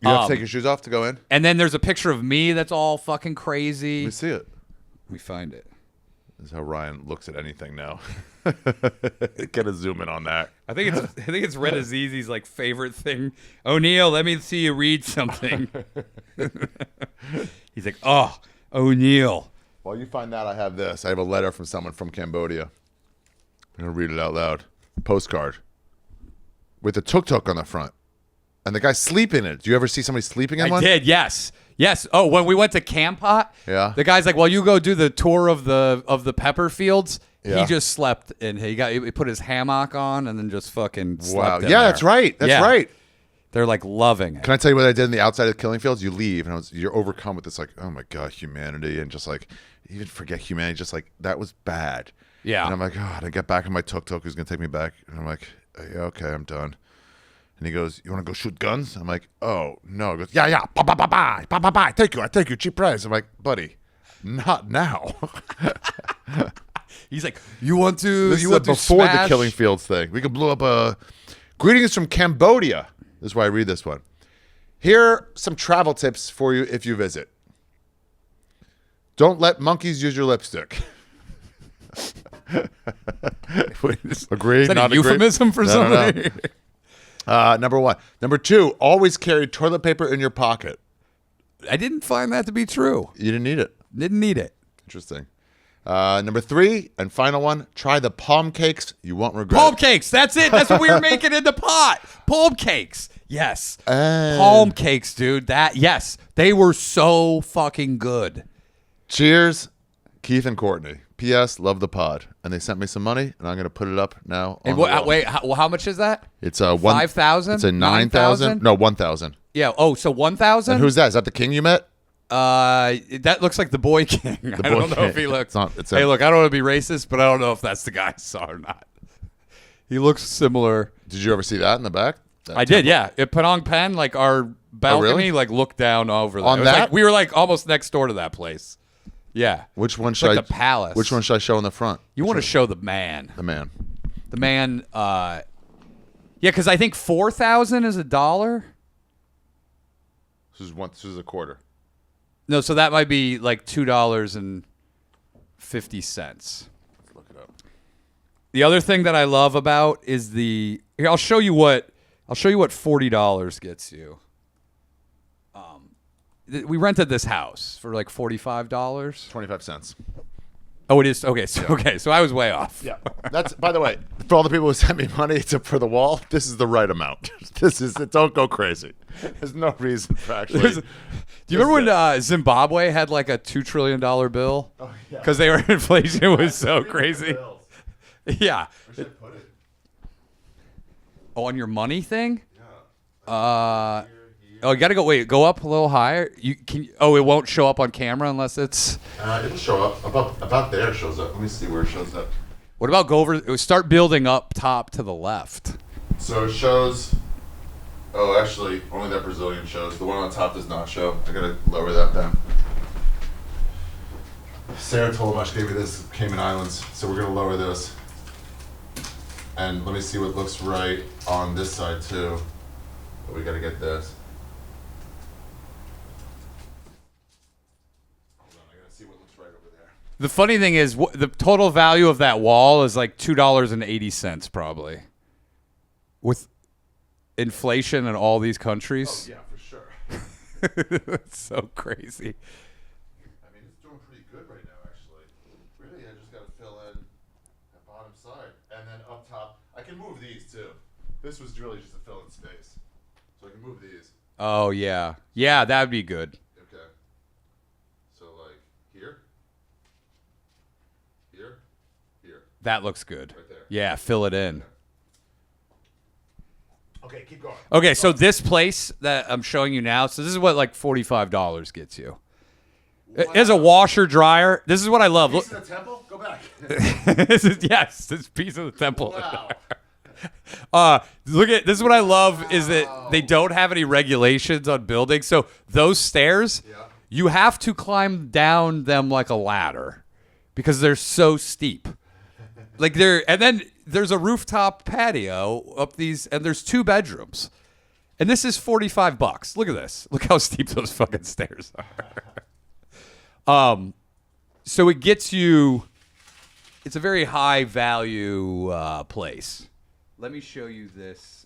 You have to take your shoes off to go in?
And then there's a picture of me that's all fucking crazy.
Let me see it.
We find it.
This is how Ryan looks at anything now. Get a zoom in on that.
I think it's Red Azizi's like favorite thing. O'Neill, let me see you read something. He's like, oh, O'Neill.
While you find that, I have this. I have a letter from someone from Cambodia. I'm going to read it out loud. Postcard. With a tuk-tuk on the front. And the guy's sleeping in it. Do you ever see somebody sleeping in one?
I did, yes. Yes. Oh, when we went to Camp Pot,
Yeah.
the guy's like, well, you go do the tour of the pepper fields.
Yeah.
He just slept in. He put his hammock on and then just fucking slept
Wow.
in
Yeah,
there.
that's right. That's
Yeah.
right.
They're like loving it.
Can I tell you what I did in the outside of the killing fields? You leave, and you're overcome with this, like, oh my God, humanity, and just like, even forget humanity, just like, that was bad.
Yeah.
And I'm like, God, I get back on my tuk-tuk, who's going to take me back? And I'm like, yeah, okay, I'm done. And he goes, you want to go shoot guns? I'm like, oh, no. He goes, yeah, bye, I take you, cheap price. I'm like, buddy, not now.
He's like, you want to?
This
You
is
want to
before the
smash?
killing fields thing. We could blow up a greetings from Cambodia. This is why I read this one. Here are some travel tips for you if you visit. Don't let monkeys use your lipstick. Agree?
Is that
Not
a euphemism for
No.
somebody?
Number one. Number two, always carry toilet paper in your pocket.
I didn't find that to be true.
You didn't need it.
Didn't need it.
Interesting. Number 3 and final one, try the palm cakes. You won't regret
Palm
it.
cakes. That's it. That's what we were making in the pot. Palm cakes. Yes.
And
Palm cakes, dude. Yes. They were so fucking good.
cheers, Keith and Courtney. P.S. Love the pod. And they sent me some money, and I'm going to put it up now.
And
On the wall.
wait, how much is that?
It's a
5,000?
It's a 9,000. No, 1,000.
Yeah. Oh, so 1,000?
And who's that? Is that the king you met?
That looks like the Boy King. I don't know if he looks. Hey, look, I don't want to be racist, but I don't know if that's the guy I saw or not. He looks similar.
Did you ever see that in the back?
I did, yeah. At Phnom Penh, like our balcony,
really?
like looked down over there.
On
It was
that?
like, we were like almost next door to that place. Yeah.
Which one
It's
should
like the palace.
Which one should I show in the front?
You want to show the man.
The man.
The man, yeah, because I think 4,000 is $1.
This is a quarter.
No, so that might be like $2.50.
Let's look it up.
The other thing that I love about is here, I'll show you what $40 gets you. We rented this house for like $45.
25 cents.
Oh, it is. Okay, so I was way off.
Yeah. That's, by the way, for all the people who sent me money for the wall, this is the right amount. Don't go crazy. There's no reason for actually.
Do you remember when Zimbabwe had like a $2 trillion bill? Oh, yeah. Because inflation was so crazy. Yeah.
Where should I put it?
Oh, on your money thing? Yeah. Oh, you got to go up a little higher. It won't show up on camera unless it's.
It'll show up about there. It shows up. Let me see where it shows up.
What about go over? Start building up top to the left.
So it shows. Oh, actually, only that Brazilian shows. The one on top does not show. I gotta lower that down. Sarah Tolomash gave me this Cayman Islands, so we're gonna lower this. And let me see what looks right on this side too. But we gotta get this.
The funny thing is, the total value of that wall is like $2.80 probably, with inflation in all these countries.
Oh yeah, for sure.
It's so crazy.
I mean, it's doing pretty good right now, actually. Really, I just gotta fill in that bottom side, and then up top, I can move these too. This was really just to fill in space, so I can move these.
Oh yeah, that'd be good.
Okay. So like here.
That looks good.
Right there.
Yeah, fill it in.
Okay, keep going.
Okay, so this place that I'm showing you now, so this is what like $45 gets you. Wow. It has a washer dryer. This is what I love.
Piece of the temple? Go back.
This piece of the temple.
Wow.
Look at this is what I love is that they don't have any regulations on building. So those stairs, you have to climb down them like a ladder because they're so steep. And then there's a rooftop patio up these, and there's 2 bedrooms. And this is $45. Look at this. Look how steep those fucking stairs are. So it gets you, it's a very high value place. Let me show you this.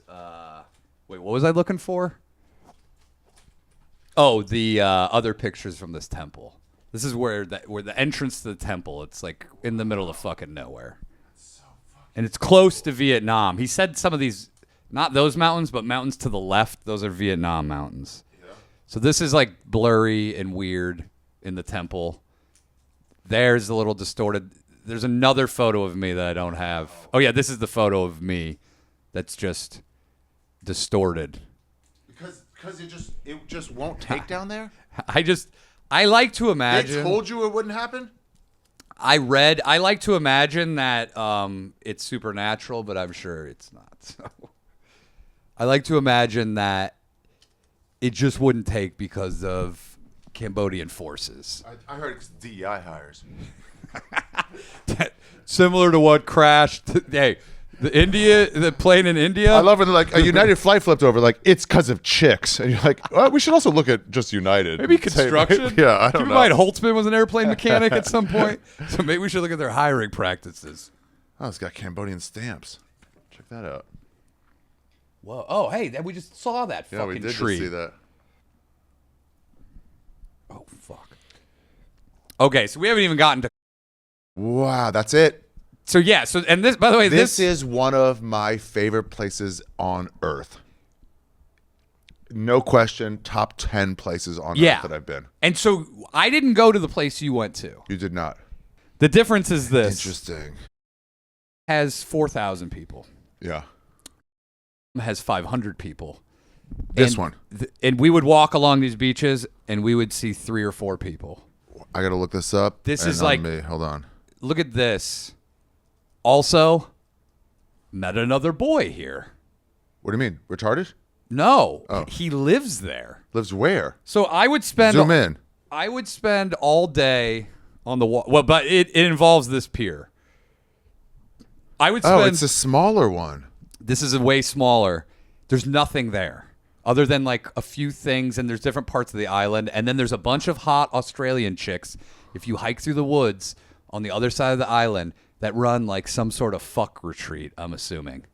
Wait, what was I looking for? Oh, the other pictures from this temple. This is where the entrance to the temple, it's like in the middle of fucking nowhere. And it's close to Vietnam. He said some of these, not those mountains, but mountains to the left, those are Vietnam mountains. Yeah. So this is like blurry and weird in the temple. There's a little distorted. There's another photo of me that I don't have. Oh yeah, this is the photo of me that's just distorted.
Because it just won't take down there?
I like to imagine.
They told you it wouldn't happen?
I like to imagine that it's supernatural, but I'm sure it's not. So I like to imagine that it just wouldn't take because of Cambodian forces.
I heard it's DEI hires.
Similar to what crashed. Hey, the plane in India.
I love when they're like, a United flight flipped over. Like, it's because of chicks. And you're like, well, we should also look at just United.
Maybe construction.
Yeah, I don't know.
Keep in mind, Holtzman was an airplane mechanic at some point. So maybe we should look at their hiring practices.
Oh, it's got Cambodian stamps. Check that out.
Whoa. Oh, hey, we just saw that fucking
tree. Yeah, we did
tree.
just see that.
Oh, fuck. Okay, so we haven't even gotten to
Wow, that's it.
So yeah. So and this, by the way,
This is one of my favorite places on Earth. No question, top 10 places on Earth that I've been.
And so I didn't go to the place you went to.
You did not.
The difference is this.
Interesting.
Has 4,000 people.
Yeah.
Has 500 people.
This one.
And we would walk along these beaches and we would see 3 or 4 people.
I got to look this up.
This is
on
like
me. Hold on.
Look at this. Also, met another boy here.
What do you mean? Retarded?
No,
Oh.
he lives there.
Lives where?
So I would spend
Zoom in.
I would spend all day on the wall. Well, but it involves this pier. I would spend.
Oh, it's a smaller one.
This is a way smaller. There's nothing there other than like a few things, and there's different parts of the island, and then there's a bunch of hot Australian chicks. If you hike through the woods on the other side of the island, that run like some sort of fuck retreat. I'm assuming,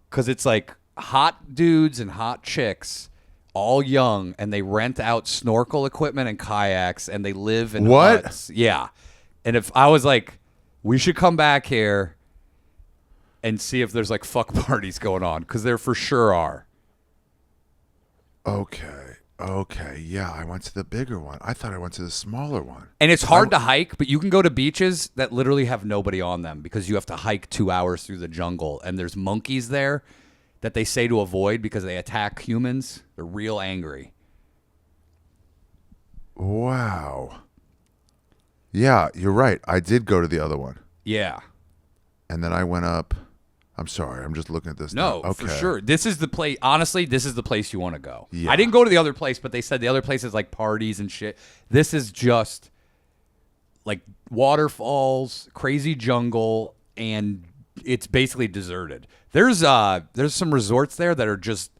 because it's like hot dudes and hot chicks, all young, and they rent out snorkel equipment and kayaks, and they live in
What?
huts. Yeah. And if I was like, we should come back here and see if there's like fuck parties going on, because there for sure are.
Okay. Yeah, I went to the bigger one. I thought I went to the smaller one.
And it's hard to hike, but you can go to beaches that literally have nobody on them because you have to hike 2 hours through the jungle, and there's monkeys there that they say to avoid because they attack humans. They're real angry.
Wow. Yeah, you're right. I did go to the other one.
Yeah.
And then I went up. I'm sorry. I'm just looking at this
No,
now.
for sure. This is the place. Honestly, this is the place you want to go.
Yeah.
I didn't go to the other place, but they said the other place is like parties and shit. This is just like waterfalls, crazy jungle, and it's basically deserted. There's some resorts there that are just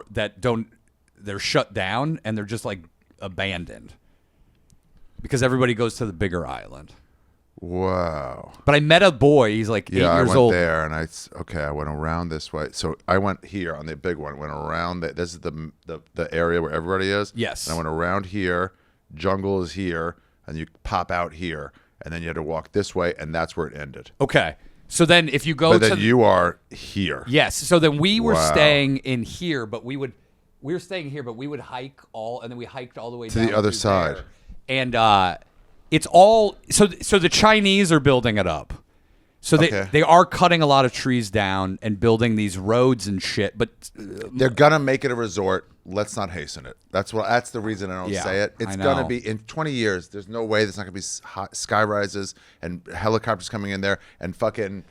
they're shut down and they're just like abandoned because everybody goes to the bigger island.
Wow.
But I met a boy. He's like 8
Yeah, I
years
went
old.
there, and I went around this way. So I went here on the big one. Went around. This is the area where everybody is.
Yes.
And I went around here. Jungle is here, and you pop out here, and then you had to walk this way, and that's where it ended.
Okay. So then if you go
But then you are here.
Yes. So then we were
Wow.
staying in here, but we were staying here, but we would hike and then we hiked all the way
To
down
the other
through
side.
there. And it's all so the Chinese are building it up. So they are cutting a lot of trees down and building these roads and shit, but
They're gonna make it a resort. Let's not hasten it. That's the reason I don't
Yeah,
say it. It's
I
gonna
know.
be in 20 years. There's no way there's not gonna be sky rises and helicopters coming in there and fucking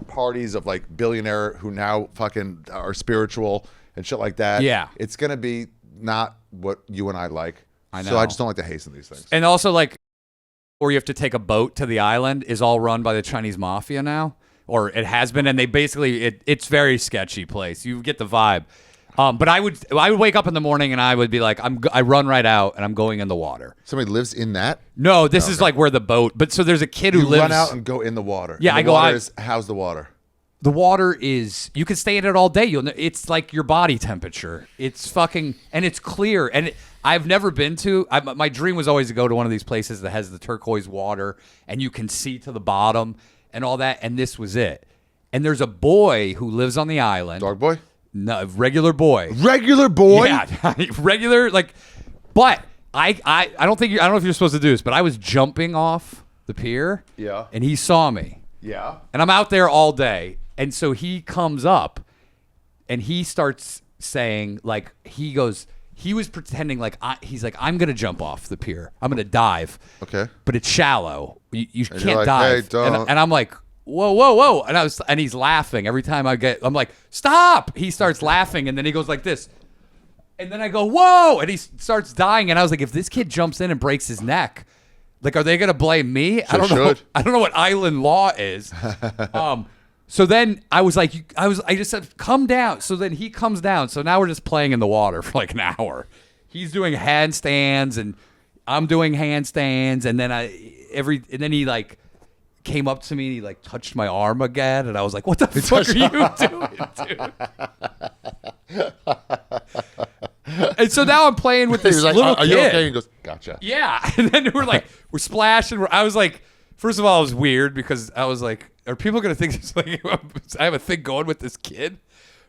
parties of like billionaire who now fucking are spiritual and shit like that.
Yeah.
It's gonna be not what you and I like.
I
So
know.
I just don't like to hasten these things.
and also like or you have to take a boat to the island is all run by the Chinese mafia now, or it has been, and they basically it's very sketchy place. You get the vibe. But I would wake up in the morning and I would be like, I run right out and I'm going in the water.
Somebody lives in that.
No, this is like where the boat. But so there's a kid who
You
lives.
run out and go in the water.
Yeah,
And the
I go
water
out-
is- how's the water?
The water is you can stay in it all day. It's like your body temperature. It's fucking and it's clear. And I've never been to. My dream was always to go to one of these places that has the turquoise water and you can see to the bottom and all that. And this was it. And there's a boy who lives on the island.
Dog boy?
No, regular boy.
Regular boy?
Yeah, regular like. But I don't know if you're supposed to do this, but I was jumping off the pier.
Yeah.
And he saw me.
Yeah.
And I'm out there all day. And so he comes up and he starts saying, like, he was pretending like, he's like, I'm going to jump off the pier. I'm going to dive.
Okay.
But it's shallow. You
you're
can't
like,
dive.
"Hey, don't."
And I'm like, whoa. And he's laughing every time I'm like, stop. He starts laughing. And then he goes like this. And then I go, whoa. And he starts dying. And I was like, if this kid jumps in and breaks his neck, like, are they going to blame me? I don't know.
should.
I don't know what island law is. So then I was like, I just said, come down. So then he comes down. So now we're just playing in the water for like an hour. He's doing handstands and I'm doing handstands. And then he like came up to me and he like touched my arm again. And I was like, what the fuck are you doing, dude? And so now I'm playing with this
He's like,
little
are
kid.
you okay? He goes, gotcha.
Yeah. And then we're splashing. I was like, First of all, it was weird because I was like, are people going to think it's like I have a thing going with this kid?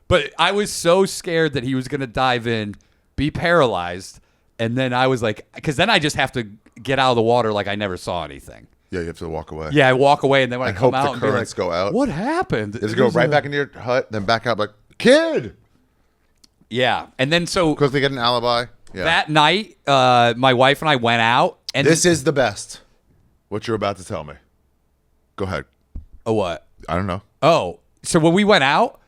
But I was so scared that he was going to dive in, be paralyzed, and then I was like, because then I just have to get out of the water like I never saw anything.
Yeah, you have to walk away.
Yeah, I walk away, and then when I come
hope
out,
the
and be
currents
like,
go out.
What happened?
Does it go right back into your hut, then back out like, kid?
Yeah, and then so
Quickly get an alibi. Yeah.
that night, my wife and I went out, and
This is the best. What you're about to tell me. Go ahead.
oh what?
I don't know.
Oh, so when we went out,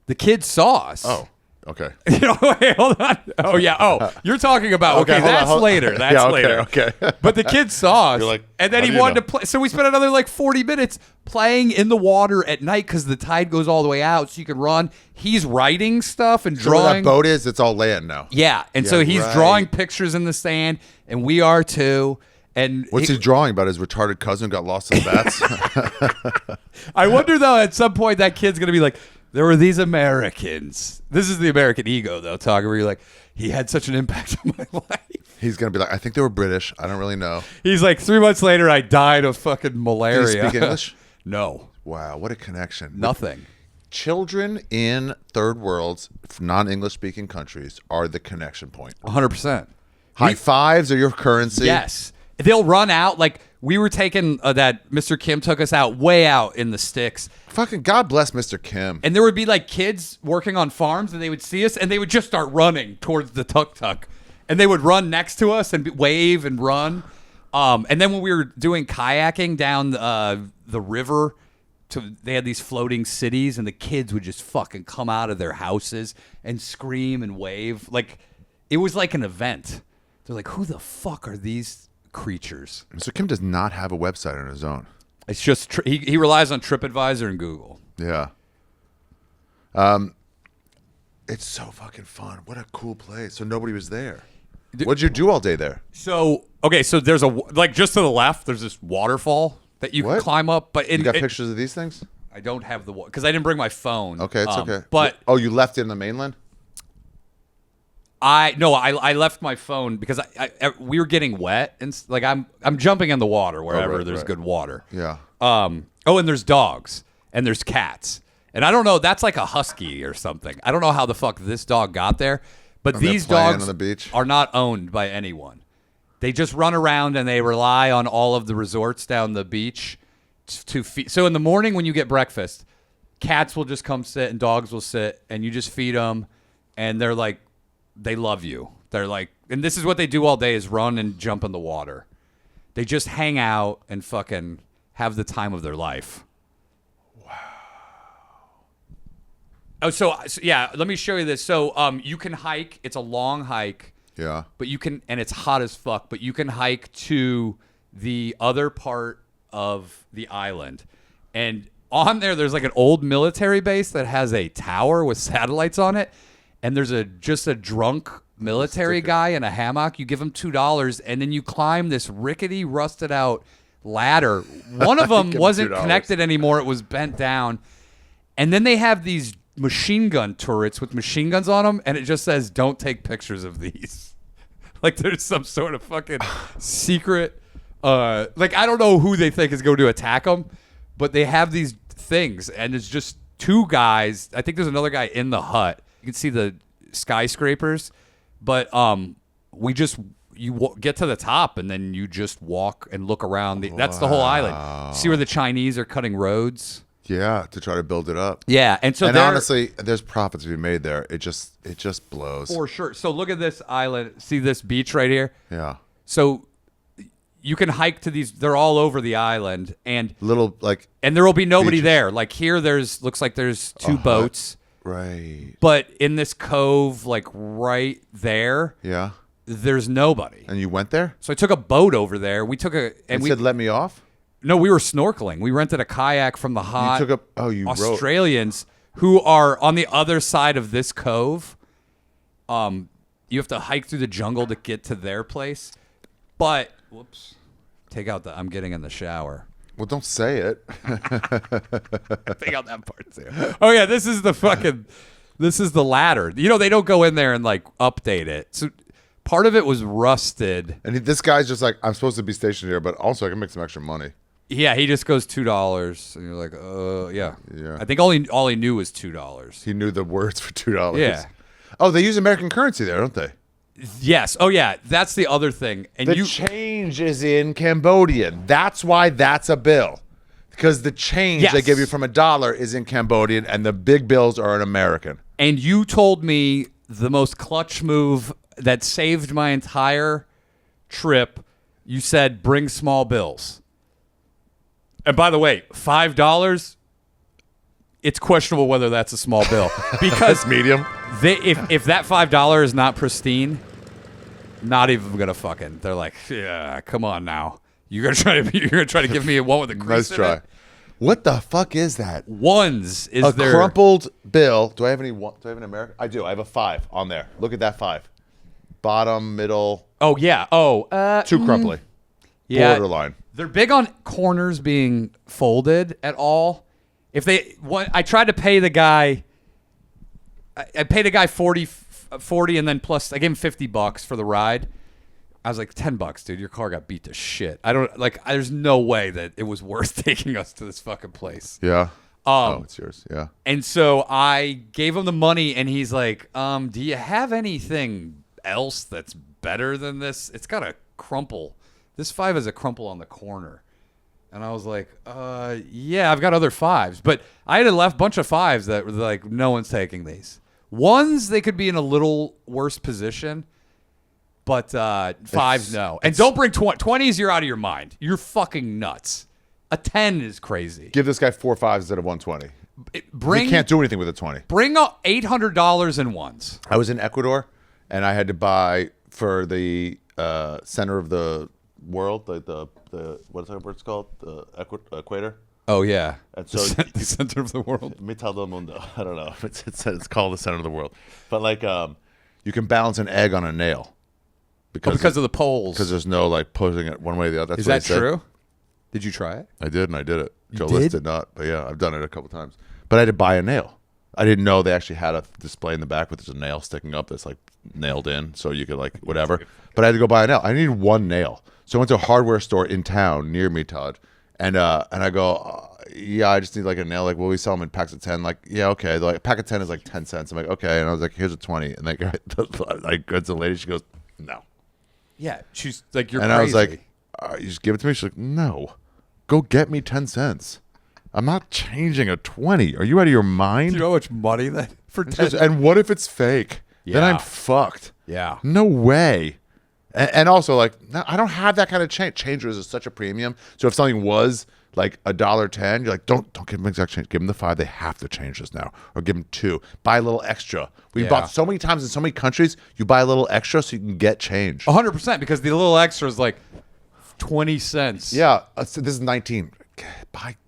the kids saw us.
Oh, okay.
You know, wait, hold on. Oh yeah. Oh, you're talking about okay.
hold on,
That's
hold on.
later. That's
Yeah, okay,
later.
okay.
But the kids saw us,
You're like,
and then
how
he
do you
wanted
know?
to play. So we spent another like 40 minutes playing in the water at night because the tide goes all the way out, so you can run. He's writing stuff and
So where
drawing.
that boat is, it's all land now.
Yeah, and so
Yeah,
he's
right.
drawing pictures in the sand, and we are too. And
What's he drawing about? His retarded cousin got lost in the bats?
I wonder though, at some point that kid's gonna be like, there were these Americans. This is the American ego though, talking where you're like, he had such an impact on my life.
He's going to be like, I think they were British. I don't really know.
He's like, 3 months later, I died of fucking malaria.
Did he speak English?
No,
Wow, what a connection.
nothing.
Children in third worlds, non-English speaking countries are the connection point.
100%.
High fives are your currency.
Yes. They'll run out. Like, we were taking that Mr. Kim took us out way out in the sticks.
Fucking God bless Mr. Kim.
And there would be like kids working on farms and they would see us and they would just start running towards the tuk-tuk. And they would run next to us and wave and run. And then when we were doing kayaking down the river, they had these floating cities and the kids would just fucking come out of their houses and scream and wave. Like, it was like an event. They're like, who the fuck are these creatures?
Mr. Kim does not have a website on his own.
It's just he relies on TripAdvisor and Google.
Yeah. It's so fucking fun. What a cool place. So nobody was there. What'd you do all day there?
So okay, so there's like just to the left, there's this waterfall that you
What?
can climb up. But
You got pictures of these things?
I don't have the because I didn't bring my phone.
Okay, it's okay.
But
Oh, you left it in the mainland?
I left my phone because we were getting wet and like I'm jumping in the water wherever
right,
there's
right.
good water.
Yeah.
Oh, and there's dogs and there's cats. And I don't know, that's like a husky or something. I don't know how the fuck this dog got there, but
And they're
these
playing
dogs
on the beach?
are not owned by anyone. They just run around and they rely on all of the resorts down the beach to feed. So in the morning when you get breakfast, cats will just come sit and dogs will sit and you just feed them and they're like, they love you. They're like, and this is what they do all day is run and jump in the water. They just hang out and fucking have the time of their life. Oh, so yeah, let me show you this. So you can hike. It's a long hike.
Yeah.
But you can, and it's hot as fuck, but you can hike to the other part of the island. And on there's like an old military base that has a tower with satellites on it. And there's just a drunk military guy in a hammock. You give him $2 and then you climb this rickety, rusted out ladder. One of them
Give him
wasn't
$2.
connected anymore. It was bent down. And then they have these machine gun turrets with machine guns on them, and it just says, don't take pictures of these. Like there's some sort of fucking secret, like I don't know who they think is going to attack them, but they have these things, and it's just two guys. I think there's another guy in the hut. You can see the skyscrapers, but you get to the top, and then you just walk and look around. That's the whole island. See where the Chinese are cutting roads?
Yeah, to try to build it up.
Yeah, and so
And honestly, there's profits to be made there. It just blows.
for sure. So look at this island. See this beach right here?
Yeah.
So you can hike to these. They're all over the island, and
Little like
there will be nobody
beaches.
there. Like here, looks like there's two boats,
right.
but in this cove, like right there,
Yeah.
there's nobody.
And you went there?
So I took a boat over there. We took
And
and we
said let me off?
no, we were snorkeling. We rented a kayak from the hot
You took you rowed.
Australians who are on the other side of this cove. You have to hike through the jungle to get to their place. But whoops, take out I'm getting in the shower.
Well, don't say it.
Take out that part too. Oh yeah, this is the ladder. You know, they don't go in there and like update it. So part of it was rusted.
And this guy's just like, I'm supposed to be stationed here, but also I can make some extra money.
Yeah, he just goes $2, and you're like, yeah.
Yeah.
I think all he knew was $2.
He knew the words for $2.
Yeah.
Oh, they use American currency there, don't they?
Yes. Oh, yeah. That's the other thing. And
The change is in Cambodian. That's why that's a bill. Because the change
Yes.
they give you from $1 is in Cambodian, and the big bills are in American.
And you told me the most clutch move that saved my entire trip. You said bring small bills. And by the way, $5. It's questionable whether that's a small bill because
Medium.
if that $5 is not pristine, not even gonna fucking. They're like, yeah, come on now. You're gonna try to give me a one with a crease.
Nice try. What the fuck is that?
Ones is
A
there
crumpled bill. Do I have any? Do I have an American? I do. I have a 5 on there. Look at that 5. Bottom, middle,
Oh yeah. Oh,
too crumply.
yeah.
Borderline.
They're big on corners being folded at all. If they, I tried to pay the guy. I paid a guy 40, and then plus I gave him $50 for the ride. I was like, $10, dude. Your car got beat to shit. I don't like. There's no way that it was worth taking us to this fucking place.
Yeah. Oh, it's yours. Yeah.
And so I gave him the money, and he's like, do you have anything else that's better than this? It's got a crumple. This 5 is a crumple on the corner. And I was like, yeah, I've got other 5s. But I had a bunch of 5s that were like, no one's taking these. Ones, they could be in a little worse position. But 5s, no. And don't bring 20s, you're out of your mind. You're fucking nuts. A 10 is crazy.
Give this guy 4 5s instead of 120.
Bring,
We can't do anything with a 20.
Bring $800 in ones.
I was in Ecuador, and I had to buy for the center of the world, like the what's that word called? The equator.
Oh, yeah.
And so
the center of the world.
Mitad del mundo. I don't know. It's called the center of the world. But like you can balance an egg on a nail.
Because of the poles.
Because there's no like pushing it one way or the other. That's
Is
what
that
he said.
true? Did you try it?
I did, and I did it. Joe
did?
List did not, but yeah, I've done it a couple times. But I had to buy a nail. I didn't know they actually had a display in the back with there's a nail sticking up that's like nailed in, so you could like whatever. But I had to go buy a nail. I needed one nail, so I went to a hardware store in town near me, Todd, and I go, yeah, I just need like a nail. Like, well, we sell them in packs of 10. Like, yeah, okay. They're like, a pack of 10 is like 10 cents. I'm like, okay, and I was like, here's a 20, and like, I go to the lady, she goes, no.
Yeah, she's like, you're
and
crazy.
I was like, you just give it to me? She's like, no. Go get me 10 cents. I'm not changing a 20. Are you out of your mind?
do you know how much money that for 10?
And what if it's fake? Then
Yeah.
I'm fucked.
Yeah.
No way. And also, like, no, I don't have that kind of change. Changers is such a premium. So if something was like $1.10, you're like, don't give them exact change. Give them the 5. They have to change this now, or give them 2. Buy a little extra. We
Yeah.
bought so many times in so many countries. You buy a little extra so you can get change.
100%, because the little extra is like 20 cents.
Yeah, so this is 19.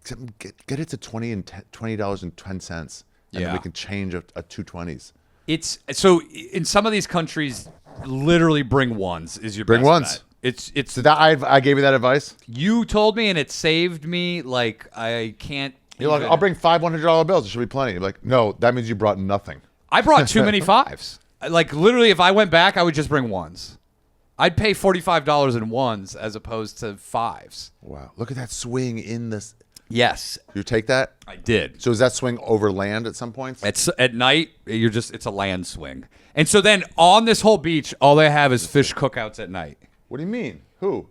Get it to 20 and $20.10, and
Yeah.
then we can change a 220s.
It's so in some of these countries, literally bring ones is your
Bring
best
ones.
bet. It's
So that I gave you that advice.
you told me, and it saved me. Like I can't.
You're like,
even-
I'll bring 5 $100 bills. There should be plenty. You're like, no, that means you brought nothing.
I brought too many 5s. Like literally, if I went back, I would just bring ones. I'd pay $45 in ones as opposed to 5s.
Wow, look at that swing in this.
Yes,
You take that.
I did.
So is that swing over land at some points?
It's at night. It's a land swing, and so then on this whole beach, all they have is fish cookouts at night.
What do you mean? Who?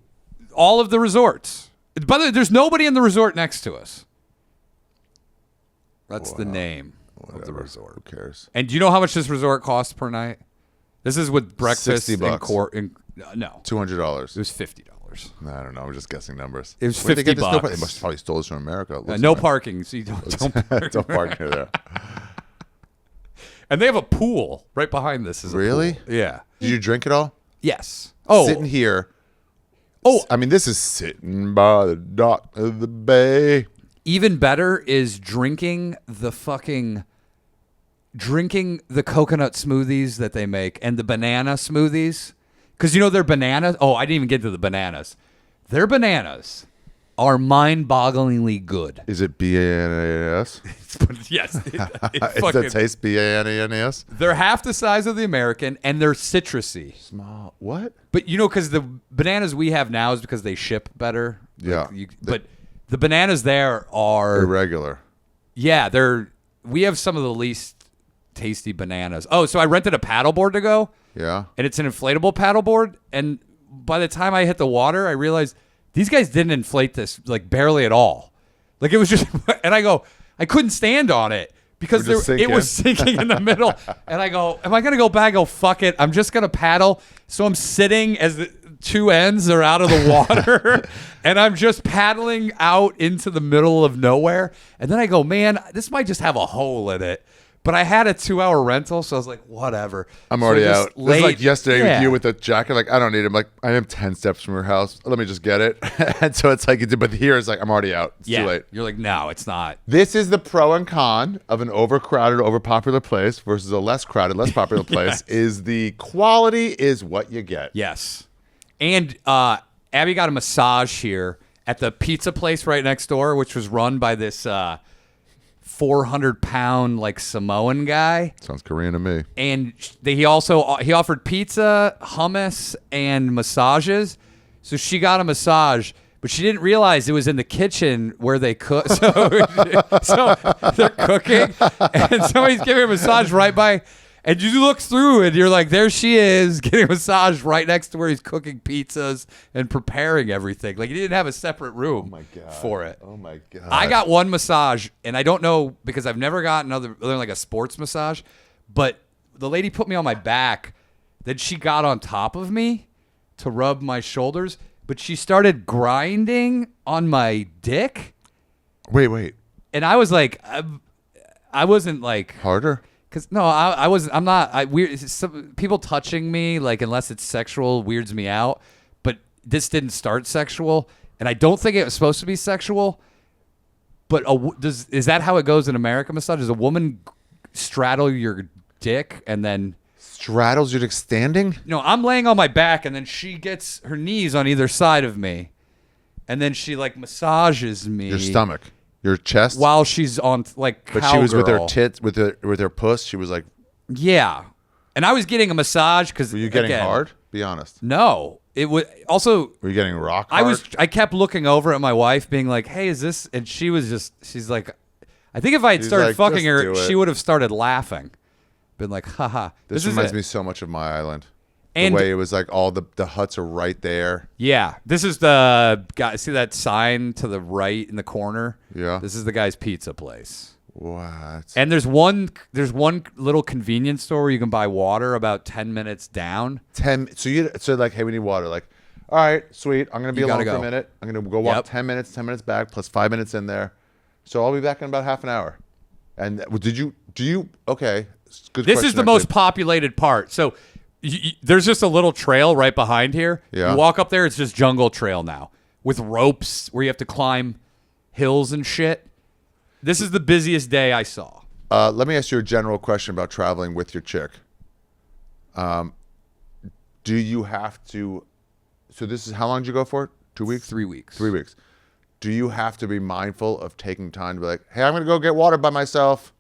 All of the resorts. By the way, there's nobody in the resort next to us. That's the name of the resort.
Who cares?
And do you know how much this resort costs per night? This is with breakfast
$60.
and court. No,
$200.
it was $50.
I don't know. I'm just guessing numbers.
It was
Where'd they get this?
$50.
They must probably stole this from America. It looks
No
like.
parking, so you don't park.
Don't park near there.
And they have a pool right behind this. Is a
Really?
pool. Yeah.
Did you drink it all?
Yes. Oh.
Sitting here.
Oh.
I mean, this is sitting by the dock of the bay.
Even better is drinking the coconut smoothies that they make and the banana smoothies. Because you know their bananas. Oh, I didn't even get to the bananas. Their bananas are mind-bogglingly good.
Is it BANAS?
Yes.
Is that taste BANAS?
They're half the size of the American, and they're citrusy.
Small. What?
But you know, because the bananas we have now is because they ship better.
Yeah.
But The bananas there are
Irregular.
Yeah, we have some of the least tasty bananas. Oh, so I rented a paddleboard to go.
Yeah.
And it's an inflatable paddleboard. And by the time I hit the water, I realized these guys didn't inflate this like barely at all. Like it was just, and I couldn't stand on it because it was sinking in the middle. And I go, am I going to go back? Go, fuck it. I'm just going to paddle. So I'm sitting as the two ends are out of the water and I'm just paddling out into the middle of nowhere. And then I go, man, this might just have a hole in it. But I had a 2-hour rental, so I was like, whatever.
I'm already out. This is like yesterday with you with the jacket. Like, I don't need it. I'm like, I am 10 steps from your house. Let me just get it. And so it's like, but here it's like, I'm already out. It's too late.
You're like, no, it's not.
This is the pro and con of an overcrowded, overpopular place versus a less crowded, less popular place. Is the quality is what you get.
Yes. And Abby got a massage here at the pizza place right next door, which was run by this 400-pound like Samoan guy.
Sounds Korean to me.
And he offered pizza, hummus, and massages. So she got a massage, but she didn't realize it was in the kitchen where they cook. So they're cooking, and somebody's giving a massage right by. And you look through and you're like, there she is getting a massage right next to where he's cooking pizzas and preparing everything. Like he didn't have a separate room for it.
Oh my God.
I got one massage and I don't know because I've never gotten other than like a sports massage, but the lady put me on my back. Then she got on top of me to rub my shoulders, but she started grinding on my dick.
Wait.
And I was like, I wasn't like
Harder?
Cause no, I wasn't. I'm not. Some people touching me, like unless it's sexual, weirds me out. But this didn't start sexual, and I don't think it was supposed to be sexual. But is that how it goes in American massage? Does a woman straddle your dick and then
straddles your dick standing?
No, I'm laying on my back, and then she gets her knees on either side of me, and then she like massages me.
Your stomach. Your chest,
while she's on like
but she was with her tits, with her puss. She was like,
yeah, and I was getting a massage because
were you getting hard? Be honest.
No, it was also.
Were you getting rock hard?
I kept looking over at my wife, being like, "Hey, is this?" And she's like, I think if I had started fucking her, she would have started laughing, been like, "Haha."
This reminds me so much of my island. The way it was like all the huts are right there.
Yeah. This is the guy. See that sign to the right in the corner?
Yeah.
This is the guy's pizza place.
What?
And there's one little convenience store where you can buy water about 10 minutes down.
So like, hey, we need water. Like, all right, sweet. I'm gonna be alone for a minute. I'm gonna go walk 10 minutes back plus 5 minutes in there. So I'll be back in about half an hour. And okay. Good.
This is the most populated part. So there's just a little trail right behind here.
Yeah.
You walk up there, it's just jungle trail now with ropes where you have to climb hills and shit. This is the busiest day I saw.
Let me ask you a general question about traveling with your chick. Do you have to? So this is how long did you go for? 2 weeks?
3 weeks.
3 weeks. Do you have to be mindful of taking time to be like, hey, I'm going to go get water by myself?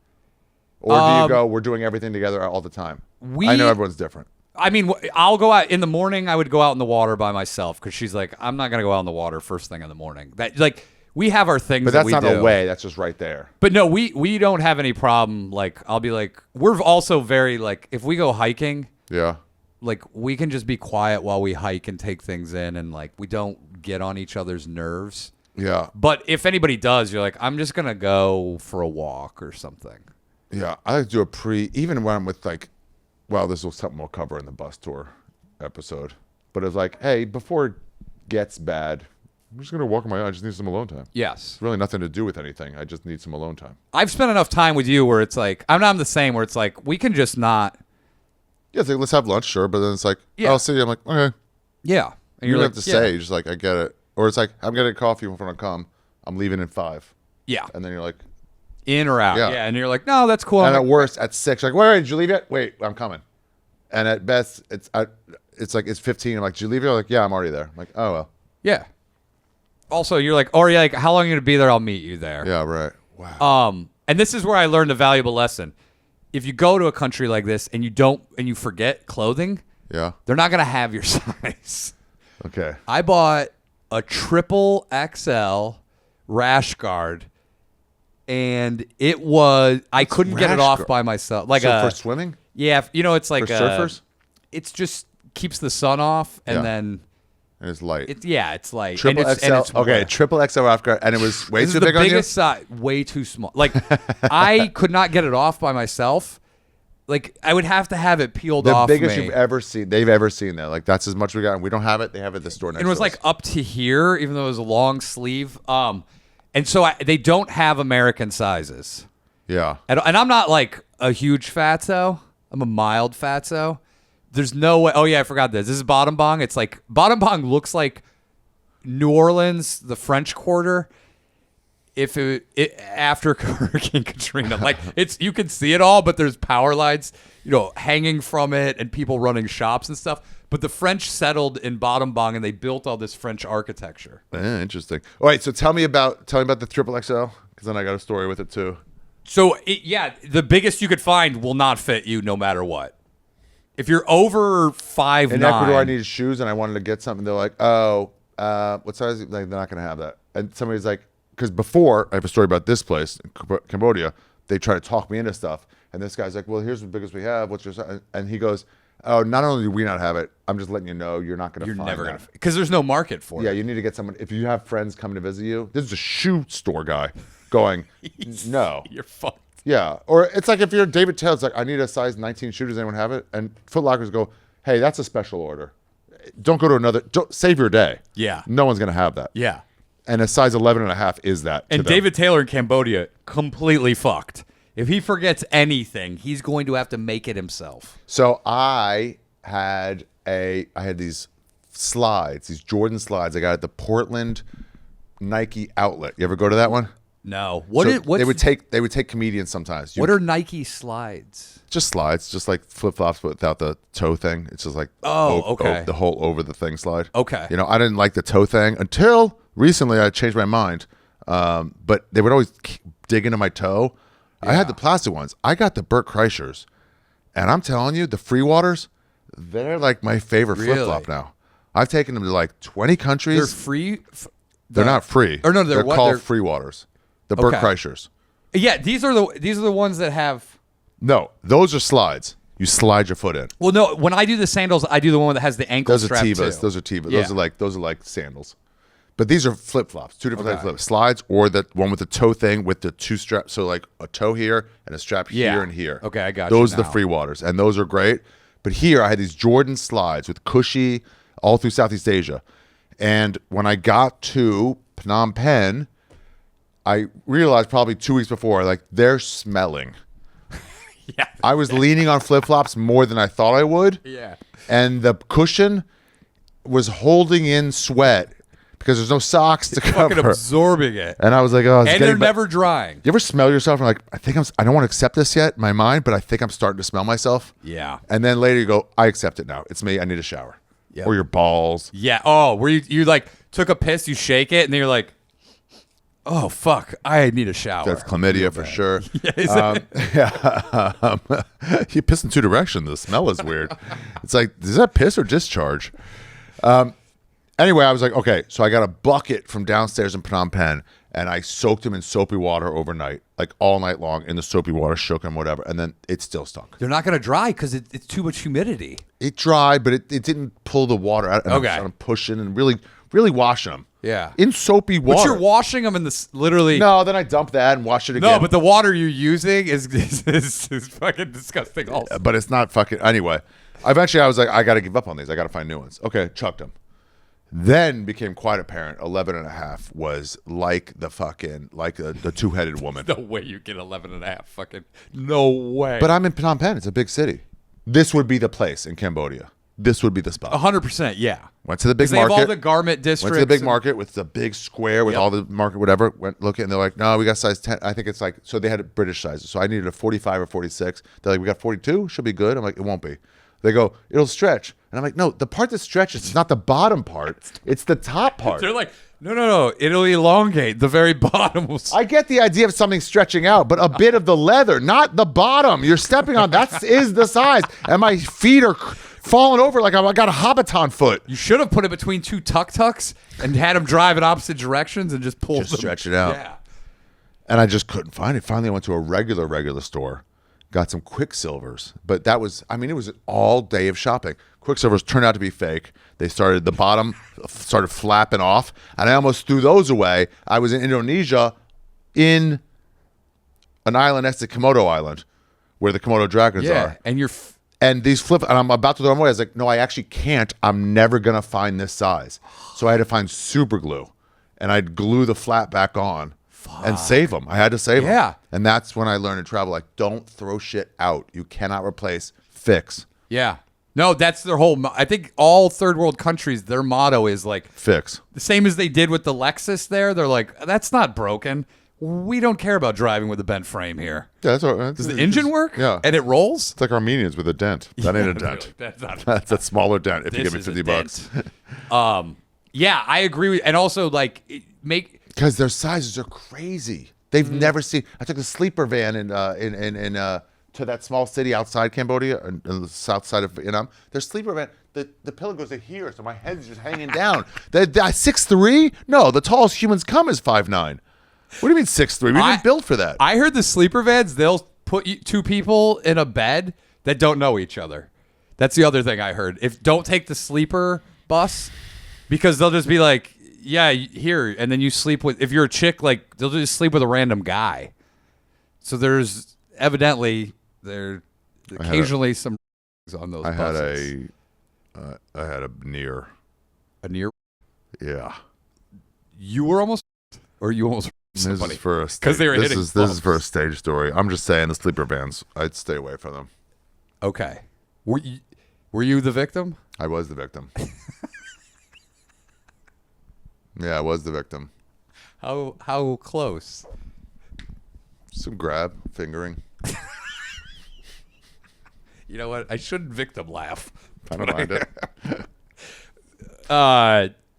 Or do you go, we're doing everything together all the time? I know everyone's different.
I mean, I'll go out in the morning. I would go out in the water by myself because she's like, I'm not gonna go out in the water first thing in the morning. That like we have our things,
but that's not a way. That's just right there.
But no, we don't have any problem. Like I'll be like, we're also very like if we go hiking,
yeah,
like we can just be quiet while we hike and take things in, and like we don't get on each other's nerves.
Yeah.
But if anybody does, you're like, I'm just gonna go for a walk or something.
Yeah, I like to do even when I'm with like. Well, this is something we'll cover in the bus tour episode. But it's like, hey, before it gets bad, I'm just going to walk on my own. I just need some alone time.
Yes.
It's really nothing to do with anything. I just need some alone time.
I've spent enough time with you where it's like, I'm the same, where it's like, we can just not.
Yeah, it's like, let's have lunch, sure. But then it's like, I'll see you. I'm like, okay.
Yeah. And
you don't have to say. You're just like, I get it. Or it's like, I'm getting coffee when I come. I'm leaving in 5.
Yeah.
And then you're like.
In or out. Yeah. And you're like, no, that's cool.
And at worst, at 6, like, wait, did you leave yet? Wait, I'm coming. And at best, it's like it's 15. I'm like, did you leave? You're like, yeah, I'm already there. I'm like, oh well.
Yeah. Also, you're like, or you're like, how long are you gonna be there? I'll meet you there.
Yeah, right. Wow.
And this is where I learned a valuable lesson. If you go to a country like this and you forget clothing,
yeah,
they're not gonna have your size.
Okay.
I bought a triple XL rash guard, and I couldn't get it
rash
off
guard?
by myself. Like
So for swimming?
Yeah, it's like
For surfers?
It's just keeps the sun off, and
Yeah.
then
And it's light.
it's like
Triple
and
XL.
it's
Okay,
warm.
triple XL rash guard, and it was way
This is
too
the
big on you.
biggest size, way too small. Like I could not get it off by myself. Like I would have to have it peeled
The
off
biggest
me.
you've ever seen. They've ever seen that. Like that's as much we got. And we don't have it. They have it at the store next.
And it was
to
like
us.
up to here, even though it was a long sleeve. And so they don't have American sizes.
Yeah.
And I'm not like a huge fatso. I'm a mild fatso. There's no way. Oh yeah, I forgot this. This is Bottom Bong. It's like Bottom Bong looks like New Orleans, the French Quarter. If it after Hurricane Katrina, like you can see it all, but there's power lines, hanging from it, and people running shops and stuff. But the French settled in Bottom Bong, and they built all this French architecture.
Interesting. All right, so tell me about the triple XL, because then I got a story with it too.
So the biggest you could find will not fit you, no matter what. If you're over 5'9",
In Ecuador, I needed shoes, and I wanted to get something. They're like, "Oh, what size?" Like, they're not going to have that. And somebody's like, because before I have a story about this place in Cambodia, they try to talk me into stuff, and this guy's like, "Well, here's the biggest we have. What's your size?" And he goes, "Oh, not only do we not have it, I'm just letting you know you're not going to.
You're
find
never
that.
going to, because there's no market for
Yeah,
it.
you need to get someone. If you have friends coming to visit you, this is a shoe store guy going, no.
You're fucked.
Yeah. Or it's like if you're David Taylor, it's like, I need a size 19 shoe. Does anyone have it? And Foot Lockers go, hey, that's a special order. Don't go to another. Don't save your day.
Yeah.
No one's going to have that.
Yeah.
And a size 11 and a half is that. to
And
them.
David Taylor in Cambodia, completely fucked. If he forgets anything, he's going to have to make it himself.
So I had these slides, these Jordan slides I got at the Portland Nike outlet. You ever go to that one?
No.
They would take comedians sometimes.
What are Nike slides?
Just slides, just like flip flops, but without the toe thing. It's just like
okay.
the whole over the thing slide.
Okay.
I didn't like the toe thing until recently. I changed my mind, but they would always dig into my toe. Yeah. I had the plastic ones. I got the Burt Kreischers, and I'm telling you, the free waters, they're like my favorite
Really?
flip flop now. I've taken them to like 20 countries.
They're free?
They're not free.
Or no, they're what?
called
They're-
free waters. The Burt
Okay.
Kreischers.
Yeah, these are the ones that have...
No, those are slides. You slide your foot in.
Well, no, when I do the sandals, I do the one that has the ankle
Those are
strap
Tevas.
too.
Those are Tevas.
Yeah.
Those are like sandals. But these are flip flops. Two different types of
Okay.
flip slides, or the one with the toe thing with the two straps. So like a toe here and a strap
Yeah.
here and here.
Okay, I got
those
you
are the
now.
free waters, and those are great. But here I had these Jordan slides with cushy all through Southeast Asia, and when I got to Phnom Penh, I realized probably 2 weeks before, like they're smelling.
Yeah.
I was leaning on flip flops more than I thought I would.
Yeah.
And the cushion was holding in sweat because there's no socks to
Fucking
cover.
absorbing it.
And I was like, oh, it's
And
getting
they're never drying.
You ever smell yourself and like, I don't want to accept this yet in my mind, but I think I'm starting to smell myself.
Yeah.
And then later you go, I accept it now. It's me. I need a shower.
Yep.
Or your balls.
Yeah. Oh, where you like took a piss, you shake it, and then you're like, oh, fuck, I need a shower.
That's chlamydia for sure.
Yeah,
You piss in two directions. The smell is weird. It's like, is that piss or discharge? Anyway, I was like, okay, so I got a bucket from downstairs in Phnom Penh, and I soaked them in soapy water overnight, like all night long in the soapy water, shook them, whatever, and then it still stunk.
They're not going to dry because it's too much humidity.
It dried, but it didn't pull the water out. And
Okay.
I'm pushing and really washing them.
Yeah.
In soapy water.
But you're washing them in this literally.
No, then I dump that and wash it again.
No, but the water you're using is fucking disgusting also.
But it's not fucking. Anyway, eventually I was like, I got to give up on these. I got to find new ones. Okay, chucked them. Then became quite apparent 11 and a half was like the two-headed woman.
No way you get 11 and a half. Fucking no way.
But I'm in Phnom Penh. It's a big city. This would be the place in Cambodia. This would be the spot.
100%, yeah.
Went to the big
They
market.
have all the garment districts.
Went to the big
and-
market with the big square with
Yep.
all the market, whatever. Went looking, and they're like, no, we got size 10. I think it's like, so they had British sizes. So I needed a 45 or 46. They're like, we got 42? Should be good. I'm like, it won't be. They go, it'll stretch. And I'm like, no, the part that stretches is not the bottom part. It's the top part.
They're like, no. It'll elongate. The very bottom will.
I get the idea of something stretching out, but a bit of the leather, not the bottom. You're stepping on, that is the size. And my feet are falling over like I got a Hobbiton foot.
You should have put it between two tuk-tuks and had them drive in opposite directions and just pull them.
Stretch it out.
Yeah.
And I just couldn't find it. Finally, I went to a regular store, got some Quicksilvers. But that was, I mean, it was an all day of shopping. Quicksilvers turned out to be fake. They started, the bottom started flapping off, and I almost threw those away. I was in Indonesia in an island next to Komodo Island where the Komodo dragons are.
And you're...
And these flip, and I'm about to throw them away. I was like, no, I actually can't. I'm never going to find this size. So I had to find super glue, and I'd glue the flat back on and save them. I had to save them.
Yeah.
And that's when I learned to travel. Like, don't throw shit out. You cannot replace, fix.
Yeah. No, that's their whole... I think all third world countries, their motto is like...
Fix.
The same as they did with the Lexus there. They're like, that's not broken. We don't care about driving with a bent frame here.
Yeah, that's all right.
Does the engine work?
Yeah.
And it rolls?
It's like Armenians with a dent. That ain't a dent.
That's not...
That's a smaller dent if you give me
This is
$50
a
bucks.
dent. Yeah, I agree with... And also, like,
Because their sizes are crazy. They've never seen... I took a sleeper van to that small city outside Cambodia, in the south side of Vietnam. Their sleeper van, the pillow goes to here, so my head's just hanging down. 6'3"? No, the tallest humans come is 5'9". What do you mean 6'3"? We didn't build for that.
I heard the sleeper vans, they'll put two people in a bed that don't know each other. That's the other thing I heard. Don't take the sleeper bus, because they'll just be like, yeah, here, and then you sleep with... If you're a chick, like, they'll just sleep with a random guy. So there's evidently... There occasionally some on those buses.
I had a near.
A near?
Yeah.
You were almost... Or you almost...
This is for a
because they were hitting.
This is for a stage story. I'm just saying the sleeper vans. I'd stay away from them.
Okay. Were you the victim?
I was the victim. Yeah, I was the victim.
How close?
Some grab, fingering.
You know what? I shouldn't victim laugh.
I don't mind it.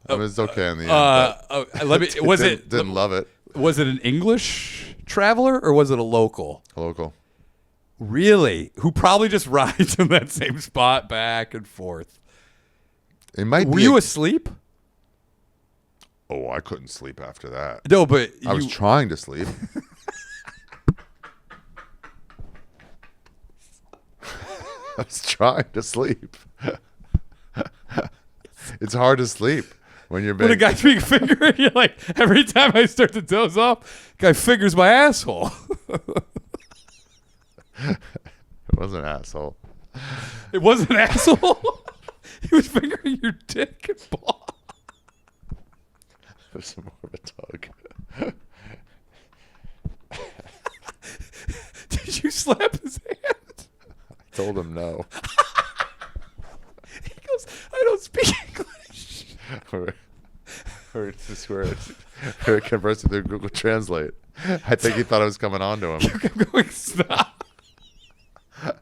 It
was okay in the end.
Let me.
Didn't love it.
Was it an English traveler or was it a local?
A local.
Really? Who probably just rides in that same spot back and forth.
It might.
Were you asleep?
Oh, I couldn't sleep after that.
No, but
I was trying to sleep. I was trying to sleep. It's hard to sleep when you're
when a guy's being fingering, you're like, every time I start to doze off, guy fingers my asshole.
It wasn't an asshole.
It wasn't an asshole? He was fingering your dick and ball.
It was more of a tug.
Did you slap his hand?
I told him no.
He goes, I don't speak English.
or it's just we're conversing through Google Translate. I think he thought I was coming on to him.
You kept going, stop.
And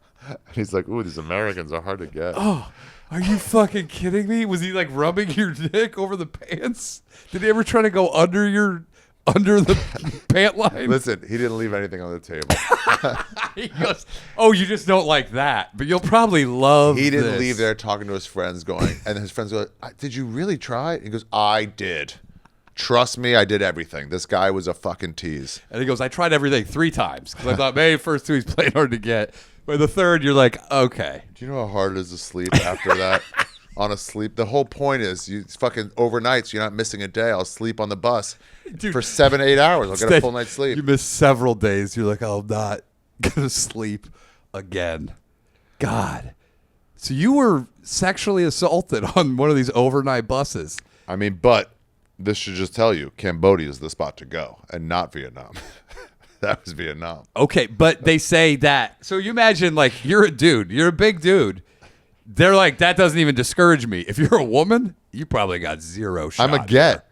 he's like, ooh, these Americans are hard to get.
Oh, are you fucking kidding me? Was he like rubbing your dick over the pants? Did he ever try to go under the pant line?
Listen, he didn't leave anything on the table.
He goes, oh, you just don't like that, but you'll probably love
He didn't
this.
leave there talking to his friends going, and his friends go, did you really try it? He goes, I did. Trust me, I did everything. This guy was a fucking tease.
And he goes, I tried everything 3 times because I thought maybe first 2 he's playing hard to get. By the 3rd, you're like, okay.
Do you know how hard it is to sleep after that? On a sleep, the whole point is you fucking overnight, so you're not missing a day. I'll sleep on the bus for 7-8 hours. I'll get a full night's sleep.
You miss several days. You're like, oh, I'm not gonna sleep again. God. So you were sexually assaulted on one of these overnight buses.
I mean, but this should just tell you, Cambodia is the spot to go, and not Vietnam. That was Vietnam.
Okay, but they say that. So you imagine, like, you're a dude. You're a big dude. They're like, that doesn't even discourage me. If you're a woman, you probably got 0 shot.
I'm a get.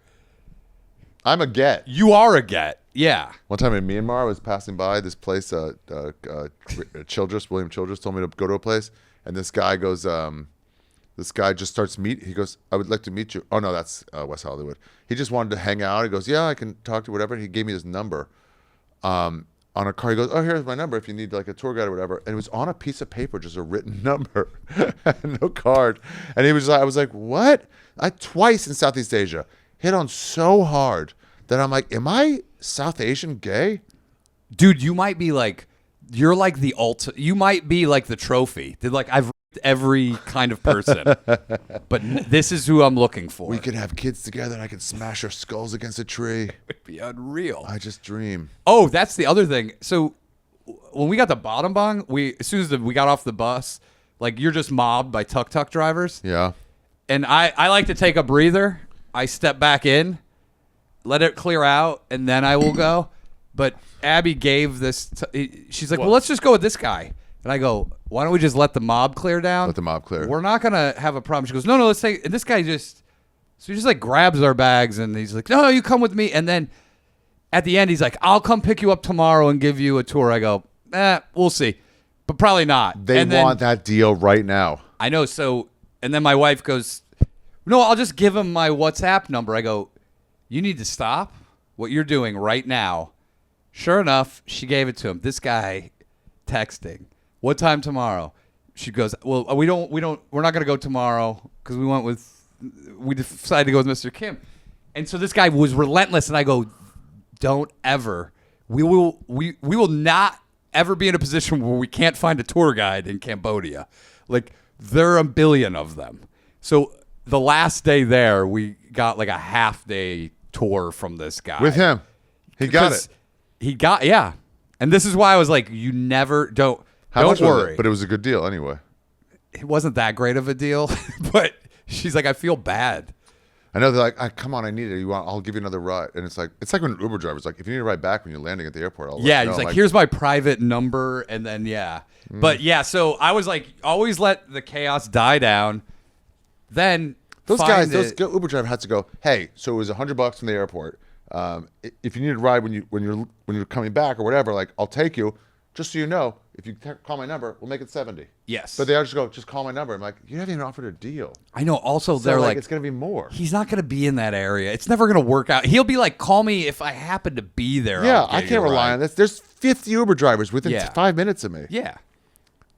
I'm a get.
You are a get. Yeah.
One time in Myanmar, I was passing by this place. Childress, William Childress, told me to go to a place, and this guy goes. This guy just starts He goes, I would like to meet you. Oh no, that's West Hollywood. He just wanted to hang out. He goes, yeah, I can talk to you, whatever. And he gave me his number. On on a car. He goes, "Oh, here's my number if you need like a tour guide or whatever." And it was on a piece of paper, just a written number, no card. And he was like, I was like, "What?" I twice in Southeast Asia hit on so hard that I'm like, "Am I South Asian gay?"
Dude, you might be like, you're like the you might be like the trophy. Like I've raped every kind of person, but this is who I'm looking for.
We could have kids together and I could smash our skulls against a tree.
It'd be unreal.
I just dream.
Oh, that's the other thing. So when we got the bottom bung, as soon as we got off the bus, like you're just mobbed by tuk-tuk drivers.
Yeah.
And I like to take a breather. I step back in, let it clear out, and then I will go. But Abby gave this. She's like, "Well, let's just go with this guy." And I go, "Why don't we just let the mob clear down?
Let the mob clear.
We're not gonna have a problem." She goes, "No, let's take." And this guy so he just like grabs our bags and he's like, "No, you come with me." And then at the end, he's like, "I'll come pick you up tomorrow and give you a tour." I go, we'll see, but probably not.
They
and then,
want that deal right now.
I know. So, and then my wife goes, "No, I'll just give him my WhatsApp number." I go, "You need to stop what you're doing right now." Sure enough, she gave it to him. This guy texting, "What time tomorrow?" She goes, "Well, we're not going to go tomorrow because we decided to go with Mr. Kim." And so this guy was relentless. And I go, "Don't ever, we will not ever be in a position where we can't find a tour guide in Cambodia. Like there are a billion of them." So the last day there, we got like a half day tour from this guy.
With him. He got it.
Yeah. And this is why I was like, you never don't
How much
worry.
was it? But it was a good deal anyway.
It wasn't that great of a deal, but she's like, I feel bad.
I know they're like, come on, I need it. I'll give you another ride. And it's like when an Uber driver's like, if you need a ride back when you're landing at the airport, I'll let you know.
He's like, here's my private number. And then, But yeah, so I was like, always let the chaos die down. Then
those Uber driver had to go, "Hey, so it was $100 from the airport. If you need a ride when you're coming back or whatever, like I'll take you. Just so you know, if you call my number, we'll make it 70."
Yes.
But they just go, "Just call my number." I'm like, you haven't even offered a deal.
I know. Also,
So
they're like,
it's going to be more.
he's not going to be in that area. It's never going to work out. He'll be like, call me if I happen to be there.
Yeah,
I'll
I
get
can't
you a
rely
ride.
on this. There's 50 Uber drivers within 5 minutes of me.
Yeah.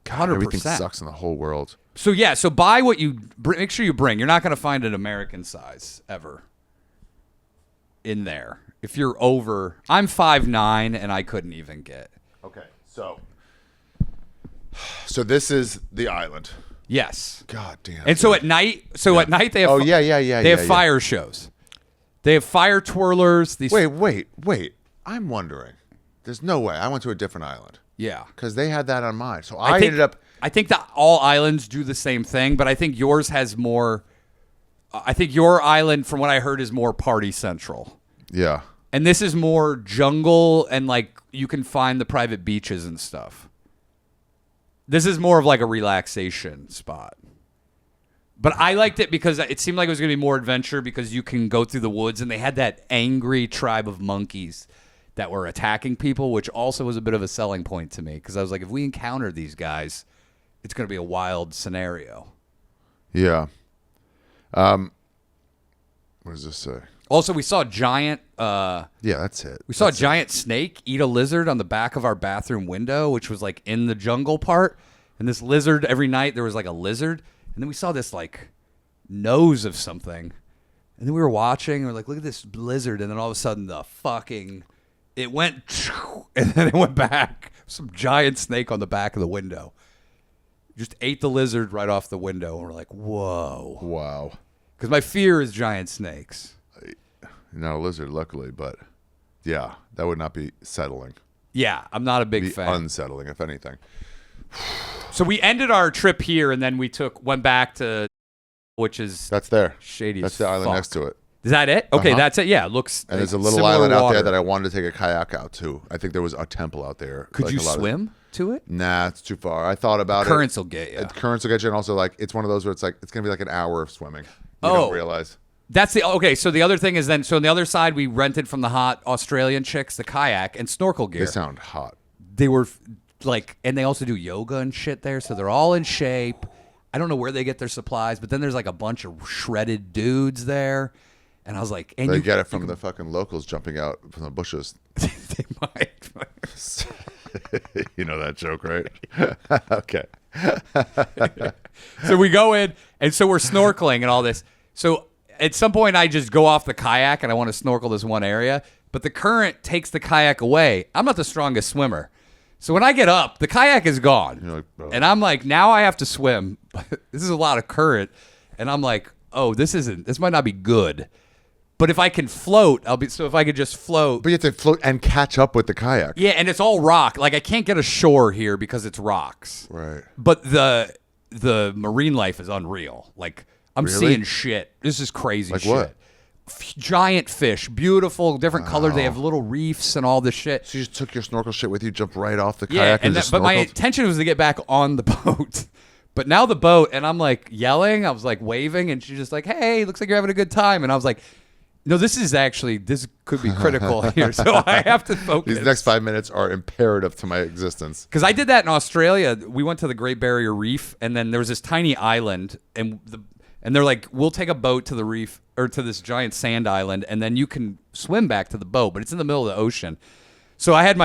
God,
100%.
everything sucks in the whole world.
So so buy what you make sure you bring. You're not going to find an American size ever in there. If you're over, I'm 5'9" and I couldn't even get.
Okay, so this is the island.
Yes.
God damn.
And so at night, they have.
Oh yeah.
They have fire shows. They have fire twirlers. These.
Wait. I'm wondering. There's no way. I went to a different island.
Yeah.
Because they had that on mine. So
I think that all islands do the same thing, but I think yours has more. I think your island, from what I heard, is more party central.
Yeah.
And this is more jungle and like you can find the private beaches and stuff. This is more of like a relaxation spot. But I liked it because it seemed like it was going to be more adventure because you can go through the woods and they had that angry tribe of monkeys that were attacking people, which also was a bit of a selling point to me because I was like, if we encounter these guys, it's going to be a wild scenario.
Yeah. What does this say?
Also, we saw a giant.
Yeah, that's it.
We saw a giant snake eat a lizard on the back of our bathroom window, which was like in the jungle part. And this lizard, every night there was like a lizard. And then we saw this like nose of something. And then we were watching. And we're like, look at this lizard. And then all of a sudden it went and then it went back. Some giant snake on the back of the window. Just ate the lizard right off the window. And we're like, whoa.
Wow.
Because my fear is giant snakes.
Not a lizard, luckily, but yeah, that would not be settling.
Yeah, I'm not a big fan.
Unsettling, if anything.
So we ended our trip here, and then we went back to, which is
that's there.
Shady.
That's
as
the island
fuck.
next to it.
Is that it? Okay, that's it. Yeah, it looks.
And
like
there's a little
similar
island out
water.
there that I wanted to take a kayak out to. I think there was a temple out there.
Could
like
you swim to it?
Nah, it's too far. I thought about
Currents will get you.
Currents will get you, and also like it's one of those where it's like it's gonna be like an hour of swimming. You don't realize.
That's so the other thing is then, so on the other side, we rented from the hot Australian chicks the kayak and snorkel gear.
They sound hot.
They were like, and they also do yoga and shit there. So they're all in shape. I don't know where they get their supplies, but then there's like a bunch of shredded dudes there. And I was like, and
they get it from the fucking locals jumping out from the bushes.
They might.
You know that joke, right? Okay.
So we go in, and so we're snorkeling and all this. So at some point, I just go off the kayak, and I want to snorkel this one area, but the current takes the kayak away. I'm not the strongest swimmer. So when I get up, the kayak is gone.
You're like, oh.
And I'm like, now I have to swim. This is a lot of current. And I'm like, oh, this might not be good. But if I can float, if I could just float.
But you have to float and catch up with the kayak.
Yeah, and it's all rock. Like I can't get ashore here because it's rocks.
Right.
But the marine life is unreal. Like I'm
Really?
seeing shit. This is crazy
Like
shit.
what?
Giant fish, beautiful, different colors. They have little reefs and all this shit.
So you just took your snorkel shit with you, jumped right off the
Yeah,
kayak and just
but my
snorkeled?
intention was to get back on the boat. But now the boat, and I'm like yelling, I was like waving, and she's just like, hey, looks like you're having a good time. And I was like, no, this could be critical here. So I have to focus.
These next 5 minutes are imperative to my existence.
Because I did that in Australia. We went to the Great Barrier Reef, and then there was this tiny island, and they're like, we'll take a boat to the reef, or to this giant sand island, and then you can swim back to the boat, but it's in the middle of the ocean. So I had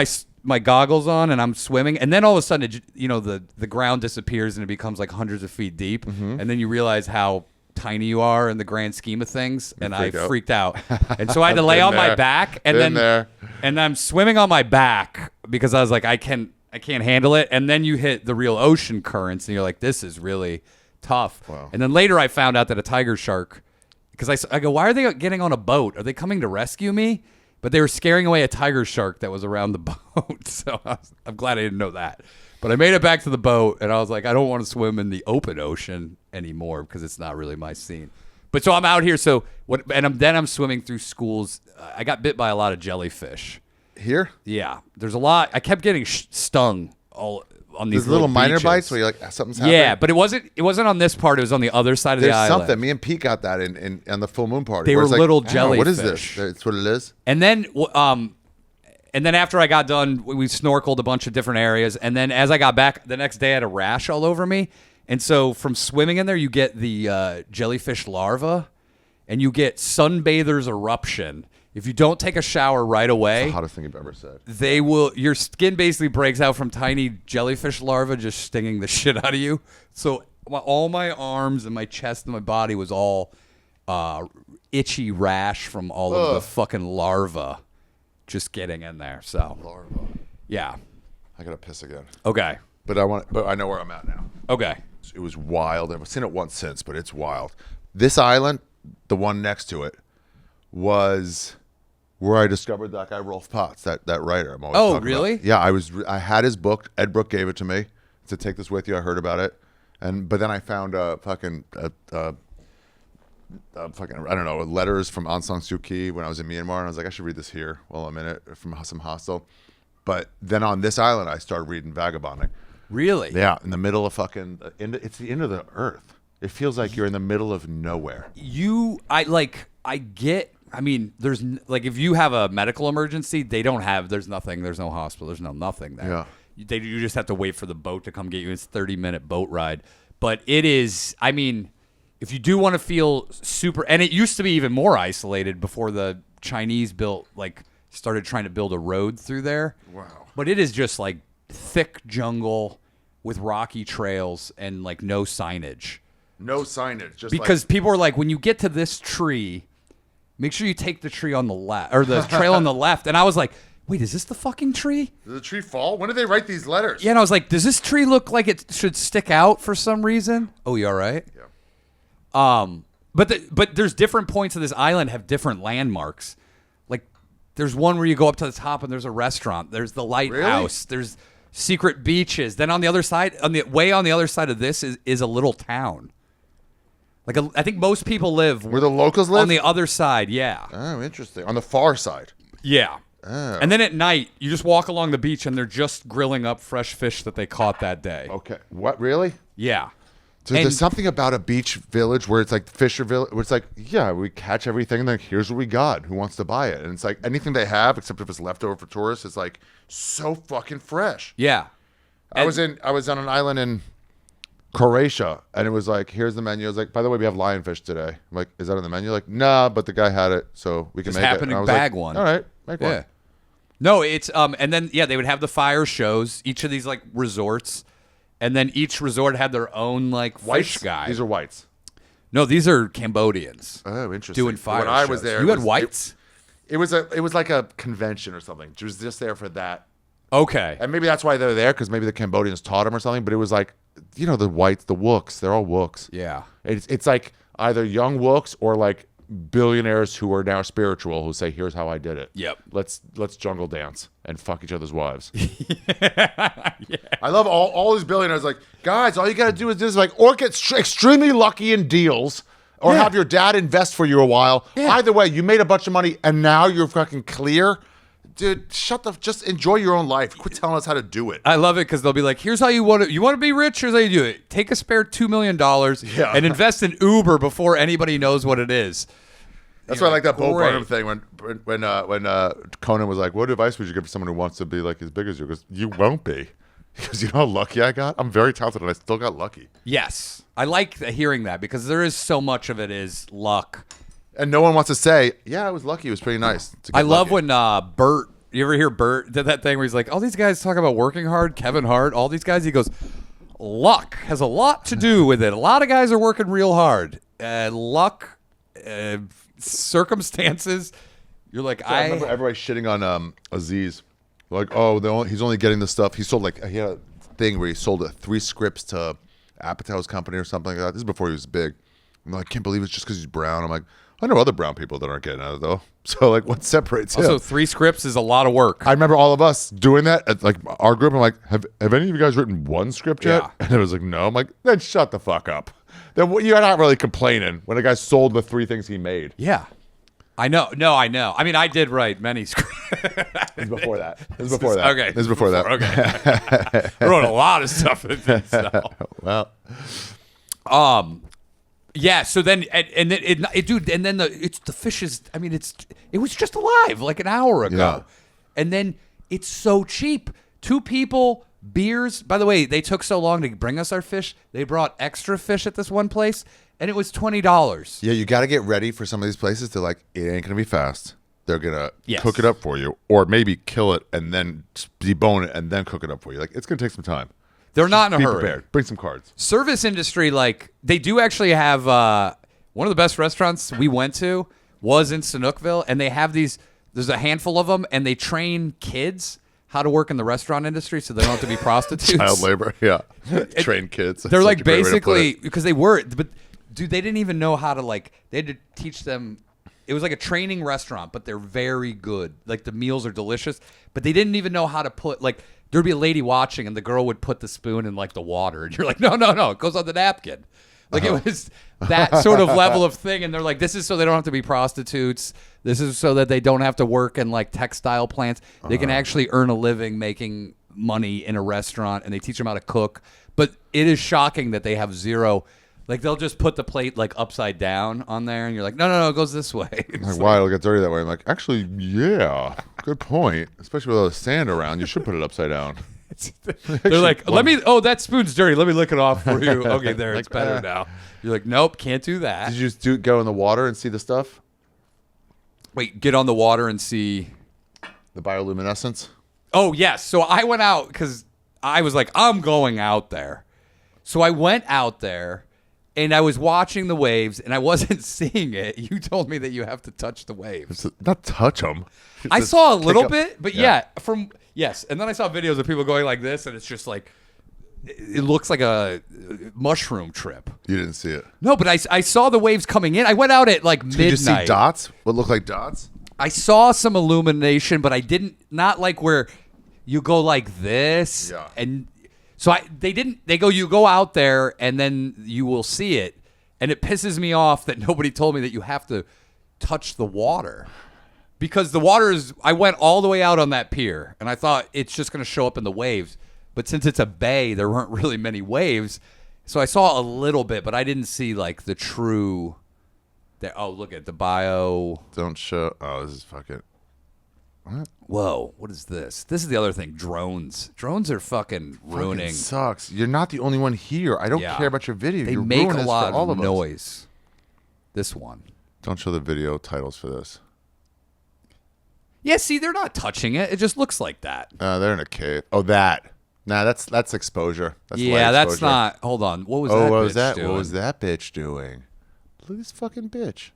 my goggles on, and I'm swimming, and then all of a sudden, the ground disappears, and it becomes like hundreds of feet deep, and then you realize how tiny you are in the grand scheme of things, and I freaked out. And so I had to lay on my back, and and I'm swimming on my back because I was like, I can't handle it. And then you hit the real ocean currents, and you're like, this is really tough.
Wow.
And then later I found out that a tiger shark, because I go, why are they getting on a boat? Are they coming to rescue me? But they were scaring away a tiger shark that was around the boat. So I'm glad I didn't know that. But I made it back to the boat, and I was like, I don't want to swim in the open ocean anymore because it's not really my scene. But so I'm out here. So I'm swimming through schools. I got bit by a lot of jellyfish.
Here?
Yeah, there's a lot. I kept getting stung all on these
These little minor
beaches.
bites where you're like, something's happening?
Yeah, but it wasn't on this part. It was on the other side of
There's
the island.
something. Me and Pete got that in on the full moon party.
They
where
were
it's like,
little
I don't know, what is
jellyfish.
this? That's what it is?
And then after I got done, we snorkeled a bunch of different areas. And then as I got back, the next day I had a rash all over me. And so from swimming in there, you get the jellyfish larva, and you get sunbather's eruption. If you don't take a shower right away,
It's the hottest thing you've ever said.
your skin basically breaks out from tiny jellyfish larvae just stinging the shit out of you. So all my arms and my chest and my body was all itchy rash from all of the fucking larvae just getting in there. So
Larva.
yeah.
I gotta piss again.
Okay.
But I know where I'm at now.
Okay.
It was wild. I've seen it once since, but it's wild. This island, the one next to it, was where I discovered that guy Rolf Potts, that writer. I'm always talking
really?
about. Yeah, I had his book. Ed Brook gave it to me to take this with you. I heard about it, but then I found fucking I don't know, letters from Aung San Suu Kyi when I was in Myanmar, and I was like, I should read this here while I'm in it from some hostel. But then on this island, I started reading Vagabonding.
Really?
Yeah, in the middle of fucking, it's the end of the earth. It feels like you're in the middle of nowhere.
I mean, there's like, if you have a medical emergency, there's nothing, there's no hospital, there's nothing there.
Yeah.
You just have to wait for the boat to come get you. It's a 30-minute boat ride. But it is, I mean, if you do want to feel super, and it used to be even more isolated before the Chinese started trying to build a road through there.
Wow.
But it is just like thick jungle with rocky trails and like no signage.
No signage. Just
Because people are like, when you get to this tree, make sure you take the tree on the left, or the trail on the left. And I was like, wait, is this the fucking tree?
Did the tree fall? When did they write these letters?
Yeah, and I was like, does this tree look like it should stick out for some reason? Oh, you all right?
Yeah.
But there's different points of this island have different landmarks. Like, there's one where you go up to the top and there's a restaurant. There's the lighthouse.
Really?
There's secret beaches. Then on the other side, on the other side of this is a little town. Like I think most people live
Where the locals live?
on the other side. Yeah.
Oh, interesting. On the far side.
Yeah.
Oh.
And then at night, you just walk along the beach and they're just grilling up fresh fish that they caught that day.
Okay. What, really?
Yeah.
So
And-
there's something about a beach village where it's like Fisher Village, where it's like, yeah, we catch everything, and then here's what we got. Who wants to buy it? And it's like anything they have, except if it's leftover for tourists, is like so fucking fresh.
Yeah.
I was on an island in Croatia, and it was like, here's the menu. I was like, by the way, we have lionfish today. I'm like, is that on the menu? Like, nah, but the guy had it, so we can
Just
make it.
happened
And
to
I was
bag
like,
one.
All right, make
Yeah.
one.
No, it's and then they would have the fire shows. Each of these like resorts, and then each resort had their own like fish guy.
These are whites.
No, these are Cambodians.
Oh, interesting.
Doing fire
When I
shows.
was there,
You had whites?
It was like a convention or something. It was just there for that.
Okay.
And maybe that's why they're there, because maybe the Cambodians taught them or something. But it was like, the whites, the wooks, they're all wooks.
Yeah.
It's like either young wooks or like billionaires who are now spiritual who say, here's how I did it.
Yep.
Let's jungle dance and fuck each other's wives. I love all these billionaires like, guys, all you got to do is this, like, or get extremely lucky in deals or have your dad invest for you a while.
Yeah.
Either way, you made a bunch of money and now you're fucking clear. Dude, just enjoy your own life. Quit telling us how to do it.
I love it because they'll be like, here's how you want to be rich. Here's how you do it. Take a spare $2 million and invest in Uber before anybody knows what it is.
That's why I like that Bo
great.
Burnham thing when Conan was like, what advice would you give to someone who wants to be like as big as you? Because you won't be. Because you know how lucky I got? I'm very talented and I still got lucky.
Yes. I like hearing that because there is so much of it is luck.
And no one wants to say, yeah, I was lucky. It was pretty nice.
I love when Bert, you ever hear Bert did that thing where he's like, all these guys talk about working hard, Kevin Hart, all these guys. He goes, luck has a lot to do with it. A lot of guys are working real hard. Luck, circumstances. You're like,
I remember everybody shitting on Aziz. Like, oh, he's only getting the stuff. He sold he had a thing where he sold 3 scripts to Apatow's company or something like that. This is before he was big. I'm like, I can't believe it's just because he's brown. I'm like, I know other brown people that aren't getting out of it, though. So, like, what separates him?
Also, 3 scripts is a lot of work.
I remember all of us doing that at, like, our group. I'm like, have any of you guys written 1 script yet?
Yeah.
And it was like, no. I'm like, then shut the fuck up. Then you're not really complaining when a guy sold the 3 things he made.
Yeah. I know. No, I know. I mean, I did write many scripts.
This is before that. This is before that.
Okay.
This is before that.
Okay. I wrote a lot of stuff in this. So.
Well.
Yeah. So then, and then dude, and then the fish is. I mean, it was just alive like an hour ago,
Yeah.
and then it's so cheap. 2 people, beers. By the way, they took so long to bring us our fish. They brought extra fish at this one place, and it was $20.
Yeah, you got to get ready for some of these places to like, it ain't going to be fast. They're going to
Yes.
cook it up for you or maybe kill it and then debone it and then cook it up for you. Like, it's going to take some time.
They're not in a
Be
hurry.
prepared. Bring some cards.
Service industry, like they do actually have one of the best restaurants we went to was in Chinookville, and they have these. There's a handful of them, and they train kids how to work in the restaurant industry, so they don't have to be prostitutes.
Child labor. Yeah. Train kids. That's
They're
such
like
a great way to put
basically
it.
because they were, but dude, they didn't even know how to like. They had to teach them. It was like a training restaurant, but they're very good. Like the meals are delicious, but they didn't even know how to put like. There'd be a lady watching, and the girl would put the spoon in like the water, and you're like, no, it goes on the napkin. Like it was that sort of level of thing, and they're like, this is so they don't have to be prostitutes. This is so that they don't have to work in like textile plants. They can actually earn a living making money in a restaurant, and they teach them how to cook. But it is shocking that they have zero. Like they'll just put the plate like upside down on there, and you're like, no, it goes this way. It's
Like, why it'll get dirty that way? I'm like, actually, yeah, good point. Especially with all the sand around, you should put it upside down.
They're like, that spoon's dirty. Let me lick it off for you. Okay, there, it's better now. You're like, nope, can't do that.
Did you just go in the water and see the stuff?
Wait, get on the water and see.
The bioluminescence?
Oh, yes. So I went out because I was like, I'm going out there. So I went out there and I was watching the waves and I wasn't seeing it. You told me that you have to touch the waves.
Not touch them.
I saw a little bit, but yes. And then I saw videos of people going like this, and it's just like, it looks like a mushroom trip.
You didn't see it.
No, but I saw the waves coming in. I went out at like midnight.
Did you see dots? What looked like dots?
I saw some illumination, but I not like where you go like this.
Yeah.
And so they go, you go out there and then you will see it. And it pisses me off that nobody told me that you have to touch the water. Because the water I went all the way out on that pier and I thought it's just going to show up in the waves. But since it's a bay, there weren't really many waves. So I saw a little bit, but I didn't see like the true. Look at the bio.
Don't show. Oh, this is fucking. What?
Whoa, what is this? This is the other thing. Drones. Drones are fucking ruining.
Fucking sucks. You're not the only one here. I don't
Yeah.
care about your video.
They
You're
make
ruining
a
this
lot
for all
of
us.
noise. This one.
Don't show the video titles for this.
Yeah, see, they're not touching it. It just looks like that.
They're in a cave. Oh, that. Nah, that's exposure. That's light
That's
exposure.
not. Hold on. What was
Oh,
that
what
bitch
was that?
doing?
What was that bitch doing? Look at this fucking bitch.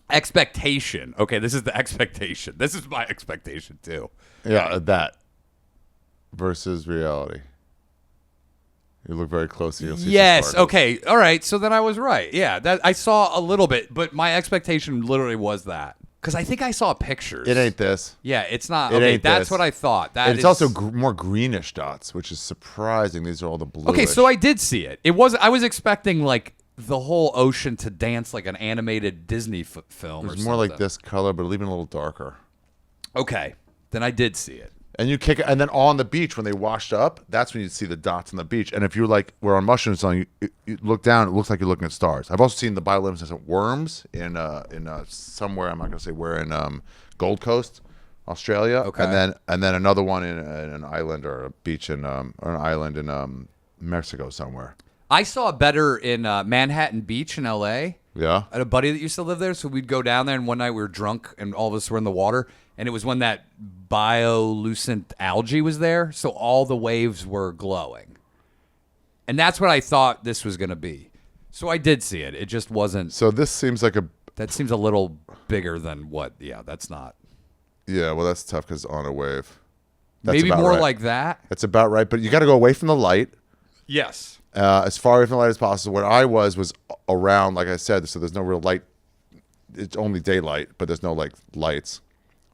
Expectation. Okay, this is the expectation. This is my expectation too.
Yeah, that versus reality. You look very close and you'll see some
Yes.
sparkles.
Okay. All right. So then I was right. Yeah. That I saw a little bit, but my expectation literally was that because I think I saw pictures.
It ain't this.
Yeah. It's not.
It
Okay.
ain't
That's
this.
what I thought. That
And it's
is-
also more greenish dots, which is surprising. These are all the bluish.
Okay. So I did see it. It was. I was expecting like the whole ocean to dance like an animated Disney film.
It's
or
more like
something.
this color, but even a little darker.
Okay. Then I did see it.
And you kick it, and then on the beach when they washed up, that's when you see the dots on the beach. And if you're like we're on mushrooms, you look down, it looks like you're looking at stars. I've also seen the bioluminescent worms in somewhere. I'm not going to say where in Gold Coast, Australia.
Okay.
And then another one in an island or a beach in or an island in Mexico somewhere.
I saw it better in Manhattan Beach in L.A.
Yeah.
I had a buddy that used to live there, so we'd go down there, and one night we were drunk, and all of us were in the water, and it was when that bioluminescent algae was there, so all the waves were glowing. And that's what I thought this was going to be. So I did see it. It just wasn't.
So this seems like
That seems a little bigger than what. Yeah, that's not.
yeah. Well, that's tough because on a wave. That's
Maybe
about
more
right.
like that.
That's about right. But you got to go away from the light.
Yes.
As far away from the light as possible. What I was around, like I said, so there's no real light. It's only daylight, but there's no like lights.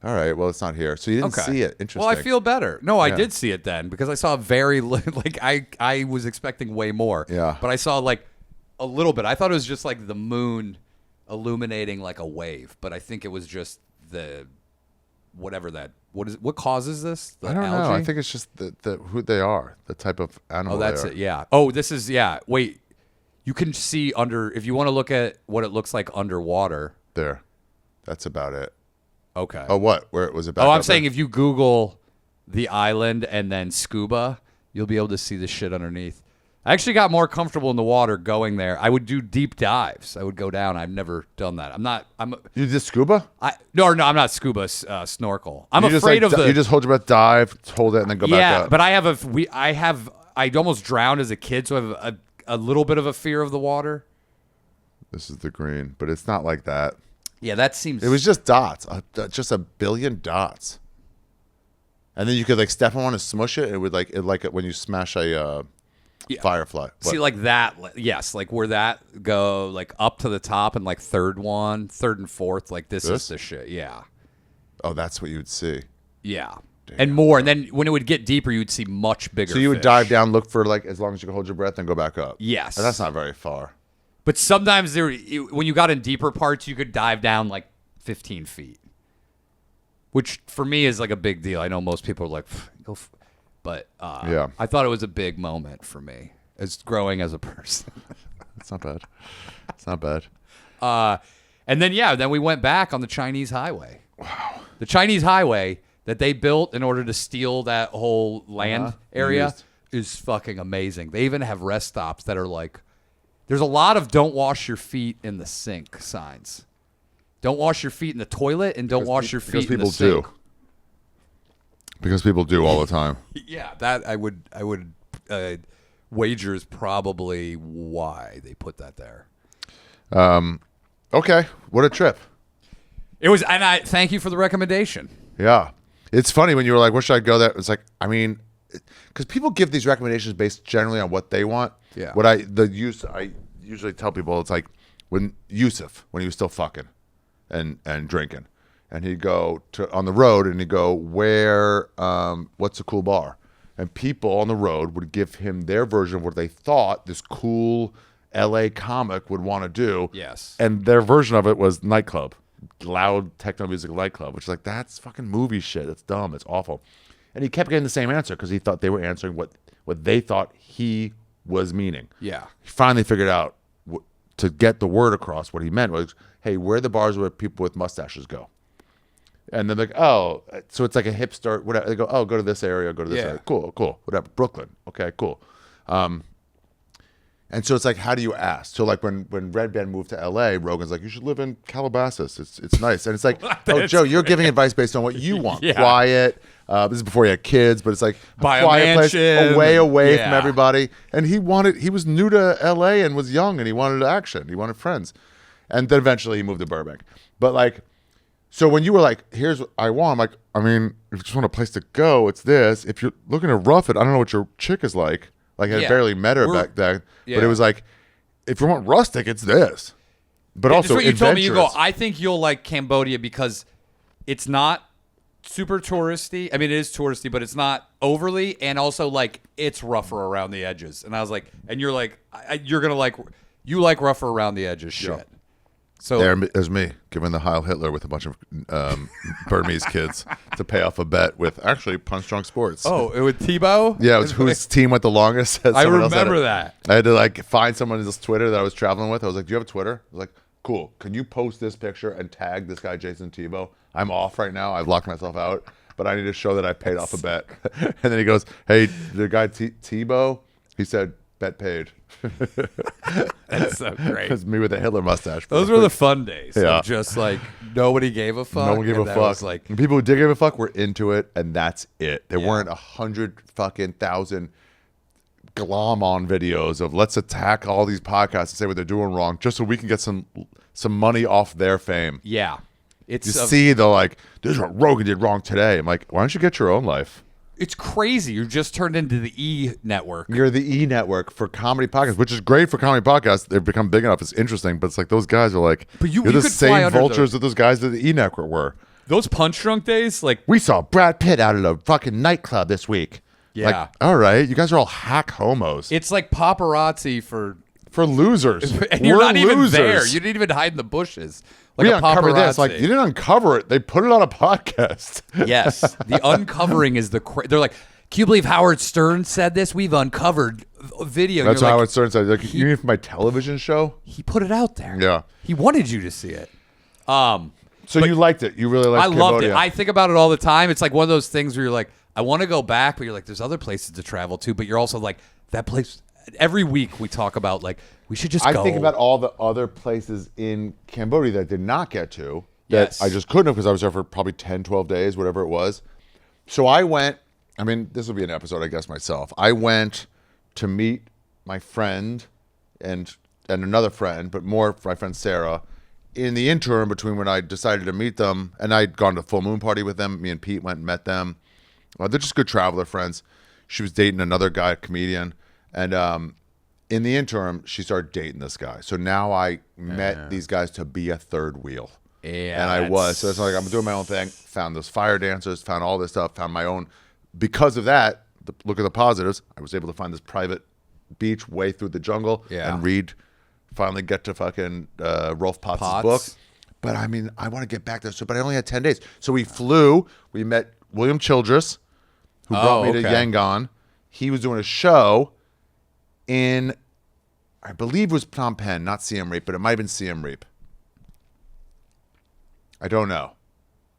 All right, well, it's not here, so you didn't see it. Interesting.
Well, I feel better. No, I
Yeah.
did see it then because I saw very like I was expecting way more.
Yeah.
But I saw like a little bit. I thought it was just like the moon illuminating like a wave, but I think it was just the whatever that. What causes this? The
I don't know.
algae?
I think it's just the who they are, the type of animal.
Oh, that's
they are.
it. Yeah. Oh, this is yeah. Wait, you can see under if you want to look at what it looks like underwater.
There, that's about it.
Okay.
Oh, what? Where it was about?
Oh, I'm saying if you Google the island and then scuba, you'll be able to see the shit underneath. I actually got more comfortable in the water going there. I would do deep dives. I would go down. I've never done that.
you did scuba.
No, I'm not scuba snorkel. I'm
You just,
afraid
like,
of the.
You just hold your breath, dive, hold it, and then go back
yeah,
up.
but I almost drowned as a kid, so I have a little bit of a fear of the water.
This is the green, but it's not like that.
Yeah, that seems.
It was just dots, just a billion dots. And then you could like step on one and smush it. It would like when you smash a firefly.
See,
What?
like that, yes, like where that go, like up to the top and like third and fourth, like this is the shit, yeah.
Oh, that's what you would see.
Yeah. And more, and then when it would get deeper, you'd see much bigger
So you would
fish.
dive down, look for like as long as you could hold your breath, and go back up.
Yes.
And that's not very far.
But sometimes when you got in deeper parts, you could dive down like 15 feet, which for me is like a big deal. I know most people are like, go, but
Yeah.
I thought it was a big moment for me as growing as a person.
It's not bad. It's not bad.
And then we went back on the Chinese highway. Wow. The Chinese highway that they built in order to steal that whole land area is fucking amazing. They even have rest stops that are like, there's a lot of don't wash your feet in the sink signs. Don't wash your feet in the toilet and don't wash your feet in the sink.
Because people do all the time.
Yeah, that I would wager is probably why they put that there.
Okay, what a trip.
It was, and I thank you for the recommendation.
Yeah. It's funny when you were like, where should I go there? It's like, I mean, because people give these recommendations based generally on what they want.
Yeah.
I usually tell people, it's like when Yusuf, when he was still fucking and drinking, and he'd go on the road and he'd go, what's a cool bar? And people on the road would give him their version of what they thought this cool LA comic would want to do.
Yes.
And their version of it was nightclub, loud techno music nightclub, which is like, that's fucking movie shit. It's dumb. It's awful. And he kept getting the same answer because he thought they were answering what they thought he was meaning.
Yeah.
He finally figured out to get the word across what he meant was, hey, where are the bars where people with mustaches go? And they're like, oh, so it's like a hipster, whatever. They go, oh, go to this area, go to this area. Cool, whatever. Brooklyn. Okay, cool. And And so it's like, how do you ask? So like when Red Band moved to LA, Rogan's like, you should live in Calabasas. It's nice. And it's like, oh, Joe, you're giving advice based on what you want.
Yeah.
Quiet. This is before he had kids, but it's like
Buy a
quiet place,
mansion.
away
Yeah.
from everybody. And he was new to LA and was young and he wanted action. He wanted friends. And then eventually he moved to Burbank. But like, so when you were like, here's what I want, I'm like, I mean, if you just want a place to go, it's this. If you're looking to rough it, I don't know what your chick is like. Like I
Yeah.
barely met her
We're-
back then.
yeah.
But it was like, if you want rustic, it's this. But
That's
also
what you told me. You go,
adventurous.
I think you'll like Cambodia because it's not super touristy. I mean, it is touristy, but it's not overly, and also like it's rougher around the edges. And I was like, and you're like, you're gonna like, you like rougher around the edges shit. So
There's me giving the Heil Hitler with a bunch of Burmese kids to pay off a bet with actually Punch Drunk Sports.
it with Tebow.
Yeah, it was whose team went the longest.
I remember that.
I had to like find someone's Twitter that I was traveling with. I was like, "Do you have a Twitter?" I was like, "Cool. Can you post this picture and tag this guy Jason Tebow? I'm off right now. I've locked myself out, but I need to show that I paid off a bet." And then he goes, "Hey, the guy Tebow," he said, "Bet paid."
That's so great.
It's me with a Hitler mustache.
Those were the fun days.
Yeah.
Of just like nobody gave a fuck.
No one gave a
and that
fuck.
was like,
And people who did give a fuck were into it, and that's it. There weren't 100,000 glom on videos of let's attack all these podcasts and say what they're doing wrong just so we can get some money off their fame.
yeah, it's
You see the like, this is what Rogan did wrong today. I'm like, why don't you get your own life?
it's crazy. You just turned into the E network.
You're the E network for comedy podcasts, which is great for comedy podcasts. They've become big enough. It's interesting, but it's like those guys are like,
But you
you're the
could fly
same
under
vultures
the-
that those guys at the E network were.
Those Punch Drunk days, like
We saw Brad Pitt out at a fucking nightclub this week.
Yeah.
Like, all right, you guys are all hack homos.
it's like paparazzi for,
For losers.
and you're
We're
not even
losers.
there. You didn't even hide in the bushes. Like
We
a
uncovered this. Like,
paparazzi.
you didn't uncover it. They put it on a podcast.
Yes, the uncovering is the. They're like, can you believe Howard Stern said this? We've uncovered a video.
That's
You're
how
like,
Howard Stern said. Like, you mean for my television show?
he put it out there.
Yeah.
he wanted you to see it.
So you liked it. You really liked
I loved it.
Cambodia.
I think about it all the time. It's like one of those things where you're like, I want to go back, but you're like, there's other places to travel to, but you're also like, that place. Every week we talk about like, we should just
I
go.
think about all the other places in Cambodia that I did not get to. That
Yes.
I just couldn't have because I was there for probably 10, 12 days, whatever it was. So I went, I mean, this will be an episode, I guess, myself. I went to meet my friend and another friend, but more my friend Sarah, in the interim between when I decided to meet them, and I'd gone to a full moon party with them. Me and Pete went and met them. They're just good traveler friends. She was dating another guy, a comedian. And in the interim, she started dating this guy. So now I met these guys to be a third wheel.
Yeah,
And I was. So it's like I'm doing my own thing. Found those fire dancers, found all this stuff, found my own. Because of that, look at the positives. I was able to find this private beach way through the jungle and finally get to fucking Rolf Potts' book. But I mean, I want to get back there. But I only had 10 days. So we flew. We met William Childress, who brought me to Yangon. He was doing a show in, I believe it was Phnom Penh, not Siem Reap, but it might have been Siem Reap. I don't know.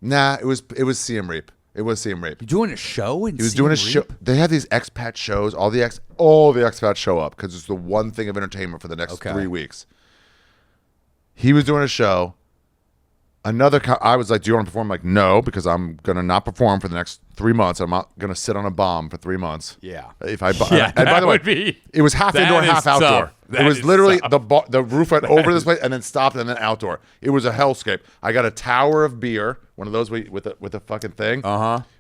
Nah, it was Siem Reap. It was Siem Reap.
You're doing a show in
He was doing a show. They have these expat shows. All the expats show up because it's the one thing of entertainment for the next 3 weeks. He was doing a show. I was like, "Do you want to perform?" I'm like, no, because I'm gonna not perform for the next 3 months. I'm not gonna sit on a bomb for 3 months.
Yeah.
If I
Yeah,
and by
that
the way,
would be-
it was half
that
indoor,
is
half
tough.
outdoor.
That
It was
is
literally
tough.
the roof went over this place and then stopped and then outdoor. It was a hellscape. I got a tower of beer, one of those with a fucking thing.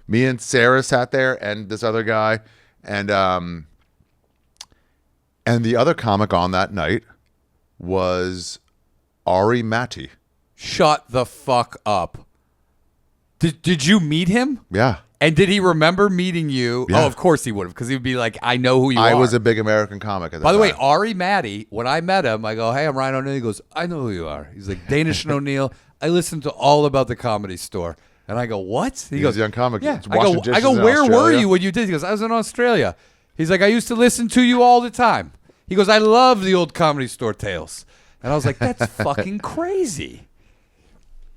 Me and Sarah sat there and this other guy, and the other comic on that night was Ari Shaffir.
Shut the fuck up. Did you meet him?
Yeah.
And did he remember meeting you?
Yeah.
Oh, of course he would have, because he would be like, I know who you are.
I was a big American comic at that
By the way,
time.
Ari Matty, when I met him, I go, hey, I'm Ryan O'Neill. He goes, I know who you are. He's like, Danish and O'Neill. I listened to all about the Comedy Store. And I go, what? He
was a young comic.
Yeah.
He's
I
washing
go,
dishes in
where were
Australia.
you when you did? He goes, I was in Australia. He's like, I used to listen to you all the time. He goes, I love the old Comedy Store tales. And I was like, that's fucking crazy.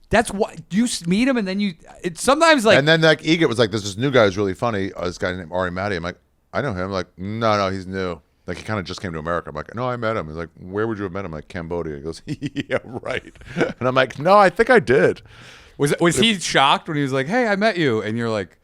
That's what you meet him, and then it's sometimes like.
And then like Egret was like, "There's this new guy who's really funny. This guy named Ari Matty." I'm like, "I know him." I'm like, no, he's new. Like he kind of just came to America. I'm like, no, I met him. He's like, where would you have met him? I'm like, Cambodia. He goes, yeah, right. And I'm like, no, I think I did.
Was he shocked when he was like, hey, I met you? And you're like,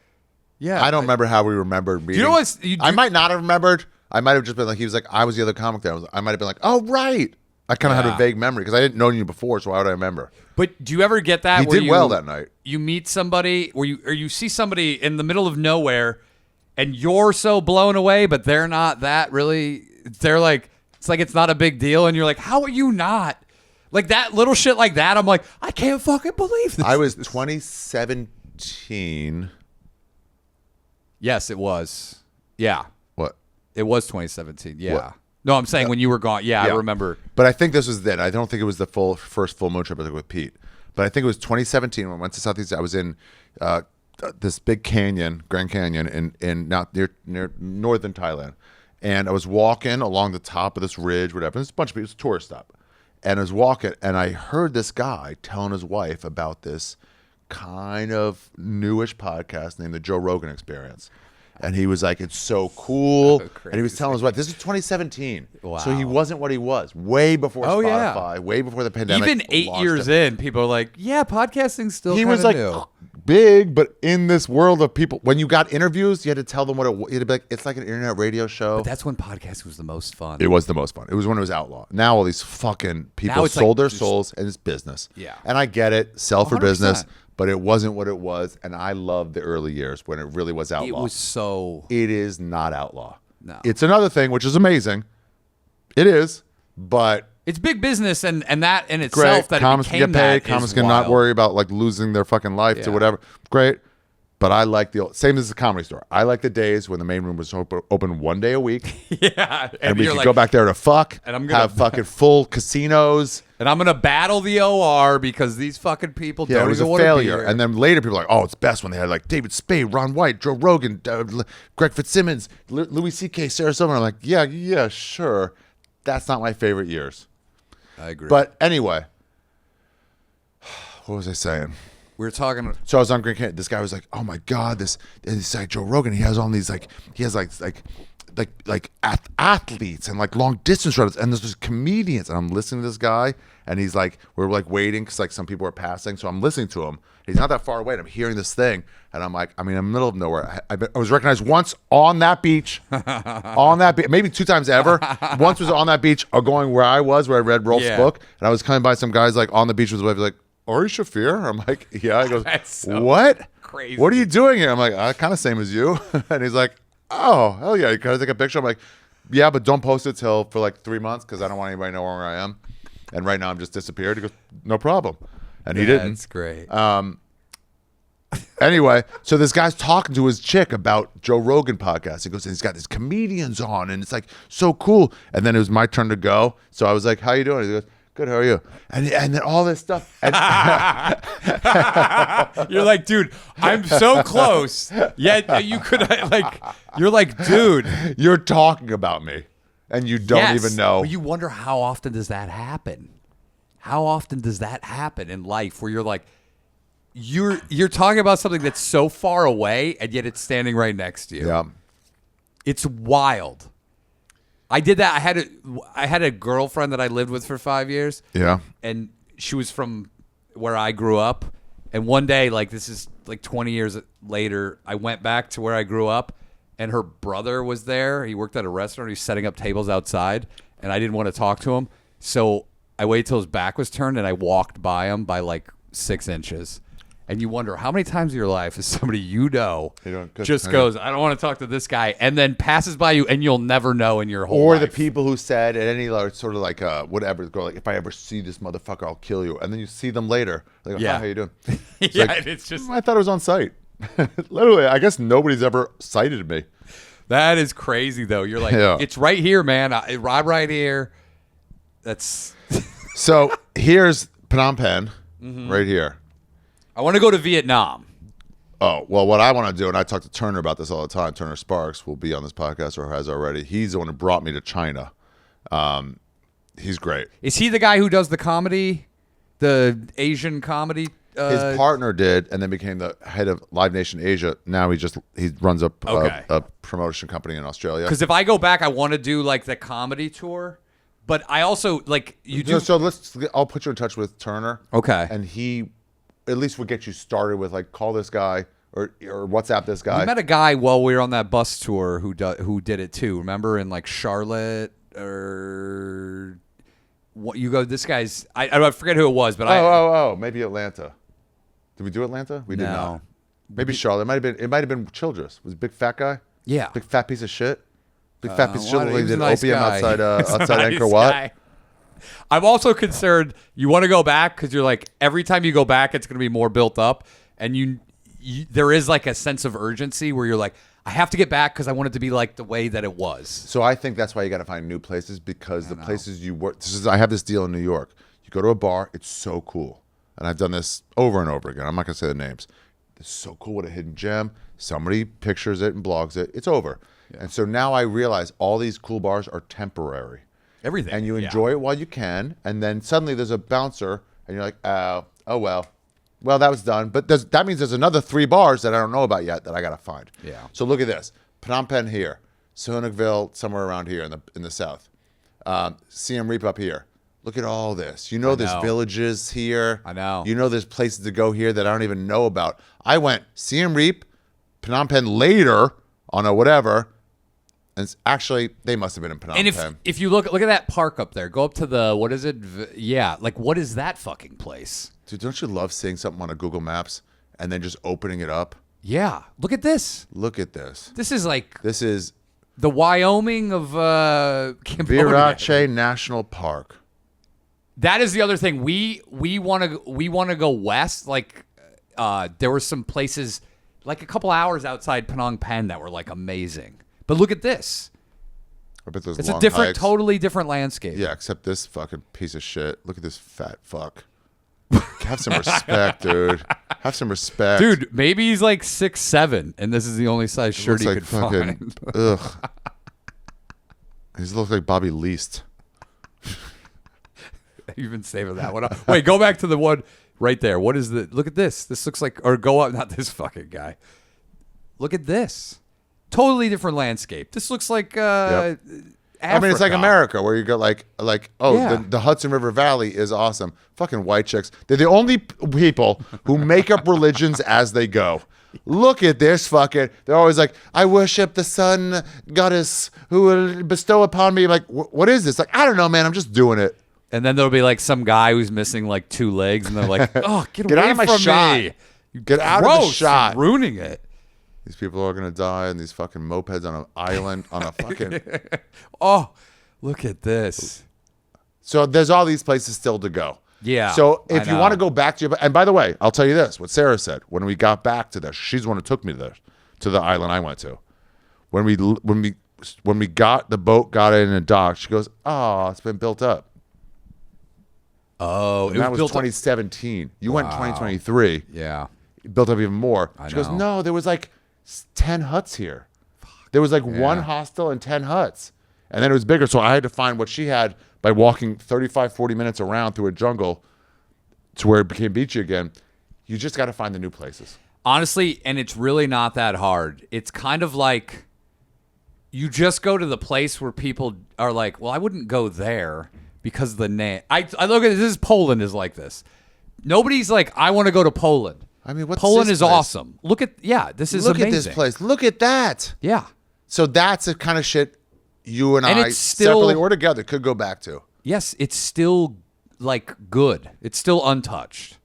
yeah.
I don't remember how we remembered meeting.
You know what?
I might not have remembered. I might have just been like, he was like, I was the other comic there. I might have been like, oh, right. I kind of had a vague memory because I didn't know you before, so why would I remember?
But do you ever get that?
He did well that night.
You meet somebody or you see somebody in the middle of nowhere and you're so blown away, but they're not that really. They're like, it's like it's not a big deal. And you're like, how are you not? Like that little shit like that. I'm like, I can't fucking believe this.
I was 2017.
Yes, it was. Yeah.
What?
It was 2017. Yeah.
What?
No, I'm saying when you were gone. Yeah, I remember.
But I think this was then. I don't think it was the first full moon trip I took with Pete. But I think it was 2017 when I went to Southeast. I was in this big canyon, Grand Canyon, in not near northern Thailand, and I was walking along the top of this ridge, whatever. There's a bunch of people. It's a tourist stop, and I was walking, and I heard this guy telling his wife about this kind of newish podcast named the Joe Rogan Experience. And he was like, it's so cool. And he was telling his wife, this is 2017.
Wow.
So he wasn't what he was. Way before Spotify, way before the pandemic.
Even 8 years in, people are like, yeah, podcasting's still
he
kind
was
of
like
new.
Big, but in this world of people, when you got interviews, you had to tell them what it was. You had to be like, it's like an internet radio show.
But that's when podcasting was the most fun.
It was the most fun. It was when it was outlaw. Now all these fucking people sold their souls and it's business.
Yeah.
And I get it. Sell for
100%.
business. But it wasn't what it was, and I loved the early years when it really was outlaw.
It was so...
It is not outlaw.
No.
It's another thing, which is amazing. It is, but...
It's big business, and that in
Great.
itself, that
Comics
it
can
became
get paid.
that
Comics
is
can not
wild.
worry about like losing their fucking life to
Yeah.
whatever. Great. But I like the old, same as the Comedy Store. I like the days when the main room was open one day a week.
Yeah.
And we
you're
could
like,
go back there to fuck,
And I'm gonna-
have fucking full casinos.
and I'm going to battle the OR because these fucking people
Yeah,
don't
it was
even
a
want to be
failure.
here.
And then later people are like, oh, it's best when they had like David Spade, Ron White, Joe Rogan, Greg Fitzsimmons, Louis C.K., Sarah Silverman. I'm like, yeah, sure. That's not my favorite years.
I agree.
But anyway, what was I saying?
we were talking...
So I was on Grand Canyon. This guy was like, "Oh my god, this like Joe Rogan. He has all these like athletes and like long distance runners, and there's comedians." And I'm listening to this guy, and he's like, we're like waiting because like some people are passing, so I'm listening to him. He's not that far away, and I'm hearing this thing, and I'm like, I mean, I'm in the middle of nowhere. I was recognized once on that beach, maybe 2 times ever. Once was on that beach, or going where I was, where I read Rolf's book, and I was coming by some guys like on the beach with his wife, like, Ari Shaffir? I'm like, yeah. He goes, what?
crazy.
What are you doing here? I'm like, kind of same as you. And he's like, oh, hell yeah. Can I take a picture? I'm like, yeah, but don't post it till for like 3 months because I don't want anybody to know where I am. And right now I'm just disappeared. He goes, no problem. And he didn't.
That's great.
Anyway, so this guy's talking to his chick about Joe Rogan podcast. He goes, and he's got these comedians on, and it's like so cool. And then it was my turn to go. So I was like, how you doing? He goes, good, how are you? And then all this stuff. And
You're like, dude, I'm so close. Yet you could like, you're like, dude,
you're talking about me, and you don't even know.
But you wonder how often does that happen? How often does that happen in life where you're like, you're talking about something that's so far away, and yet it's standing right next to you.
Yeah.
It's wild. I did that. I had a girlfriend that I lived with for 5 years.
Yeah.
And she was from where I grew up. And one day, like this is like 20 years later, I went back to where I grew up, and her brother was there. He worked at a restaurant. He was setting up tables outside, and I didn't want to talk to him. So I waited till his back was turned, and I walked by him by like 6 inches. And you wonder how many times in your life is somebody just goes, I don't want to talk to this guy, and then passes by you, and you'll never know in your whole
Or
life.
the people who said at any sort of like whatever, go like, if I ever see this motherfucker, I'll kill you. And then you see them later. They go,
Yeah.
hi, how you doing?
Yeah,
like,
it's just
I thought it was on site. Literally, I guess nobody's ever cited me.
that is crazy though. You're like,
Yeah.
it's right here, man. I'm right here. That's.
So here's Phnom Penh,
Mm-hmm.
right here.
I want to go to Vietnam.
Oh, well, what I want to do, and I talk to Turner about this all the time. Turner Sparks will be on this podcast or has already. He's the one who brought me to China. He's great.
Is he the guy who does the comedy, the Asian comedy
His partner did, and then became the head of Live Nation Asia. Now he runs a promotion company in Australia.
Because if I go back, I want to do like the comedy tour, but I also like you do.
So I'll put you in touch with Turner.
Okay.
And he at least would get you started with like call this guy or WhatsApp this guy.
We met a guy while we were on that bus tour who did it too. Remember in like Charlotte or what? You go. This guy's I forget who it was, but
maybe Atlanta. Did we do Atlanta? We did
No.
not. Maybe Charlotte. It might have been Childress. Was a big fat guy?
Yeah.
Big fat piece of shit. Big fat piece of shit.
He
He
was a
did
nice
opium
guy.
outside
Nice
Angkor Wat.
guy. I'm also concerned you want to go back because you're like every time you go back it's going to be more built up, and you there is like a sense of urgency where you're like I have to get back because I want it to be like the way that it was.
So I think that's why you got to find new places because the places you work. I have this deal in New York. You go to a bar, it's so cool. And I've done this over and over again. I'm not going to say the names. It's so cool. What a hidden gem. Somebody pictures it and blogs it. It's over. Yeah. And so now I realize all these cool bars are temporary.
Everything.
And you enjoy it while you can. And then suddenly there's a bouncer and you're like, oh well. Well, that was done. But that means there's another 3 bars that I don't know about yet that I got to find.
Yeah.
So look at this. Phnom Penh here. Sihanoukville somewhere around here in the south. Siem Reap up here. Look at all this. You know there's villages here.
I know.
You know there's places to go here that I don't even know about. I went Siem Reap, Phnom Penh later on a whatever. And actually, they must have been in Phnom Penh.
And if you look at that park up there, go up to the, what is it? Yeah, like what is that fucking place?
Dude, don't you love seeing something on a Google Maps and then just opening it up?
Yeah, look at this.
Look at this.
This is like
This is
the Wyoming of Cambodia.
Virache National Park.
That is the other thing. We want to go west. Like there were some places like a couple hours outside Phnom Penh that were like amazing. But look at this.
I bet those
It's
long
a different,
hikes.
totally different landscape.
Yeah, except this fucking piece of shit. Look at this fat fuck. Have some respect, dude. Have some respect.
Dude, maybe he's like 6'7", and this is the only size shirt he could find.
Ugh. He looks like Bobby Least.
You've been saving that one up. Wait, go back to the one right there. What is the? Look at this. This looks like, or go up. Not this fucking guy. Look at this. Totally different landscape. This looks like
I mean, it's like
Africa.
America, where you go like, the Hudson River Valley is awesome. Fucking white chicks. They're the only people who make up religions as they go. Look at this fucking. They're always like, I worship the sun goddess who will bestow upon me. Like, what is this? Like, I don't know, man. I'm just doing it.
And then there'll be like some guy who's missing like 2 legs, and they're like, "Oh, get away
out of my
from
shot.
me!
Get out of the
Gross,
shot.
you're ruining it."
These people are gonna die on these fucking mopeds on an island on a fucking.
Oh, look at this.
So there's all these places still to go.
Yeah,
So if
I
you want to
know.
go back to your, and by the way, I'll tell you this: what Sarah said when we got back to this, she's the one who took me to the island I went to. When we got the boat, got it in a dock, she goes, "Oh, it's been built up."
Oh,
And that was
built up-
2017. You went in 2023.
Yeah.
It built up even more. She goes,
know.
"No, there was like 10 huts here. There was like one hostel and 10 huts." And then it was bigger. So I had to find what she had by walking 35, 40 minutes around through a jungle to where it became beachy again. You just got to find the new places.
Honestly, and it's really not that hard. It's kind of like you just go to the place where people are like, well, I wouldn't go there because of the name. I look at this is Poland is like this. Nobody's like, I want to go to Poland.
I mean, what's
Poland
this
is
place?
awesome. Look at, this is
Look
amazing.
at this place. Look at that.
Yeah.
So that's the kind of shit you and I
it's still-
separately or together could go back to.
Yes, it's still like good. It's still untouched.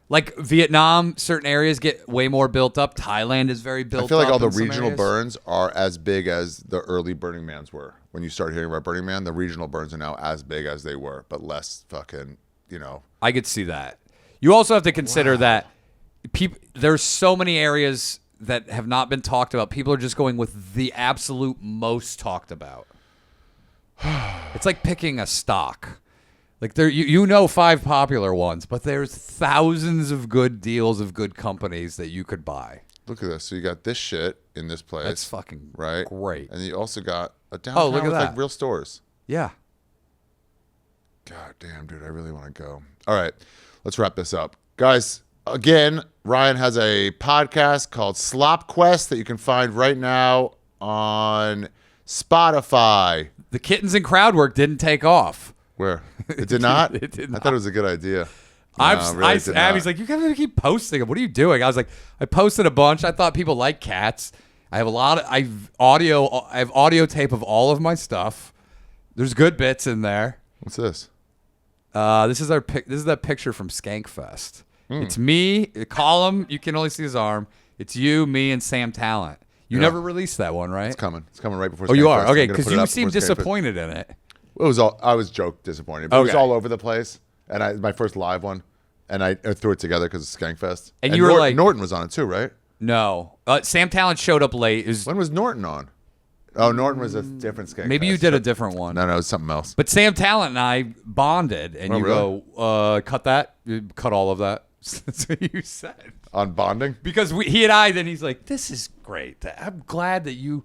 Like Vietnam, certain areas get way more built up. Thailand is very built up.
I feel like all the
in some
regional
areas.
burns are as big as the early Burning Mans were. When you start hearing about Burning Man, the regional burns are now as big as they were, but less fucking,
I could see that. You also have to consider that there's so many areas that have not been talked about. People are just going with the absolute most talked about. It's like picking a stock. Like there, you know 5 popular ones, but there's thousands of good deals of good companies that you could buy.
Look at this. So you got this shit in this place.
That's fucking
right.
great.
And you also got a downtown
look at
with
that.
like real stores.
Yeah.
God damn, dude, I really want to go. All right, let's wrap this up. Guys, again, Ryan has a podcast called Slop Quest that you can find right now on Spotify.
The kittens and crowd work didn't take off.
Where? It did not?
It did
I
not.
thaught it was a good idea. No, it really did not.
Abby's like, you gotta keep posting them. What are you doing? I was like, I posted a bunch. I thought people like cats. I have I have audio tape of all of my stuff. There's good bits in there.
What's this?
This is that picture from Skankfest. It's me, a column. You can only see his arm. It's you, me, and Sam Talent. You never released that one, right?
It's coming. It's coming right before.
Oh, you are?
Skankfest.
Okay,
I'm gonna
because
put it
you
up
seem
before Skankfest.
disappointed in it.
It was all. I was disappointed. But It was
Okay.
all over the place, and my first live one, and I threw it together because it's Skankfest.
And you were like-
Norton was on it too, right?
No. Sam Talent showed up late.
When was Norton on? Oh, Norton was a different Skankfest.
Maybe you did a different one.
No, it was something else.
But Sam Talent and I bonded, and
Oh,
you
really?
go, cut that, you cut all of that. That's what you said.
On bonding?
Because he and I, then he's like, this is great. I'm glad that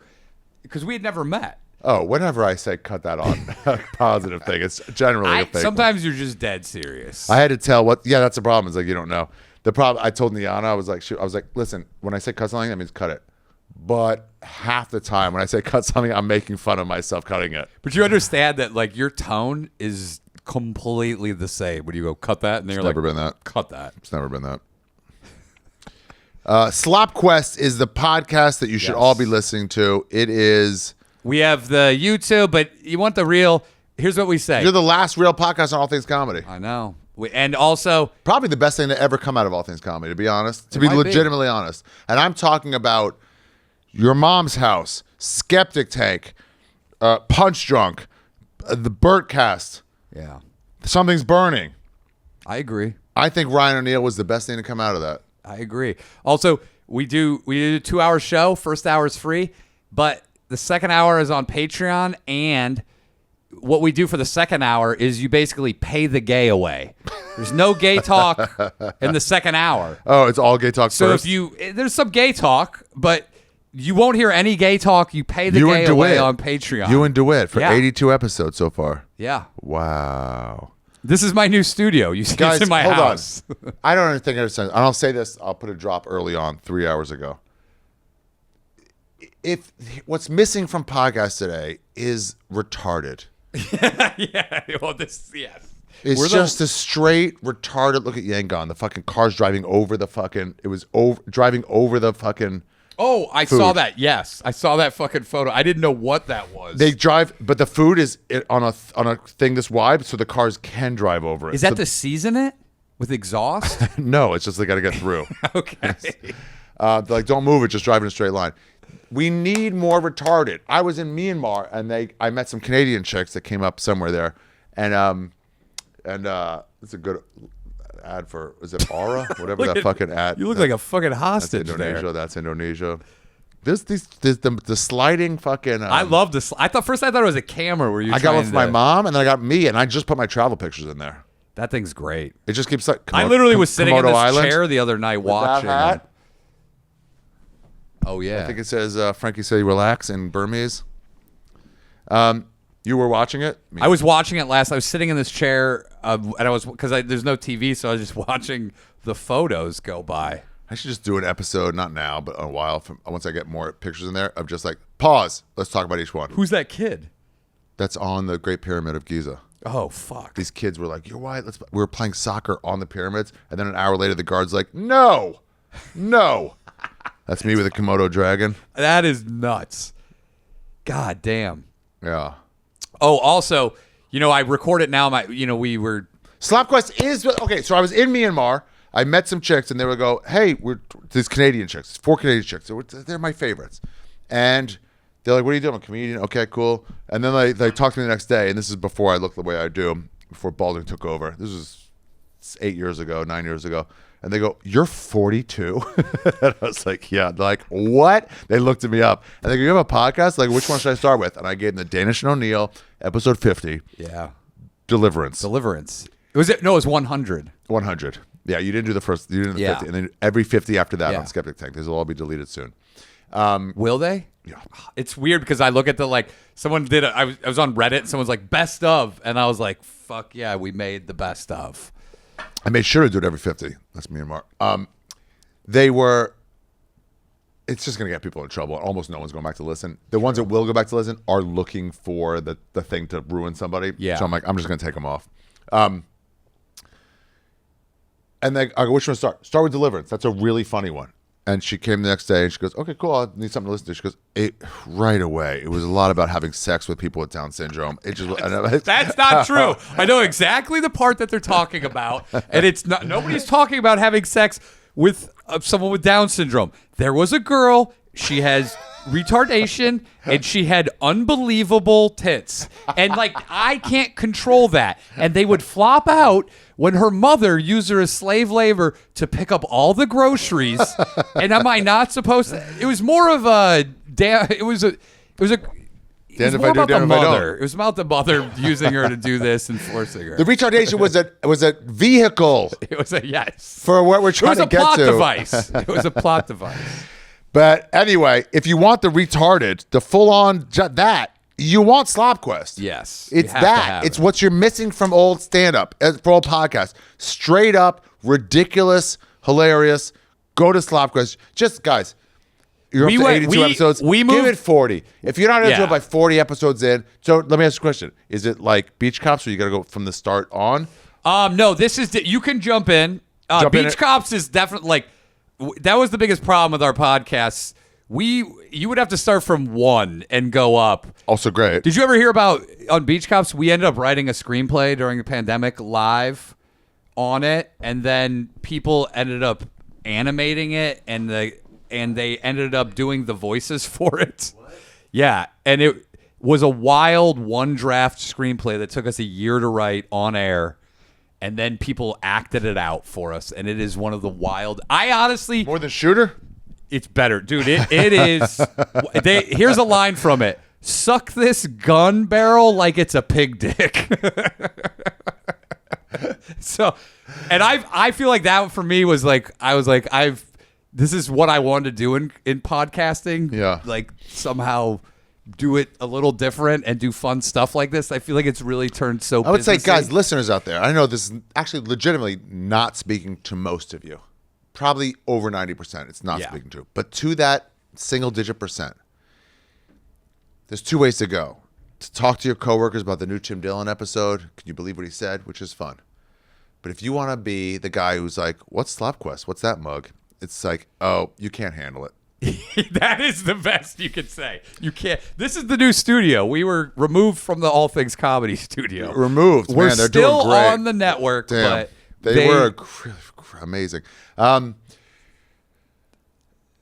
because we had never met.
Oh, whenever I say cut that on, a positive thing, it's generally a fake one.
Sometimes you're just dead serious.
I had to tell that's the problem. It's like, you don't know. The problem, I told Niana, I was like, listen, when I say cut something, that means cut it. But half the time when I say cut something, I'm making fun of myself cutting it.
But you understand that like your tone is completely the same when you go cut that, and then you're
Never
like,
been that.
cut that.
It's never been that. Slop Quest is the podcast that you should
Yes.
all be listening to. It is.
We have the YouTube, but you want the real. Here's what we say.
You're the last real podcast on all things comedy.
I know. And also,
Probably the best thing to ever come out of all things comedy, to be honest. To be
might be.
legitimately honest. And I'm talking about Your Mom's House, Skeptic Tank, Punch Drunk, the Burtcast,
yeah,
Something's Burning.
I agree.
I think Ryan O'Neal was the best thing to come out of that.
I agree. Also, we do a 2-hour show. First hour is free, but the second hour is on Patreon. And what we do for the second hour is you basically pay the gay away. There's no gay talk in the second hour.
Oh, it's all gay talk
So
first.
there's some gay talk, but you won't hear any gay talk. You pay the
You
gay
and
away
DeWitt.
on Patreon.
You and DeWitt for
Yeah.
82 episodes so far.
Yeah.
Wow.
This is my new studio. You see,
Guys,
it's in my
hold
house.
on. I don't think I understand. And I'll say this. I'll put a drop early on 3 hours ago. If what's missing from podcast today is retarded.
Yeah. Well, yes.
It's
We're
just a straight retarded look at Yangon. The fucking car's driving over the fucking. It was driving over the fucking.
Oh, I saw that. Yes, I saw that fucking photo. I didn't know what that was.
They drive, but the food is on a thing this wide, so the cars can drive over it.
Is that
So-
to season it with exhaust?
No, it's just they got to get through.
Okay.
They're like, don't move it, just drive in a straight line. We need more retarded. I was in Myanmar and I met some Canadian chicks that came up somewhere there, and it's a good ad for, is it Aura? Whatever that fucking ad.
You look like a fucking
That's
hostage
Indonesia.
there.
That's Indonesia. The sliding fucking.
I love this. I thought it was a camera where you.
I got one for my mom, and then I got me, and I just put my travel pictures in there.
That thing's great.
It just keeps like.
I literally was sitting in
Komodo
this
Island
chair the other night
with that
watching.
hat.
Oh yeah.
I think it says Frankie said relax in Burmese. You were watching it?
I was watching it last. I was sitting in this chair, and I was because there's no TV, so I was just watching the photos go by.
I should just do an episode, not now, but a while once I get more pictures in there of just like pause. Let's talk about each one.
Who's that kid?
That's on the Great Pyramid of Giza.
Oh fuck.
These kids were like, "You're white." We were playing soccer on the pyramids, and then an hour later, the guard's like, "No, no." That's me with a Komodo dragon.
That is nuts. God damn.
Yeah.
Oh, also, I record it now. We were.
SlopQuest is okay. So I was in Myanmar. I met some chicks, and they would go, "Hey, these Canadian chicks, 4 Canadian chicks. They're my favorites." And they're like, "What are you doing? I'm a comedian." Okay, cool. And then they talked to me the next day, and this is before I looked the way I do, before balding took over. This was 9 years ago. And they go, "You're 42?" And I was like, "Yeah." They're like, "What?" They looked at me up, and they go, "You have a podcast? Like, which one should I start with?" And I gave them the Danish and O'Neill, episode 50,
Yeah.
Deliverance.
It was 100.
100. Yeah, you didn't do the first. You didn't do the
Yeah.
50, and then every 50 after that
Yeah.
on Skeptic Tank. These will all be deleted soon.
Will they?
Yeah.
It's weird because I look at someone did I was on Reddit and someone's like best of, and I was like, fuck yeah, we made the best of.
I made sure to do it every 50. That's me and Mark. They were. It's just gonna get people in trouble. Almost no one's going back to listen. The ones that will go back to listen are looking for the thing to ruin somebody.
Yeah.
So I'm like, I'm just gonna take them off. And then I go, which one to start? Start with Deliverance. That's a really funny one. And she came the next day and she goes, okay, cool. I need something to listen to. She goes, right away. It was a lot about having sex with people with Down syndrome. It just
That's not true. I know exactly the part that they're talking about, and it's not. Nobody's talking about having sex with someone with Down syndrome. There was a girl. She has retardation, and she had unbelievable tits, and like I can't control that, and they would flop out when her mother used her as slave labor to pick up all the groceries. And am I not supposed to? It was more of a it was more about the mother. It was about the mother using her to do this and forcing her.
The retardation was a vehicle.
It was a yes
for what we're trying to get to.
It was a plot device. It was a plot device.
But anyway, if you want the retarded, the full-on that, you want SlopQuest.
Yes.
It's that. It's what you're missing from old stand-up, for old podcasts. Straight up, ridiculous, hilarious. Go to SlopQuest. Just, guys, you're up to 82 episodes. Give it 40. If you're not into it by 40 episodes in, so let me ask you a question. Is it like Beach Cops where you got to go from the start on?
No, this is, you can jump in. Beach Cops is definitely like, that was the biggest problem with our podcasts. You would have to start from 1 and go up.
Also great.
Did you ever hear about on Beach Cops? We ended up writing a screenplay during the pandemic live on it, and then people ended up animating it, and they ended up doing the voices for it. What? Yeah, and it was a wild one draft screenplay that took us a year to write on air. And then people acted it out for us, and it is one of the wild. I honestly
more than Shooter.
It's better, dude. It is. Here's a line from it: "Suck this gun barrel like it's a pig dick." So, and I feel like that for me was like this is what I wanted to do in podcasting.
Yeah,
like somehow do it a little different and do fun stuff like this. I feel like it's really turned so.
I would say,
businessy.
guys, listeners out there, I know this is actually legitimately not speaking to most of you. Probably over 90%. It's not speaking to, but to that single-digit percent, there's 2 ways to go: to talk to your coworkers about the new Tim Dillon episode. Can you believe what he said? Which is fun. But if you want to be the guy who's like, "What's SlopQuest? What's that mug?" It's like, "Oh, you can't handle it."
That is the best you could say. You can't. This is the new studio. We were removed from the All Things Comedy studio.
Removed.
We're
Man, they're
still
doing great.
on the network,
Damn.
but
they were amazing.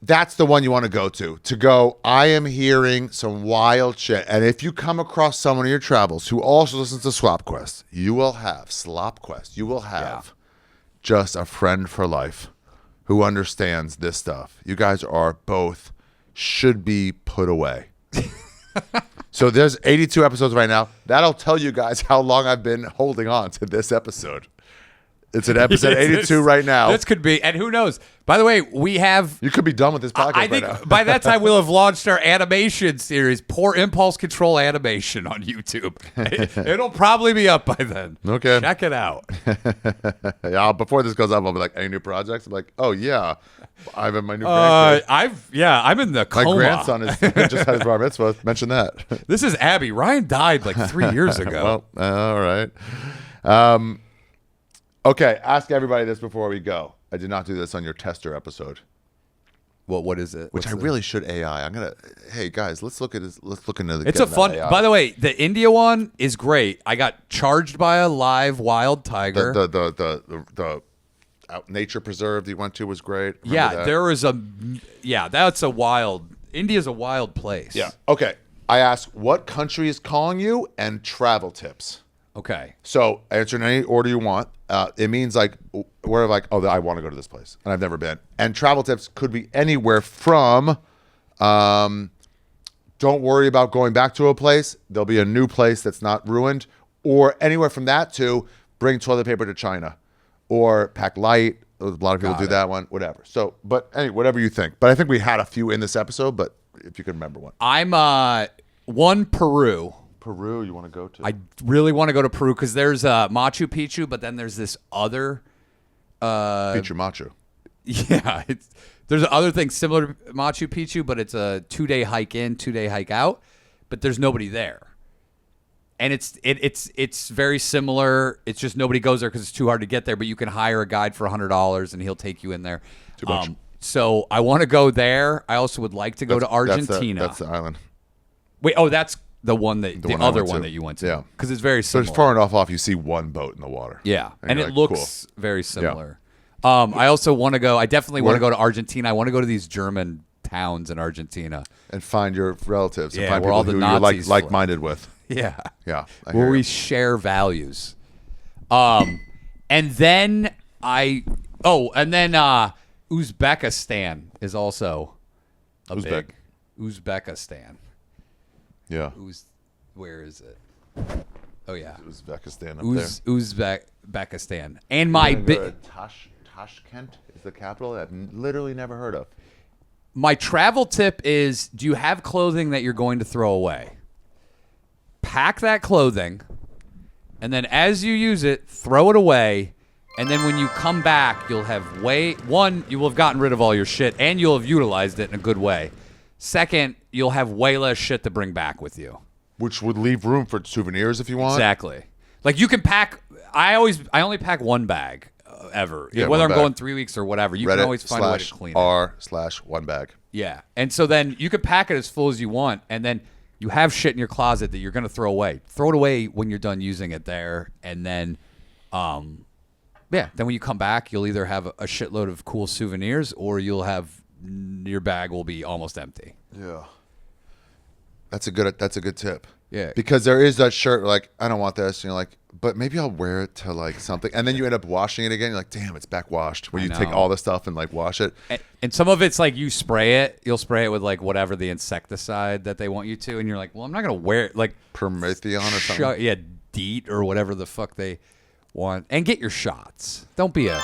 That's the one you want to go to. To go, I am hearing some wild shit. And if you come across someone in your travels who also listens to SlopQuest, you will have SlopQuest. You will have just a friend for life who understands this stuff. You guys are both should be put away. So there's 82 episodes right now. That'll tell you guys how long I've been holding on to this episode. It's an episode 82 right now.
This could be, and who knows? By the way, we have.
You could be done with this podcast
I think
right now.
by that time we'll have launched our animation series, Poor Impulse Control Animation, on YouTube. It'll probably be up by then.
Okay,
check it out.
Yeah, before this goes up, I'll be like, any new projects? I'm like, oh yeah, I have my new. I'm in the coma. My grandson just had his bar mitzvah. Mention that.
This is Abby. Ryan died like 3 years ago.
Well, all right. Okay, ask everybody this before we go. I did not do this on your tester episode.
Well, what is it?
Which I really should AI. I'm gonna. Hey guys, let's look at this. Let's look into the.
It's a fun.
AI.
By the way, the India one is great. I got charged by a live wild tiger.
The nature preserve that you went to was great.
Remember that? There was a. Yeah, that's a wild. India's a wild place.
Yeah. Okay. I asked what country is calling you and travel tips.
Okay.
So answer in any order you want. It means like we're like, oh, I want to go to this place and I've never been. And travel tips could be anywhere from, don't worry about going back to a place. There'll be a new place that's not ruined, or anywhere from that to bring toilet paper to China, or pack light. A lot of people do that one. Whatever. So, but anyway, whatever you think. But I think we had a few in this episode. But if you can remember one,
I'm one Peru.
You want to go to?
I really want to go to Peru because there's Machu Picchu, but then there's this other
Picchu Machu.
Yeah, there's other things similar to Machu Picchu, but it's a 2-day hike in, 2-day hike out, but there's nobody there. And it's very similar. It's just nobody goes there because it's too hard to get there. But you can hire a guide for $100 and he'll take you in there.
Too much.
So I want to go there. I also would like to go to Argentina.
That's the island.
Wait, that's the one that the
one I
other
went
one
to.
that you went to.
Yeah,
because it's very
So
similar.
it's far enough off. You see one boat in the water.
Yeah, and
you're
it
like,
looks very similar. I also want to go. I definitely want to go to Argentina. I want to go to these German towns in Argentina.
And find your relatives.
Yeah,
and find
where
people
all the
who
Nazis
you're like-minded with.
Yeah.
Yeah.
Where we share values. And then Uzbekistan is also a big Uzbekistan.
Yeah.
Where is it? Oh yeah.
Uzbekistan up there.
Uzbekistan. And my
Tashkent is the capital that I've literally never heard of.
My travel tip is, do you have clothing that you're going to throw away? Pack that clothing, and then as you use it, throw it away, and then when you come back, you'll have you will have gotten rid of all your shit, and you'll have utilized it in a good way. Second, you'll have way less shit to bring back with you.
Which would leave room for souvenirs if you want.
Exactly. Like you can pack. I only pack one bag ever.
Yeah,
whether
one
I'm
bag.
going 3 weeks or whatever, you
Reddit
can always find a way to clean it.
r/1 bag.
Yeah. And so then you can pack it as full as you want, and then you have shit in your closet that you're going to throw away. Throw it away when you're done using it there, and then then when you come back, you'll either have a shitload of cool souvenirs or you'll have your bag will be almost empty.
Yeah. That's a good tip.
Yeah.
Because there is that shirt like, I don't want this, and you're like, but maybe I'll wear it to like something, and then you end up washing it again. You're like, damn, it's back washed. Where you take all the stuff and like wash it.
And some of it's like you'll spray it with like whatever the insecticide that they want you to, and you're like, well, I'm not gonna wear it like
Promethean or something.
yeah, DEET or whatever the fuck they want, and get your shots. Don't be a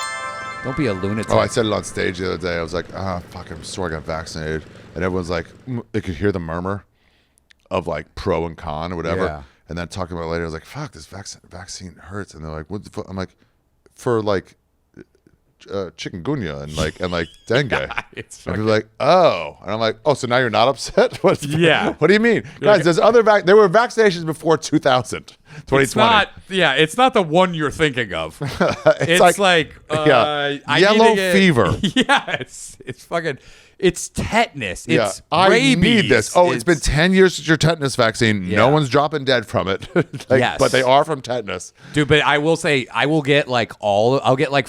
lunatic.
Oh, I said it on stage the other day. I was like, fuck, I'm sure I got vaccinated, and everyone's like, they could hear the murmur of like pro and con or whatever.
Yeah.
And then talking about it later, I was like, fuck, this vaccine hurts. And they're like, what the fuck? I'm like, for like chikungunya and like dengue.
It's
and people are like, oh. And I'm like, oh, so now you're not upset? What do you mean? Guys, there's there were vaccinations before 2000, 2020.
It's not the one you're thinking of.
it's
like
yellow fever.
Yeah, it's fucking. It's tetanus. It's
I
rabies.
need this. Oh, it's been 10 years since your tetanus vaccine.
Yeah.
No one's dropping dead from it.
Yes.
But they are from tetanus.
Dude, but I will say, I'll get like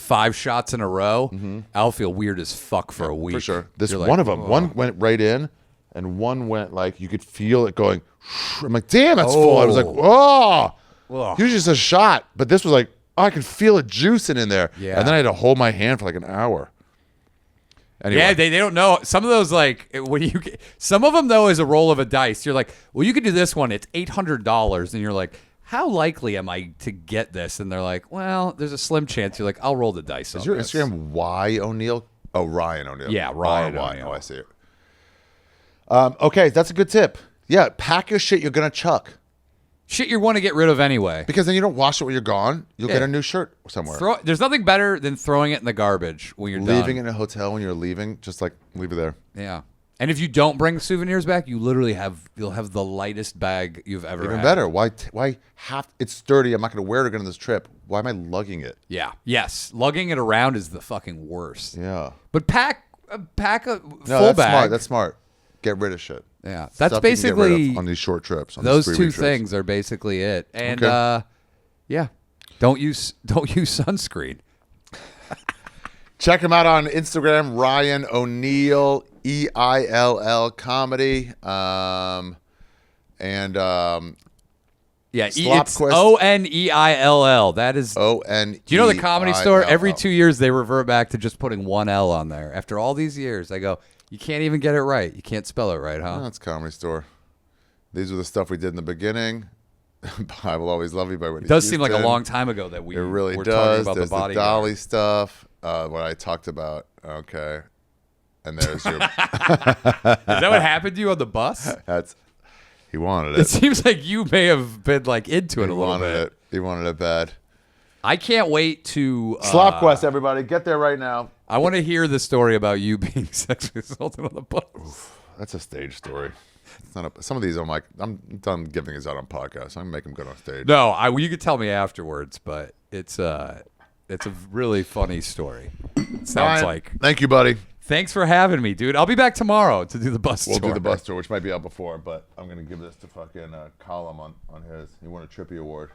5 shots in a row. Mm-hmm. I'll feel weird as fuck for a week.
For sure. This
You're
one
like,
of them, one went right in, and one went like, you could feel it going. I'm like, damn, that's full. I was like, whoa. Usually just a shot. But this was like, I could feel it juicing in there.
Yeah.
And then I had to hold my hand for like an hour. Anyway.
Yeah, they don't know. Some of those, like, some of them, though, is a roll of a dice. You're like, well, you could do this one. It's $800. And you're like, how likely am I to get this? And they're like, well, there's a slim chance. You're like, I'll roll the dice.
Is your Instagram Y O'Neill? Oh, Ryan O'Neill.
Yeah, Ryan
R-Y.
O'Neill.
Oh, I see it. Okay, that's a good tip. Yeah, pack your shit you're going to chuck.
Shit you want to get rid of anyway.
Because then you don't wash it when you're gone. You'll get a new shirt somewhere.
There's nothing better than throwing it in the garbage when you're
leaving
done.
in a hotel when you're leaving, just like leave it there.
Yeah. And if you don't bring souvenirs back, you'll have the lightest bag you've ever had.
Even better. Why it's dirty. I'm not going to wear it again on this trip. Why am I lugging it?
Yeah. Yes. Lugging it around is the fucking worst.
Yeah.
But pack a full
that's
bag.
Smart. That's smart. Get rid of shit.
Yeah.
Stuff
That's
you can get rid
basically
of on these short trips. On
those
these
2
3-week trips.
things are basically it. And
Okay.
don't use sunscreen.
Check him out on Instagram, Ryan O'Neill, EILL comedy.
Yeah, it's
Slopquist.
ONEILL. That is
ONEILL.
Do you know the Comedy Store? Every 2 years they revert back to just putting one L on there. After all these years, I go, you can't even get it right. You can't spell it right, huh?
That's Comedy Store. These are the stuff we did in the beginning. I Will Always Love You by Whitney
It does seem like a
Houston.
long time ago that we
It really
were
does.
talking about
There's
the body.
Dolly stuff. What I talked about. Okay. And there's your.
Is that what happened to you on the bus?
He wanted
It
it.
seems like you may have been like into it
He
a little
wanted
bit.
it. He wanted it bad.
I can't wait to
Slop Quest, everybody, get there right now.
I want to hear the story about you being sexually assaulted on the bus.
That's a stage story. It's not some of these I'm done giving these out on podcasts. I'm gonna make them go on stage.
No, you could tell me afterwards, but it's a really funny story. It sounds
Ryan,
like.
Thank you, buddy.
Thanks for having me, dude. I'll be back tomorrow to do the bus tour.
We'll do the bus tour, which might be out before, but I'm gonna give this to fucking Column on his. He won a Trippy Award.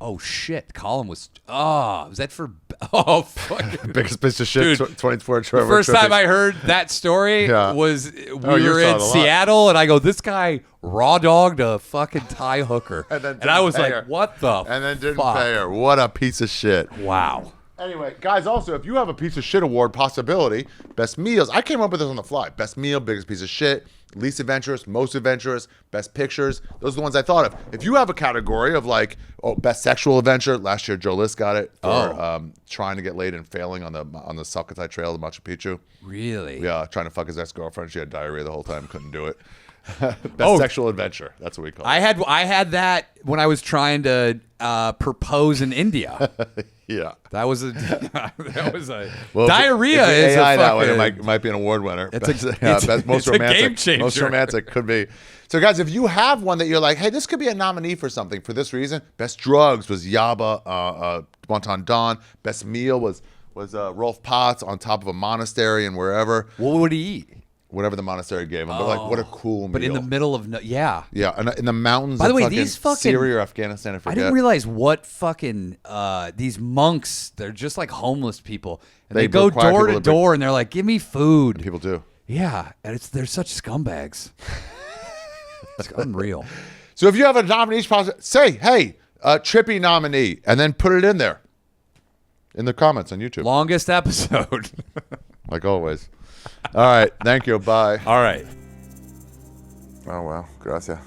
Oh shit, Colin was. Was that for? Oh fuck.
Biggest piece of shit.
Dude,
24
The first time I heard that story was we were in Seattle, and I go, "This guy raw dogged a fucking Thai hooker," and I was like, "What the?"
And then didn't
fuck?
pay her. What a piece of shit.
Wow.
Anyway, guys, also, if you have a piece of shit award possibility, best meals. I came up with this on the fly. Best meal, biggest piece of shit, least adventurous, most adventurous, best pictures. Those are the ones I thought of. If you have a category of like, best sexual adventure. Last year, Joe List got it for trying to get laid and failing on the Salcatay Trail, the Machu Picchu.
Really?
Yeah, trying to fuck his ex-girlfriend. She had diarrhea the whole time, couldn't do it. Best sexual adventure. That's what we call it.
I had that when I was trying to propose in India.
Yeah,
that was a diarrhea.
If
is
AI
a
that way,
fucking,
it might be an award winner.
It's
most
a
romantic,
game changer.
Most romantic could be. So, guys, if you have one that you're like, hey, this could be a nominee for something for this reason. Best drugs was Yaba, Wonton Don. Best meal was Rolf Potts on top of a monastery and wherever.
What would he eat?
Whatever the monastery gave him. But like, what a cool meal.
But in the middle of
yeah, in the mountains.
By the way,
fucking
these fucking
Syria or Afghanistan. I forget.
I didn't realize what fucking these monks. They're just like homeless people, and they go door to door, and they're like, "Give me food."
And people do.
Yeah, and they're such scumbags. It's unreal.
So if you have a nominee process, say, "Hey, Trippy nominee," and then put it in there in the comments on YouTube.
Longest episode,
like always. All right. Thank you. Bye.
All right.
Oh, wow. Gracias.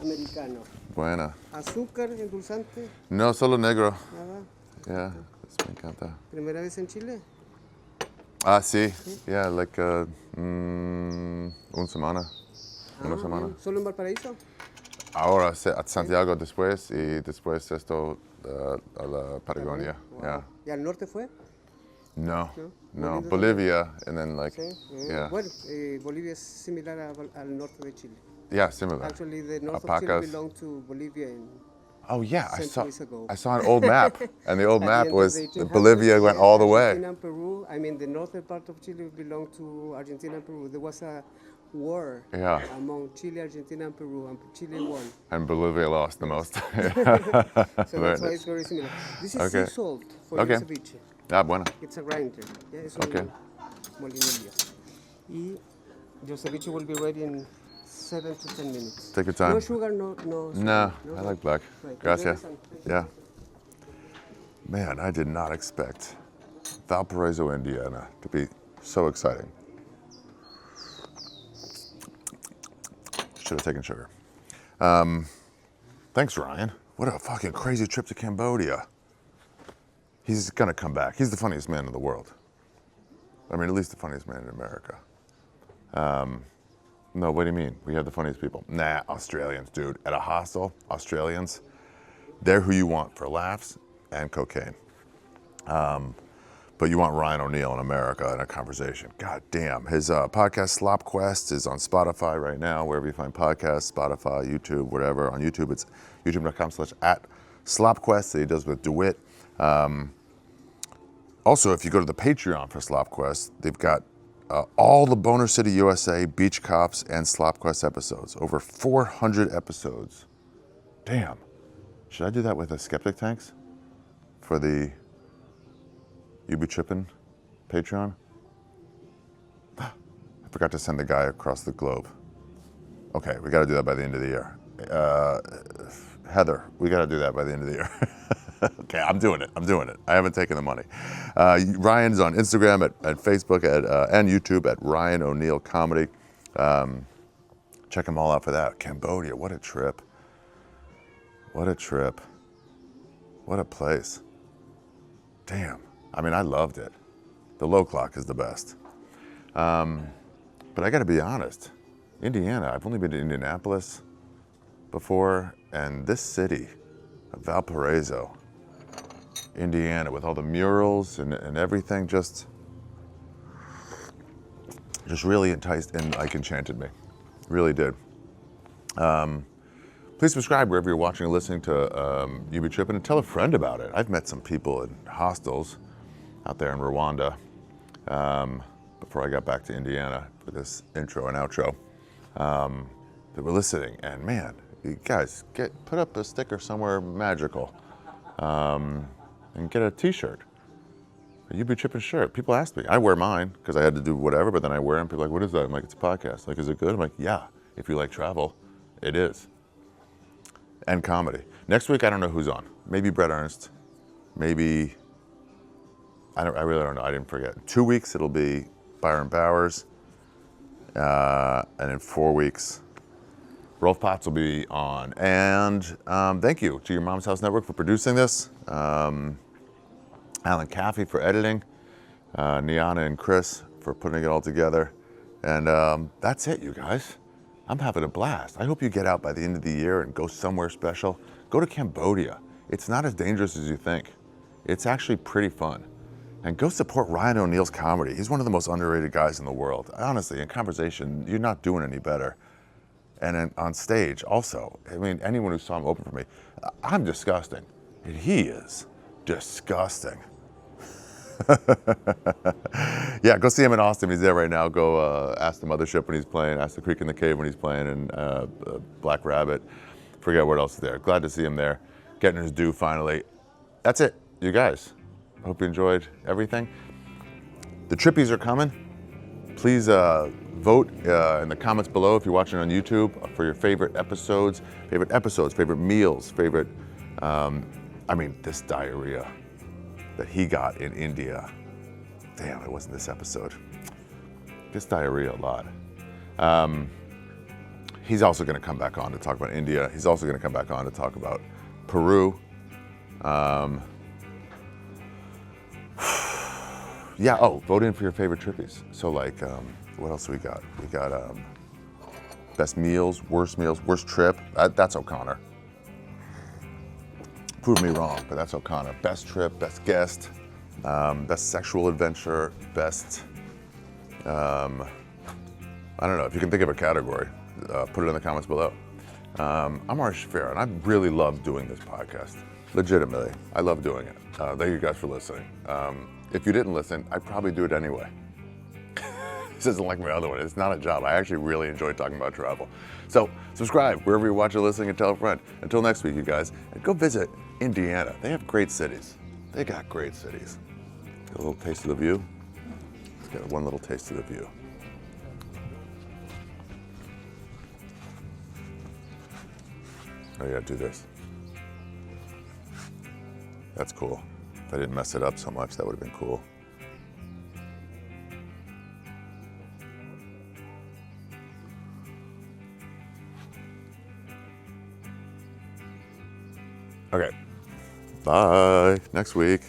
Americano.
Buena.
Azúcar, endulzante,
No, solo negro.
nada.
Yeah, me encanta.
Primera vez en Chile.
Ah, sí. Yeah, like una semana. Una semana.
Bien. ¿Solo en Valparaíso?
Ahora a Santiago después y después esto a la Patagonia.
Wow.
Yeah.
¿Y al norte fue?
No.
No.
Bolivia and then like,
Sí.
yeah.
Bueno, Bolivia es similar al norte de Chile.
Yeah, similar.
Actually, the north of
Alpacas.
Chile belonged to Bolivia and
Oh yeah,
centuries ago.
I saw an old map, and the old
At
map
the end of
was
the 1800s,
Bolivia went all the way.
Argentina and Peru. I mean, the northern part of Chile belonged to Argentina and Peru. There was a war among Chile, Argentina, and Peru, and Chile won.
And Bolivia lost the most.
So that's why it's very similar. This is
Okay.
sea salt for
Okay.
el ceviche.
Ah, bueno.
It's a grinder. Yeah, es
Okay.
un molinillo. Y your ceviche will be ready in 7 to 10 minutes.
Take your time.
No sugar, no.
No, I like black.
Right.
Gracias.
Enjoy the sun.
Yeah. Man, I did not expect Valparaiso, Indiana to be so exciting. Should have taken sugar. Thanks, Ryan. What a fucking crazy trip to Cambodia. He's gonna come back. He's the funniest man in the world. I mean, at least the funniest man in America. No, what do you mean? We have the funniest people. Nah, Australians, dude. At a hostel, Australians, they're who you want for laughs and cocaine. But you want Ryan O'Neal in America in a conversation. God damn. His podcast, Slop Quest, is on Spotify right now, wherever you find podcasts, Spotify, YouTube, whatever. On YouTube, it's youtube.com/@SlopQuest that he does with DeWitt. Also, if you go to the Patreon for Slop Quest, they've got all the Boner City USA, Beach Cops, and Slop Quest episodes. Over 400 episodes. Damn. Should I do that with the Skeptic Tanks? For the You Be Trippin Patreon? I forgot to send the guy across the globe. Okay, we gotta do that by the end of the year. Heather, we gotta do that by the end of the year. Okay, I'm doing it. I haven't taken the money. Ryan's on Instagram and Facebook and YouTube at Ryan O'Neal Comedy. Check them all out for that. Cambodia, what a trip. What a trip. What a place. Damn. I mean, I loved it. The low clock is the best. But I gotta be honest, Indiana, I've only been to Indianapolis before, and this city of Valparaiso, Indiana with all the murals and everything just really enticed and like enchanted me. Really did. Please subscribe wherever you're watching or listening to You Be Trippin, and tell a friend about it. I've met some people in hostels out there in Rwanda before I got back to Indiana for this intro and outro that were listening. And man, you guys, put up a sticker somewhere magical and get a t-shirt. A You Be Trippin shirt. People ask me. I wear mine because I had to do whatever, but then I wear them. People are like, what is that? I'm like, it's a podcast. Like, is it good? I'm like, yeah. If you like travel, it is. And comedy. Next week, I don't know who's on. Maybe Brett Ernst. Maybe, I really don't know. I didn't forget. 2 weeks, it'll be Byron Bowers. And in 4 weeks, Rolf Potts will be on. And thank you to Your Mom's House Network for producing this. Alan Caffey for editing. Niana and Chris for putting it all together. And that's it, you guys. I'm having a blast. I hope you get out by the end of the year and go somewhere special. Go to Cambodia. It's not as dangerous as you think. It's actually pretty fun. And go support Ryan O'Neal's comedy. He's one of the most underrated guys in the world. Honestly, in conversation, you're not doing any better. And on stage also. I mean, anyone who saw him open for me, I'm disgusting. And he is disgusting. Yeah, go see him in Austin. He's there right now. Go ask the Mothership when he's playing, ask the Creek in the Cave when he's playing, and Black Rabbit. Forget what else is there. Glad to see him there, getting his due finally. That's it, you guys. I hope you enjoyed everything. The Trippies are coming. Please vote in the comments below if you're watching on YouTube for your favorite episodes, favorite meals, favorite, I mean, this diarrhea that he got in India. Damn, it wasn't this episode. This diarrhea a lot. He's also gonna come back on to talk about India. He's also gonna come back on to talk about Peru. Yeah, oh, vote in for your favorite Trippies. So like, what else we got? We got best meals, worst trip. That's O'Connor. Prove me wrong, but that's O'Connor. Best trip, best guest, best sexual adventure, best, I don't know, if you can think of a category, put it in the comments below. I'm Ari Shaffir, and I really love doing this podcast. Legitimately, I love doing it. Thank you guys for listening. If you didn't listen, I'd probably do it anyway. This isn't like my other one. It's not a job. I actually really enjoy talking about travel. So subscribe wherever you're watching or listening, and tell a friend. Until next week, you guys, and go visit Indiana. They have great cities. They got great cities. Get a little taste of the view. Let's get one little taste of the view. Oh yeah, do this. That's cool. If I didn't mess it up so much, that would have been cool. Okay, bye, next week.